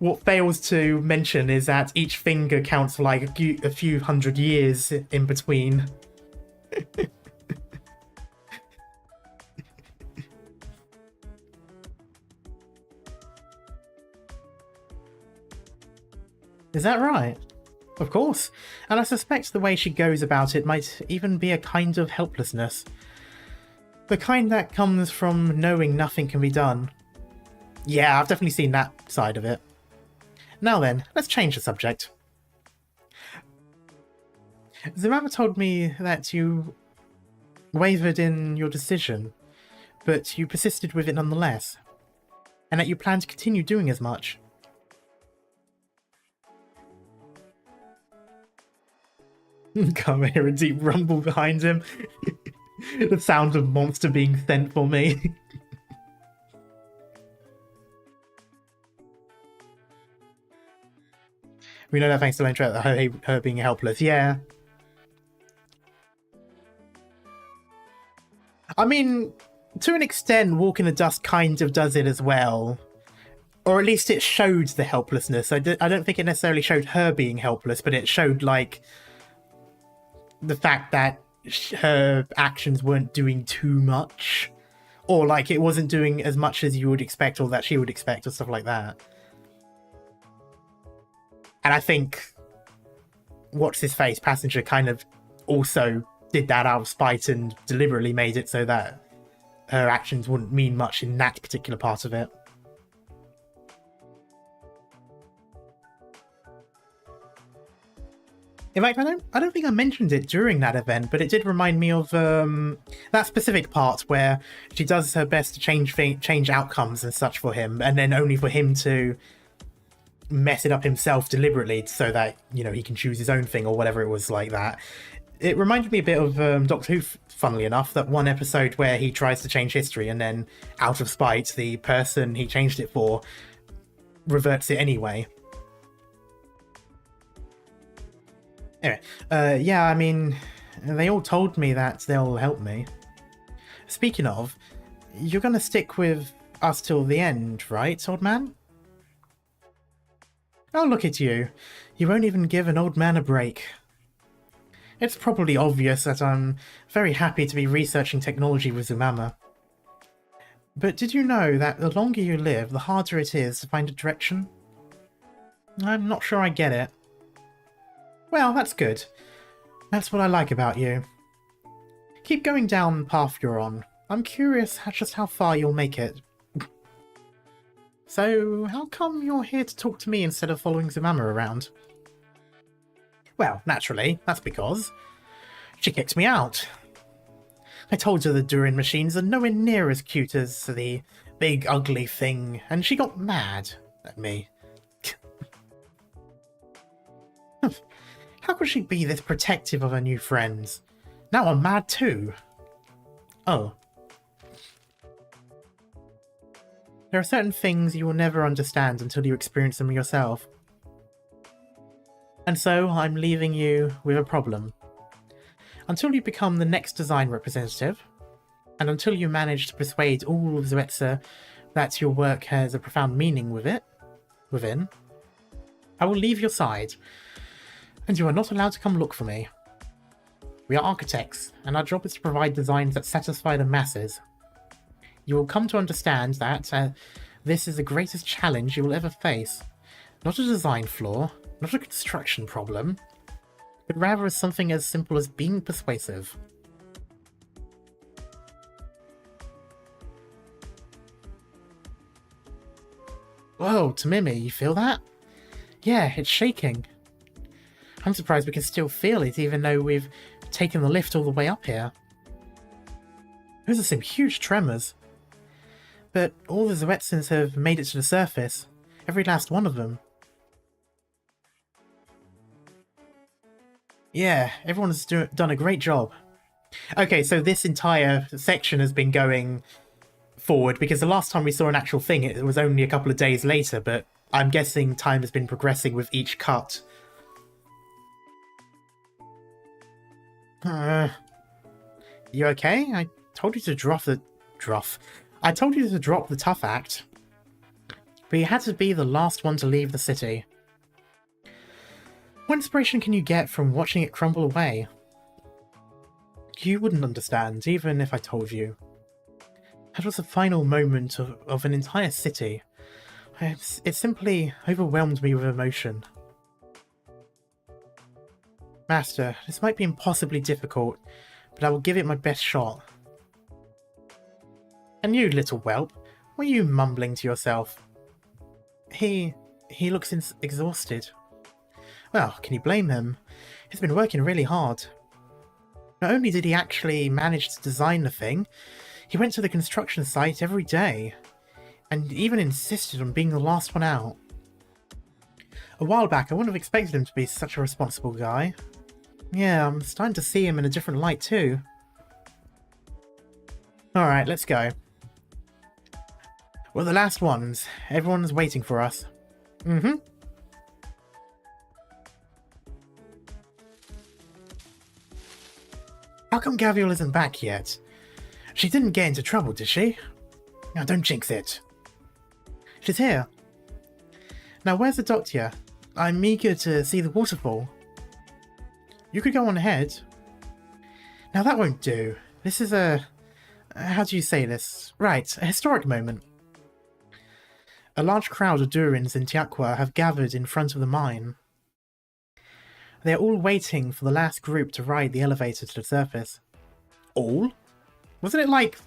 What fails to mention is that each finger counts for like a few hundred years in between. Is that right? Of course. And I suspect the way she goes about it might even be a kind of helplessness. The kind that comes from knowing nothing can be done. Yeah, I've definitely seen that side of it. Now then, let's change the subject. Zamama told me that you wavered in your decision, but you persisted with it nonetheless, and that you plan to continue doing as much. Can't hear a deep rumble behind him. The sound of monster being sent for me. We know that thanks to Lentra, her being helpless, yeah. I mean, to an extent, Walk in the Dust kind of does it as well. Or at least it showed the helplessness. I don't think it necessarily showed her being helpless, but it showed, like, the fact that her actions weren't doing too much. Or, like, it wasn't doing as much as you would expect or that she would expect or stuff like that. And I think What's-His-Face, Passenger, kind of also did that out of spite and deliberately made it so that her actions wouldn't mean much in that particular part of it. In fact, I don't think I mentioned it during that event, but it did remind me of that specific part where she does her best to change outcomes and such for him, and then only for him to mess it up himself deliberately so that, you know, he can choose his own thing or whatever it was like that. It reminded me a bit of Doctor Who, funnily enough, that one episode where he tries to change history and then, out of spite, the person he changed it for reverts it anyway. Anyway, yeah, I mean, they all told me that they'll help me. Speaking of, you're gonna stick with us till the end, right, old man? Oh, look at you. You won't even give an old man a break. It's probably obvious that I'm very happy to be researching technology with Zamama. But did you know that the longer you live, the harder it is to find a direction? I'm not sure I get it. Well, that's good. That's what I like about you. Keep going down the path you're on. I'm curious just how far you'll make it. So, how come you're here to talk to me instead of following Zamama around? Well, naturally, that's because she kicked me out. I told her the Durin machines are nowhere near as cute as the big ugly thing, and she got mad at me. How could she be this protective of her new friends? Now I'm mad too. Oh. There are certain things you will never understand until you experience them yourself. And so I'm leaving you with a problem. Until you become the next design representative, and until you manage to persuade all of Zuetsa that your work has a profound meaning within, I will leave your side, and you are not allowed to come look for me. We are architects, and our job is to provide designs that satisfy the masses. You will come to understand that this is the greatest challenge you will ever face. Not a design flaw, not a construction problem, but rather as something as simple as being persuasive. Whoa, Tamimi, you feel that? Yeah, it's shaking. I'm surprised we can still feel it even though we've taken the lift all the way up here. Those are some huge tremors. But all the Zuetsans have made it to the surface. Every last one of them. Yeah, everyone's done a great job. Okay, so this entire section has been going forward because the last time we saw an actual thing, it was only a couple of days later, but I'm guessing time has been progressing with each cut. You okay? I told you to drop the tough act. But you had to be the last one to leave the city. What inspiration can you get from watching it crumble away? You wouldn't understand, even if I told you. That was the final moment of an entire city. It simply overwhelmed me with emotion. Master, this might be impossibly difficult, but I will give it my best shot. And you, little whelp, what are you mumbling to yourself? He looks exhausted. Well, can you blame him? He's been working really hard. Not only did he actually manage to design the thing, he went to the construction site every day, and even insisted on being the last one out. A while back, I wouldn't have expected him to be such a responsible guy. Yeah, I'm starting to see him in a different light too. Alright, let's go. We're the last ones. Everyone's waiting for us. Mm-hmm. How come Gavial isn't back yet? She didn't get into trouble, did she? Now don't jinx it. She's here. Now where's the doctor? I'm eager to see the waterfall. You could go on ahead. Now that won't do. This is a... how do you say this? Right, a historic moment. A large crowd of Durins in Tiaqua have gathered in front of the mine. They are all waiting for the last group to ride the elevator to the surface. All? Wasn't it like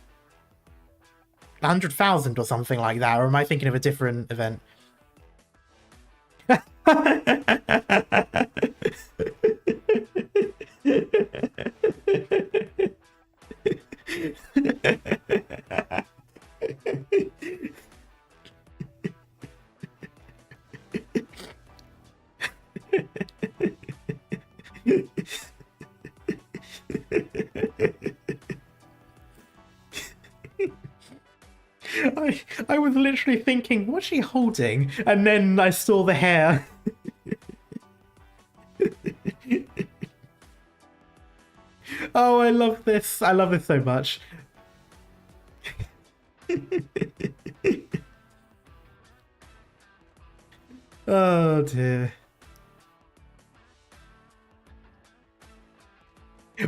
100,000 or something like that? Or am I thinking of a different event? I was literally thinking, what's she holding? And then I saw the hair. Oh, I love this. I love this so much. Oh dear.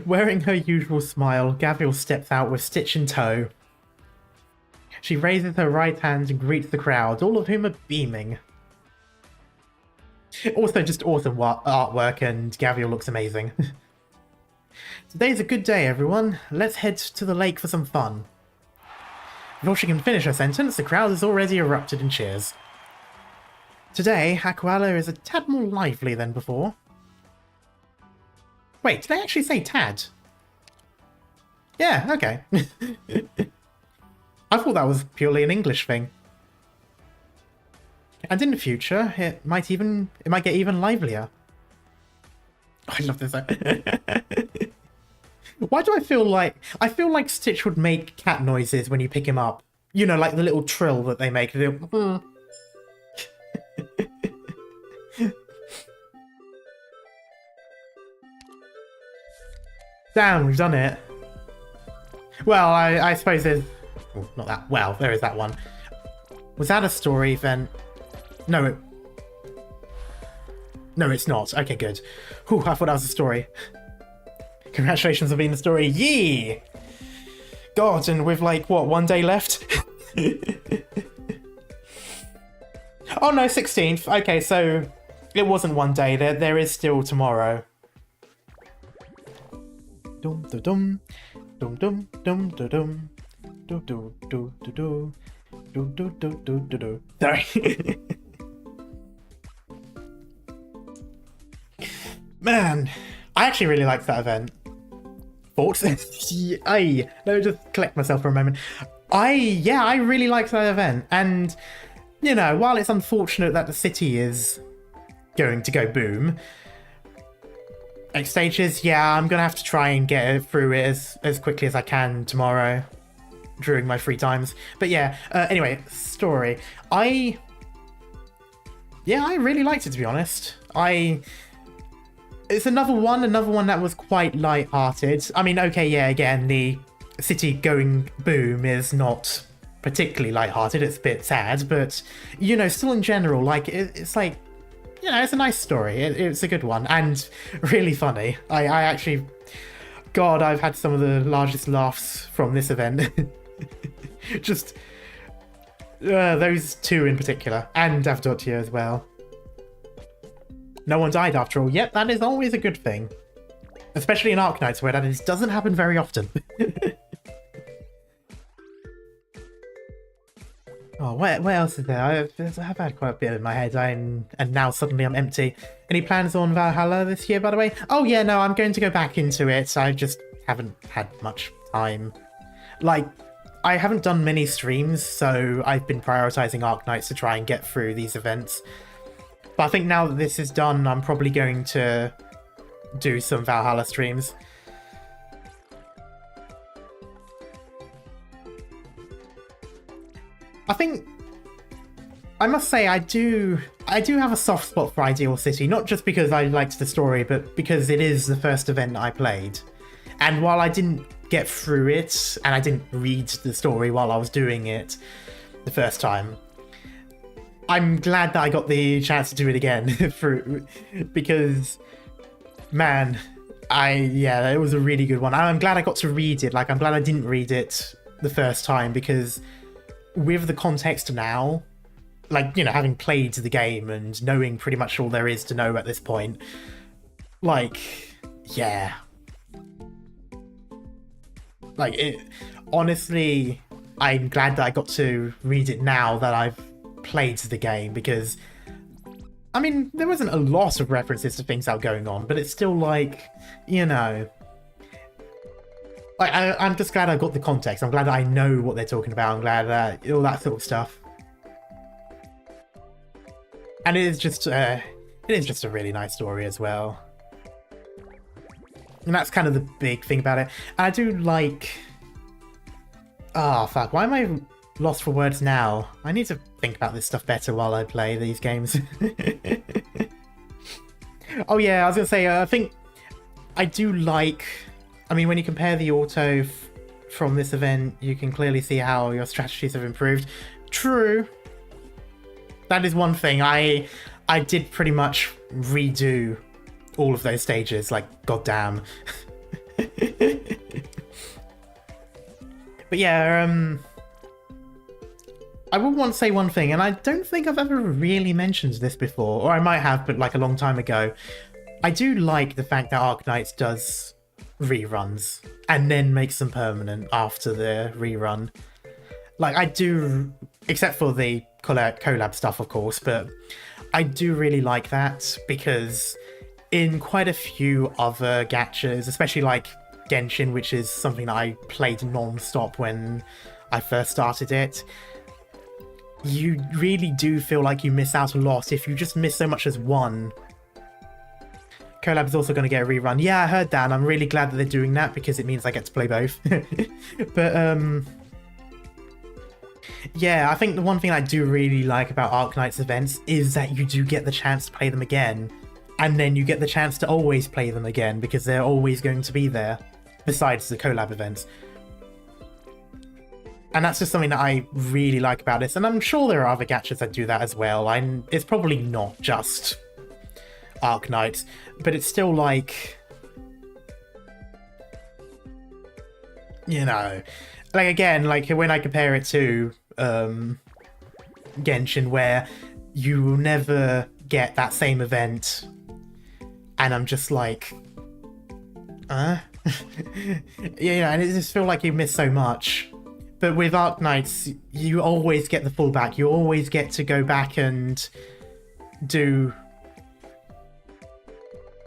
Wearing her usual smile, Gabrielle steps out with Stitch in tow. She raises her right hand and greets the crowd, all of whom are beaming. Also just awesome artwork, and Gabrielle looks amazing. Today's a good day, everyone. Let's head to the lake for some fun. Before she can finish her sentence, the crowd has already erupted in cheers. Today, Aquala is a tad more lively than before. Wait, did I actually say Tad? Yeah, okay. I thought that was purely an English thing. And in the future, it might get even livelier. Oh, I love this. Why do I feel like Stitch would make cat noises when you pick him up? You know, like the little trill that they make. Damn, we've done it. Well, I suppose there's... Oh, not that. Well, there is that one. Was that a story event? No, no, it's not. Okay, good. Whew, I thought that was a story. Congratulations on being the story. Yee! God, and with like, what, 1 day left? Oh no, 16th. Okay, so it wasn't 1 day. There is still tomorrow. Dum dum dum dum dum dum dum dum dum dum dum dum dum dum dum dum. Sorry. Man, I actually really liked that event. Thoughts? Let me just collect myself for a moment. I really liked that event, and you know, while it's unfortunate that the city is going to go boom, next stages, yeah, I'm gonna have to try and get through it as quickly as I can tomorrow during my free times. But yeah, anyway, story. I really liked it, to be honest. It's another one that was quite light-hearted. I mean, okay, yeah, again, the city going boom is not particularly light-hearted. It's a bit sad, but, you know, still in general, like, it's like, you know, it's a nice story. It's a good one, and really funny. I actually... God, I've had some of the largest laughs from this event. Just... those two in particular, and Avdotya as well. No one died after all. Yep, that is always a good thing. Especially in Arknights, where that doesn't happen very often. Oh, what else is there? I've had quite a bit in my head, and now suddenly I'm empty. Any plans on Valhalla this year, by the way? Oh yeah, no, I'm going to go back into it. I just haven't had much time. Like, I haven't done many streams, so I've been prioritizing Arknights to try and get through these events. But I think now that this is done, I'm probably going to do some Valhalla streams. I think, I must say, I do have a soft spot for Ideal City, not just because I liked the story, but because it is the first event I played. And while I didn't get through it, and I didn't read the story while I was doing it the first time, I'm glad that I got the chance to do it again through, because, man, it was a really good one. I'm glad I got to read it. Like, I'm glad I didn't read it the first time, because with the context now, like, you know, having played the game and knowing pretty much all there is to know at this point, like, yeah. Like, honestly, I'm glad that I got to read it now that I've played the game, because I mean, there wasn't a lot of references to things that were going on, but it's still like, you know, like I'm just glad I got the context. I'm glad that I know what they're talking about. I'm glad that all that sort of stuff, and it is just a really nice story as well, and that's kind of the big thing about it. And I do like, fuck, why am I lost for words now? I need to think about this stuff better while I play these games. Oh yeah, I was gonna say, I think I do like, I mean, when you compare the auto from this event, you can clearly see how your strategies have improved. True. That is one thing. I did pretty much redo all of those stages, like, goddamn. But yeah, I would want to say one thing, and I don't think I've ever really mentioned this before, or I might have, but like a long time ago. I do like the fact that Arknights does reruns, and then makes them permanent after the rerun. Like, I do, except for the collab stuff, of course, but I do really like that, because in quite a few other gachas, especially like Genshin, which is something that I played non-stop when I first started it, you really do feel like you miss out a lot if you just miss so much as one. Collab is also going to get a rerun. Yeah, I heard that, and I'm really glad that they're doing that because it means I get to play both. But, yeah, I think the one thing I do really like about Arknights events is that you do get the chance to play them again. And then you get the chance to always play them again because they're always going to be there, besides the collab events. And that's just something that I really like about this, and I'm sure there are other gachas that do that as well. It's probably not just Arknights, but it's still like, you know, like again, like when I compare it to Genshin, where you will never get that same event, and I'm just like, you know, and it just feels like you miss so much. But with Arknights, you always get the fallback. You always get to go back and do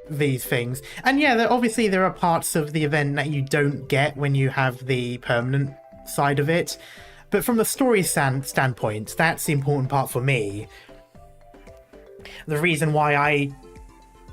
these things. And yeah, obviously there are parts of the event that you don't get when you have the permanent side of it. But from the story standpoint, that's the important part for me. The reason why I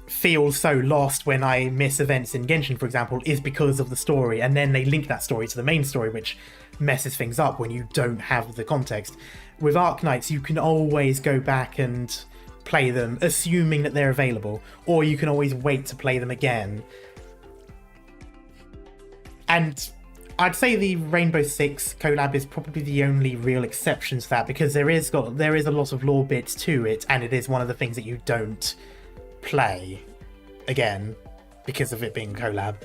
feel so lost when I miss events in Genshin, for example, is because of the story, and then they link that story to the main story, which messes things up when you don't have the context. With Arknights, you can always go back and play them, assuming that they're available, or you can always wait to play them again. And I'd say the Rainbow Six collab is probably the only real exception to that, because there is a lot of lore bits to it, and it is one of the things that you don't play again because of it being collab.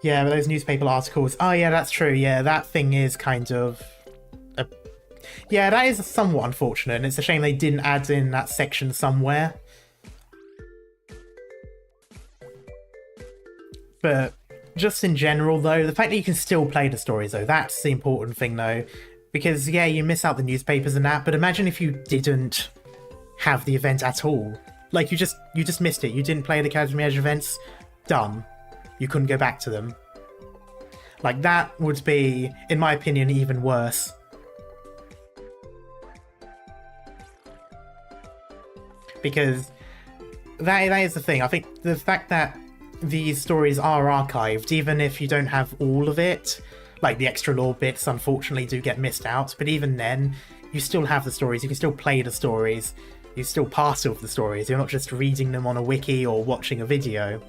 Yeah, but those newspaper articles, oh yeah, that's true. Yeah, that thing is kind of yeah, that is somewhat unfortunate, and it's a shame they didn't add in that section somewhere. But just in general though, the fact that you can still play the stories though, that's the important thing though, because yeah, you miss out the newspapers and that, but imagine if you didn't have the event at all. Like, you just missed it. You didn't play the Academy Edge events. Done. You couldn't go back to them. Like, that would be, in my opinion, even worse. Because that is the thing. I think the fact that these stories are archived, even if you don't have all of it, like the extra lore bits unfortunately do get missed out, but even then, you still have the stories. You can still play the stories. You're still part of the stories. You're not just reading them on a wiki or watching a video.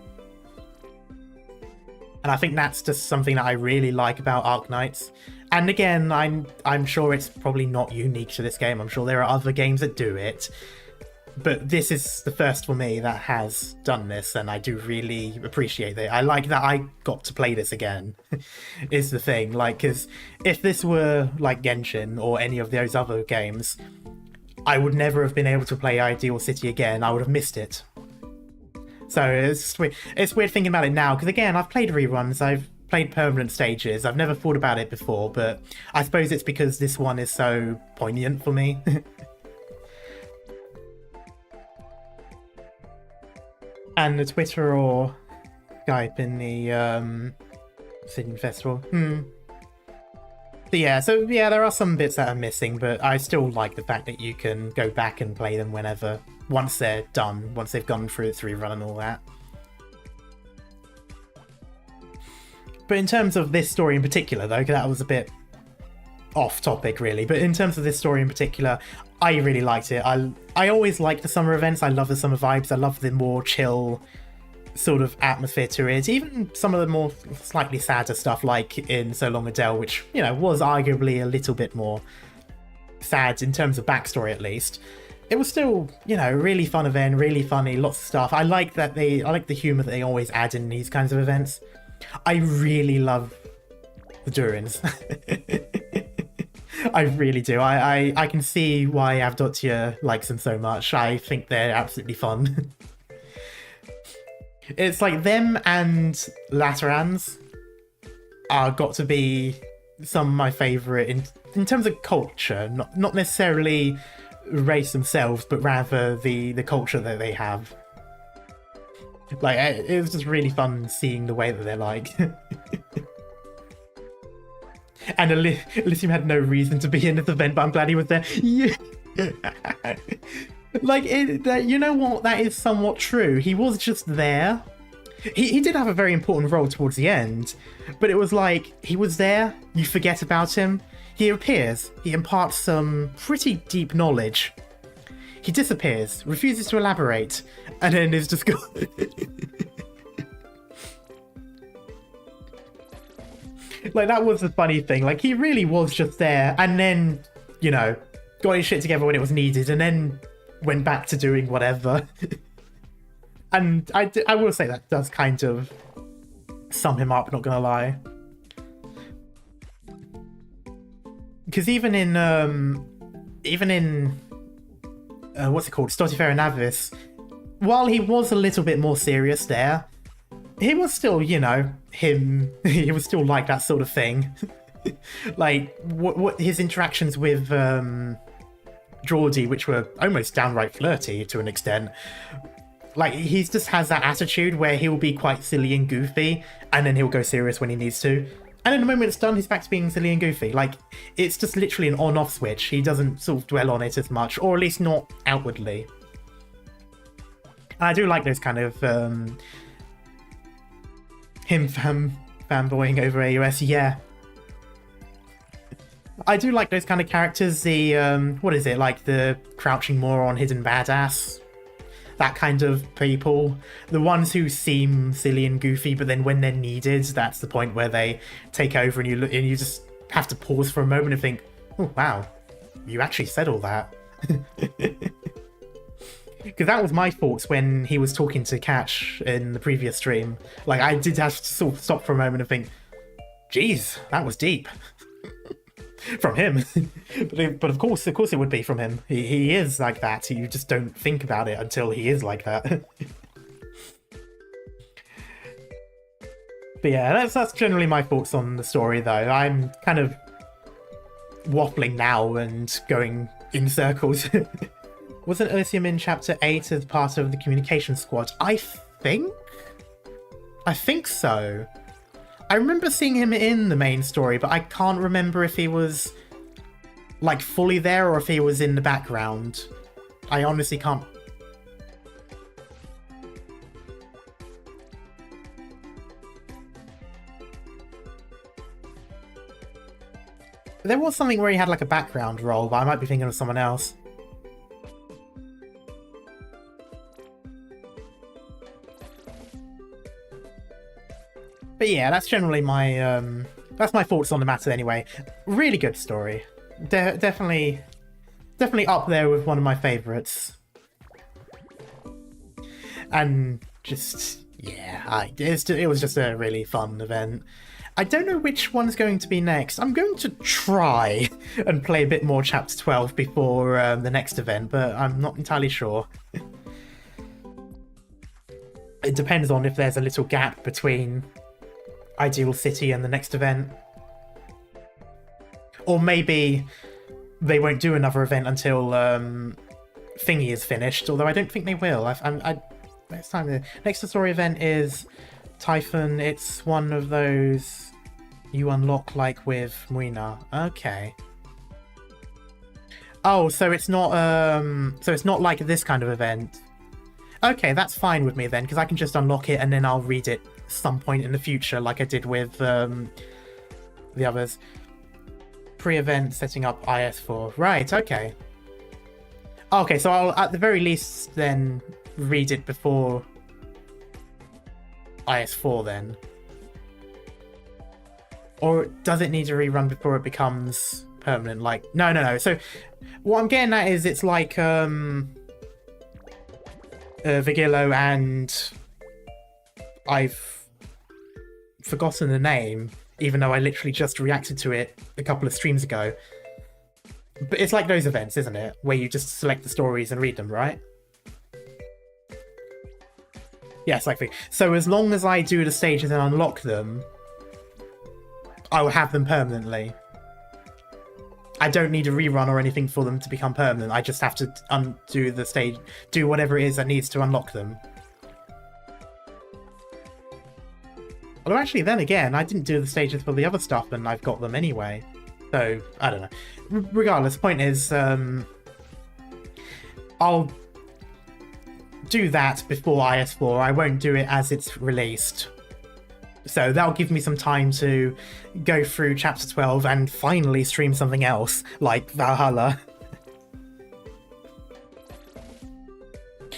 And I think that's just something that I really like about Arknights. And again, I'm sure it's probably not unique to this game. I'm sure there are other games that do it. But this is the first for me that has done this, and I do really appreciate it. I like that I got to play this again, is the thing. Like, because if this were like Genshin or any of those other games, I would never have been able to play Ideal City again. I would have missed it. So it's weird. It's weird thinking about it now, because again, I've played reruns, I've played permanent stages, I've never thought about it before, but I suppose it's because this one is so poignant for me. And the Twitter or Skype in the Sydney Festival. But yeah, so yeah, there are some bits that are missing, but I still like the fact that you can go back and play them whenever, once they're done, once they've gone through the rerun and all that. But in terms of this story in particular, though, 'cause that was a bit off topic really, but in terms of this story in particular, I really liked it. I always like the summer events. I love the summer vibes. I love the more chill sort of atmosphere to it. Even some of the more slightly sadder stuff, like in So Long Adele, which, you know, was arguably a little bit more sad in terms of backstory at least. It was still, you know, really fun event, really funny, lots of stuff. I like the humor that they always add in these kinds of events. I really love the Durins. I really do. I can see why Avdotya likes them so much. I think they're absolutely fun. It's like them and Laterans are got to be some of my favourite in terms of culture, not necessarily race themselves, but rather the culture that they have. Like, it was just really fun seeing the way that they're like. And Elysium had no reason to be in this event, but I'm glad he was there. Yeah. Like, you know what? That is somewhat true. He was just there. He did have a very important role towards the end, but it was like, he was there, you forget about him, he appears, he imparts some pretty deep knowledge, he disappears, refuses to elaborate, and then is just gone. Like, that was the funny thing, like, he really was just there, and then, you know, got his shit together when it was needed, and then went back to doing whatever. And I will say that does kind of sum him up, not gonna lie. Because even in what's it called, Stotifera Navis, while he was a little bit more serious there, he was still, you know, he was still like that sort of thing. Like, what his interactions with Geordie, which were almost downright flirty to an extent. Like, he just has that attitude where he'll be quite silly and goofy, and then he'll go serious when he needs to. And in the moment it's done, he's back to being silly and goofy. Like, it's just literally an on-off switch. He doesn't sort of dwell on it as much, or at least not outwardly. And I do like those kind of, him fanboying over AUS, yeah. I do like those kind of characters, the, what is it, like the crouching moron, hidden badass. That kind of people, the ones who seem silly and goofy, but then when they're needed, that's the point where they take over, and you just have to pause for a moment and think, "Oh wow, you actually said all that." Because that was my thoughts when he was talking to Catch in the previous stream. Like, I did have to sort of stop for a moment and think, "Geez, that was deep." From him. But of course it would be from him. He is like that. You just don't think about it until he is like that. But yeah, that's generally my thoughts on the story, though. I'm kind of waffling now and going in circles. Wasn't Elysium in Chapter 8 as part of the communication squad? I think so. I remember seeing him in the main story, but I can't remember if he was, like, fully there or if he was in the background. I honestly can't. There was something where he had, like, a background role, but I might be thinking of someone else. But yeah, that's generally my thoughts on the matter anyway. Really good story. Definitely up there with one of my favourites. And just, yeah, it was just a really fun event. I don't know which one's going to be next. I'm going to try and play a bit more Chapter 12 before the next event, but I'm not entirely sure. It depends on if there's a little gap between Ideal City and the next event. Or maybe they won't do another event until Thingy is finished, although I don't think they will. Next time, the next story event is Typhon. It's one of those you unlock like with Muina. Okay. Oh, so it's not like this kind of event. Okay, that's fine with me then, because I can just unlock it and then I'll read it some point in the future, like I did with the others. Pre-event setting up IS4. Right, okay. Okay, so I'll at the very least then read it before IS4 then. Or does it need to rerun before it becomes permanent? Like, no. So what I'm getting at is it's like Vigillo and I've forgotten the name, even though I literally just reacted to it a couple of streams ago. But it's like those events, isn't it? Where you just select the stories and read them, right? Yes, likely. So as long as I do the stages and unlock them, I will have them permanently. I don't need a rerun or anything for them to become permanent. I just have to undo the stage, do whatever it is that needs to unlock them. Although actually, then again, I didn't do the stages for the other stuff, and I've got them anyway. So, I don't know. Regardless, the point is, I'll do that before IS4. I won't do it as it's released. So that'll give me some time to go through Chapter 12 and finally stream something else, like Valhalla.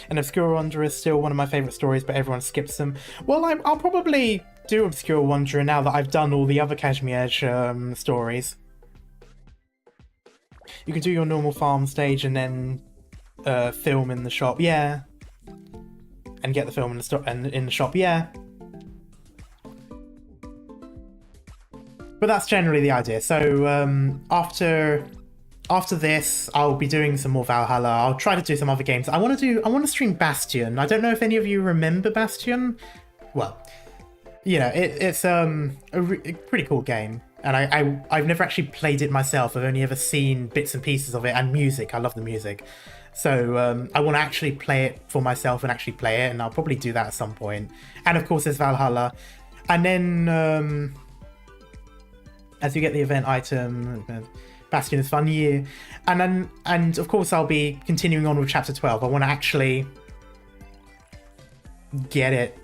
And Obscure Wanderer is still one of my favourite stories, but everyone skips them. Well, I'll probably do Obscure Wanderer now that I've done all the other Kashmir stories. You can do your normal farm stage and then film in the shop, yeah. And get the film in the shop, yeah. But that's generally the idea. So after this, I'll be doing some more Valhalla. I'll try to do some other games. I want to stream Bastion. I don't know if any of you remember Bastion. Well, you know, it's a pretty cool game, and I've never actually played it myself. I've only ever seen bits and pieces of it and music. I love the music. So I want to actually play it for myself and actually play it, and I'll probably do that at some point. And of course, there's Valhalla, and then as you get the event item, Bastion is fun, yeah. And of course, I'll be continuing on with Chapter 12. I want to actually get it,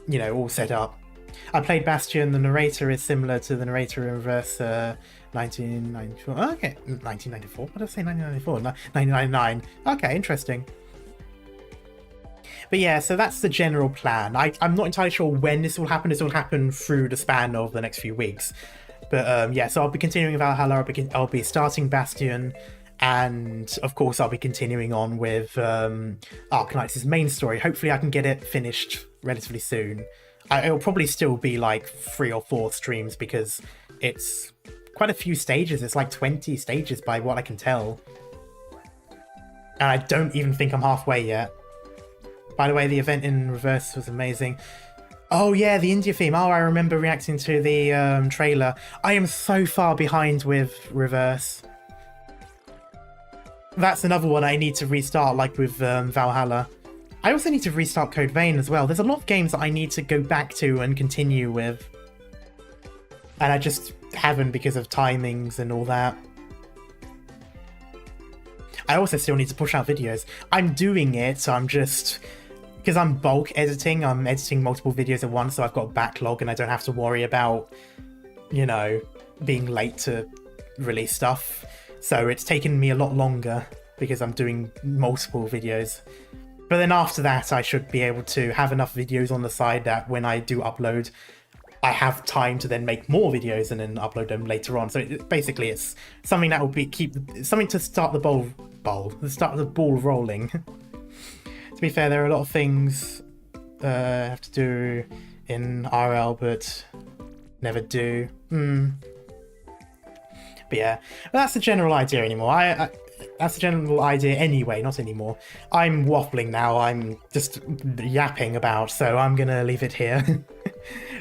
you know, all set up. I played Bastion. The narrator is similar to the narrator in Reverse 1994. Okay, 1994. What did I say? 1994? 1999. Okay, interesting. But yeah, so that's the general plan. I'm not entirely sure when this will happen. This will happen through the span of the next few weeks. But yeah, so I'll be continuing Valhalla. I'll be starting Bastion. And of course, I'll be continuing on with Arknights' main story. Hopefully I can get it finished relatively soon. It'll probably still be like 3 or 4 streams because it's quite a few stages. It's like 20 stages by what I can tell. And I don't even think I'm halfway yet. By the way, the event in Reverse was amazing. Oh yeah, the India theme. Oh, I remember reacting to the trailer. I am so far behind with Reverse. That's another one I need to restart, like with Valhalla. I also need to restart Code Vein as well. There's a lot of games that I need to go back to and continue with. And I just haven't because of timings and all that. I also still need to push out videos. I'm doing it, so I'm just... Because I'm bulk editing, I'm editing multiple videos at once, so I've got a backlog and I don't have to worry about, you know, being late to release stuff. So it's taken me a lot longer because I'm doing multiple videos. But then after that, I should be able to have enough videos on the side that when I do upload, I have time to then make more videos and then upload them later on. So basically, it's something that will be something to start the ball rolling. To be fair, there are a lot of things I have to do in RL, but never do. But yeah, but that's the general idea anymore. That's the general idea anyway, not anymore. I'm waffling now. I'm just yapping about, so I'm gonna leave it here.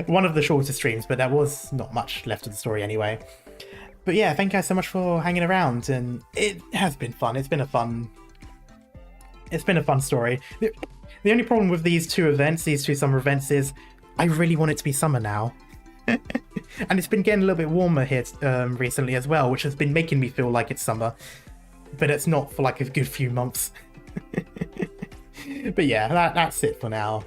One of the shorter streams, but there was not much left of the story anyway. But yeah, thank you guys so much for hanging around, and it has been fun. It's been a fun story. The only problem with these two summer events, is I really want it to be summer now. And it's been getting a little bit warmer here recently as well, which has been making me feel like it's summer. But it's not for like a good few months. But yeah, that's it for now.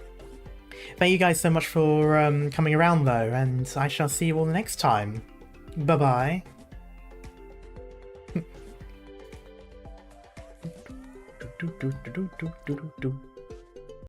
Thank you guys so much for coming around though, and I shall see you all next time. Bye bye.